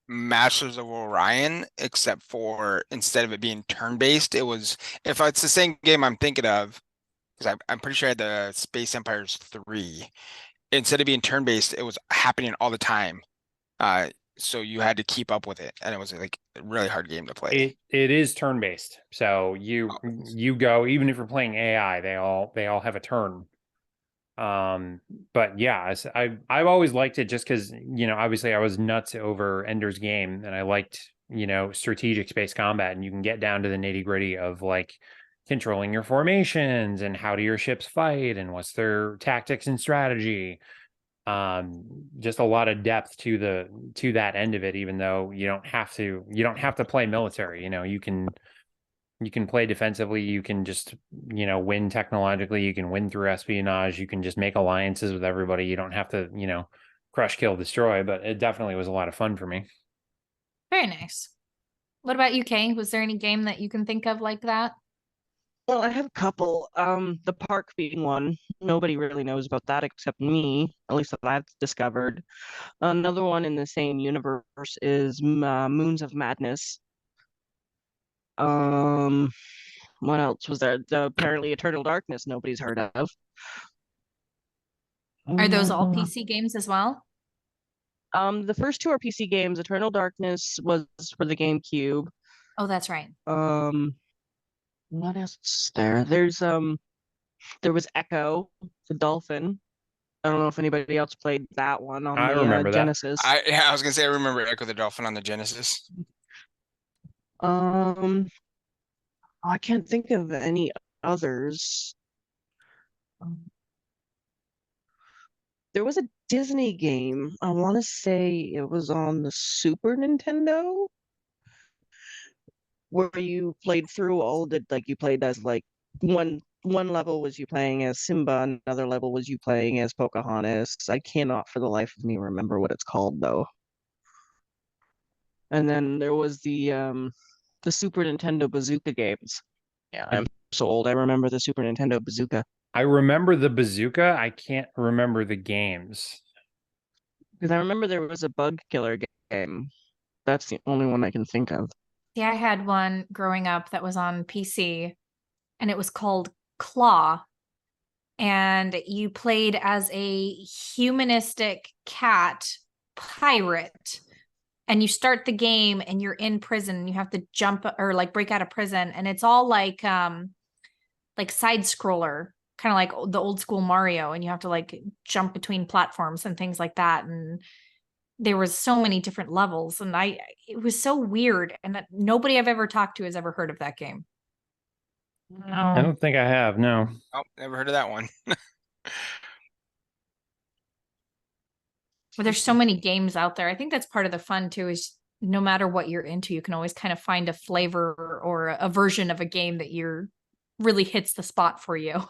Masters of Orion, except for instead of it being turn-based, it was, if it's the same game I'm thinking of, because I'm pretty sure I had the Space Empires 3. Instead of being turn-based, it was happening all the time. So you had to keep up with it, and it was like a really hard game to play. it is turn based. So you go, even if you're playing AI, they all have a turn. But yeah, I've always liked it just because, obviously I was nuts over Ender's Game, and I liked, strategic space combat, and you can get down to the nitty gritty of like controlling your formations and how do your ships fight and what's their tactics and strategy. Just a lot of depth to that end of it, even though you don't have to play military. You can play defensively, you can just win technologically, you can win through espionage, you can just make alliances with everybody. You don't have to crush, kill, destroy. But it definitely was a lot of fun for me. Very nice. What about you, Kay? Was there any game that you can think of like that? Well, I have a couple. The park being one. Nobody really knows about that except me, at least that I've discovered. Another one in the same universe is Moons of Madness. Um, what else was there? Apparently Eternal Darkness, nobody's heard of. Are those all PC games as well? The first two are PC games. Eternal Darkness was for the GameCube. Oh, that's right. What else is there? There was Echo, the dolphin. I don't know if anybody else played that one on I the remember that. Genesis. I was gonna say I remember Echo the Dolphin on the Genesis. I can't think of any others. There was a Disney game. I want to say it was on the Super Nintendo where you played through all the like you played as like one level was you playing as Simba, another level was you playing as Pocahontas. I cannot for the life of me remember what it's called though. And then there was the Super Nintendo Bazooka games. Yeah, I'm so old. I remember the Super Nintendo Bazooka I remember the bazooka. I can't remember the games. because I remember there was a bug killer game. That's the only one I can think of. Yeah, I had one growing up that was on PC, and it was called Claw. And you played as a humanistic cat pirate. And you start the game and you're in prison and you have to jump or like break out of prison. And it's all like side scroller, kind of like the old school Mario, and you have to like jump between platforms and things like that. And there was so many different levels, and it was so weird, and nobody I've ever talked to has ever heard of that game. I don't think I have. No. Oh, never heard of that one. But there's so many games out there. I think that's part of the fun too, is no matter what you're into, you can always kind of find a flavor or a version of a game that you're really hits the spot for you.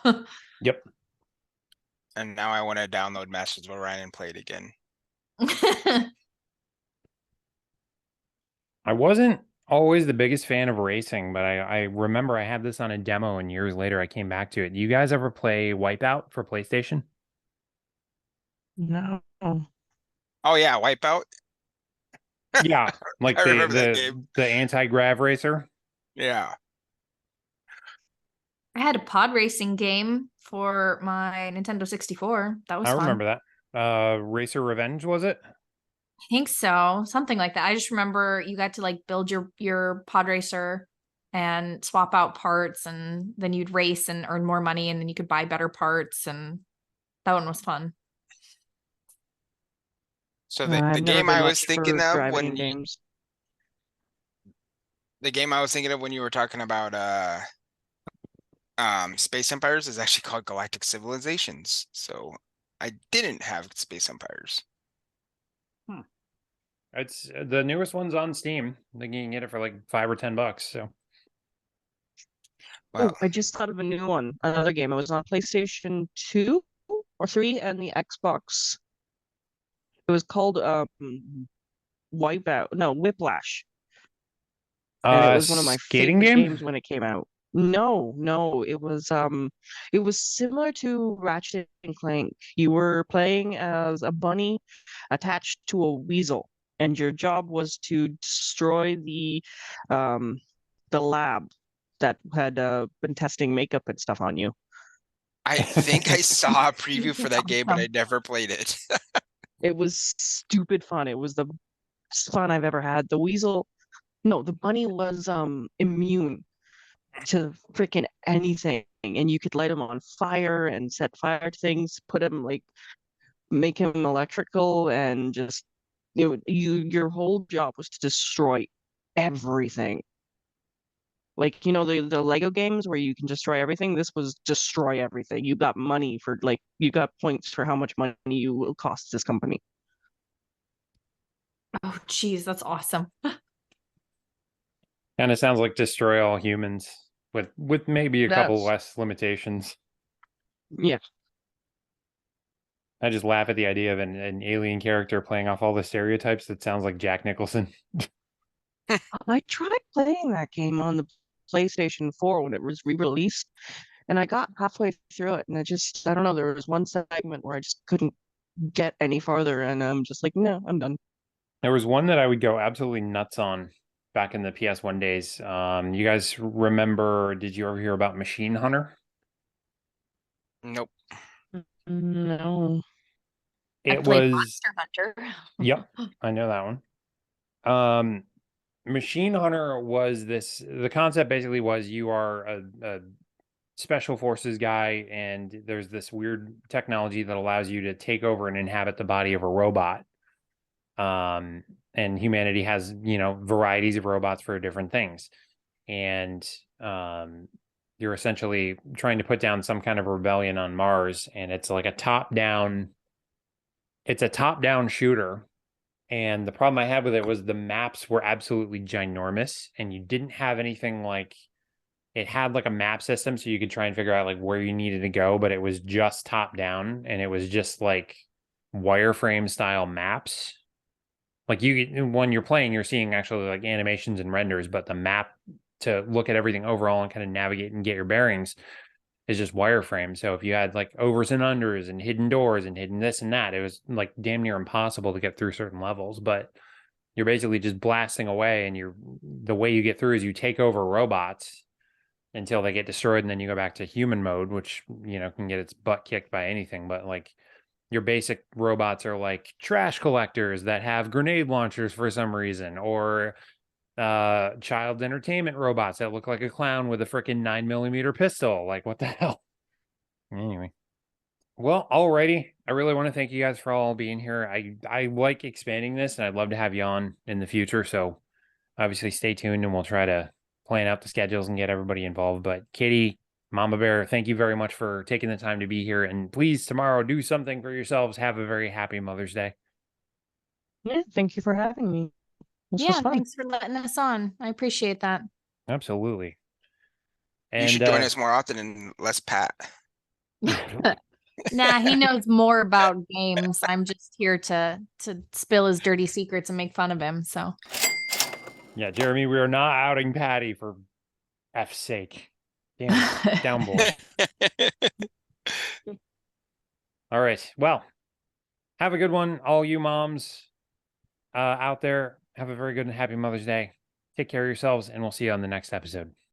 Yep. And now I want to download Masters of Orion and play it again. I wasn't always the biggest fan of racing, but I remember I had this on a demo, and years later I came back to it. You guys ever play Wipeout for PlayStation? No. Oh yeah, Wipeout. Yeah, like I the remember that the game. the anti-grav racer. Yeah. I had a pod racing game for my Nintendo 64. That was I fun. remember that. Racer Revenge, was it? I think so. Something like that. I just remember you got to like build your pod racer and swap out parts, and then you'd race and earn more money, and then you could buy better parts, and that one was fun. So the I've never game I been was much thinking for of driving games. the game I was thinking of when you were talking about Space Empires is actually called Galactic Civilizations. So I didn't have Space Empires. It's the newest one's on Steam. I think you can get it for like $5 or $10. So Wow. Oh, I just thought of a new one. Another game. It was on PlayStation 2 or 3 and the Xbox. It was called Wipeout. No, Whiplash. And it was one of my Skating favorite game? games when it came out. No, no, it was similar to Ratchet and Clank. You were playing as a bunny attached to a weasel, and your job was to destroy um the lab that had been testing makeup and stuff on you. I think I saw a preview for Stupid that game, but I awesome. never played it. It was stupid fun. It was the best fun I've ever had. The weasel, no, the bunny was immune to freaking anything, and you could light him on fire and set fire to things, put him like make him electrical, and just your whole job was to destroy everything. Like, the Lego games where you can destroy everything. This was destroy everything. You got money for, like, you got points for how much money you will cost this company. Oh, geez, that's awesome. Kind of sounds like Destroy All Humans with maybe a couple That's less limitations. Yeah. I just laugh at the idea of an alien character playing off all the stereotypes. That sounds like Jack Nicholson. I tried playing that game on the PlayStation 4 when it was re-released, and I got halfway through it, and I don't know, there was one segment where I just couldn't get any farther, and I'm just like, no, I'm done. There was one that I would go absolutely nuts on back in the PS1 days. You guys remember, did you ever hear about Machine Hunter? Nope. No. I It played was, Monster Hunter. yep, I know that one. Machine Hunter was the concept basically was you are a special forces guy, and there's this weird technology that allows you to take over and inhabit the body of a robot. And humanity has, varieties of robots for different things. And you're essentially trying to put down some kind of rebellion on Mars, and it's like it's a top-down shooter. And the problem I had with it was the maps were absolutely ginormous, and you didn't have anything like it had like a map system so you could try and figure out like where you needed to go, but it was just top down, and it was just like wireframe style maps. Like when you're playing, you're seeing actually like animations and renders, but the map to look at everything overall and kind of navigate and get your bearings is just wireframe. So if you had like overs and unders and hidden doors and hidden this and that, it was like damn near impossible to get through certain levels. But you're basically just blasting away, and the way you get through is you take over robots until they get destroyed, and then you go back to human mode, which can get its butt kicked by anything. But like your basic robots are like trash collectors that have grenade launchers for some reason, or child entertainment robots that look like a clown with a freaking 9mm pistol. Like, what the hell? Anyway. Well, alrighty. I really want to thank you guys for all being here. I like expanding this, and I'd love to have you on in the future. So obviously stay tuned, and we'll try to plan out the schedules and get everybody involved. But Katie, Mama Bear, thank you very much for taking the time to be here. And please, tomorrow, do something for yourselves. Have a very happy Mother's Day. Yeah, thank you for having me. This was Yeah, fun. thanks for letting us on. I appreciate that. Absolutely. You And should join us more often and less Pat. Nah, he knows more about games. I'm just here to spill his dirty secrets and make fun of him. So yeah, Jeremy, we are not outing Paddy for F's sake. Damn it. Down boy. All right. Well, have a good one, all you moms out there. Have a very good and happy Mother's Day. Take care of yourselves, and we'll see you on the next episode.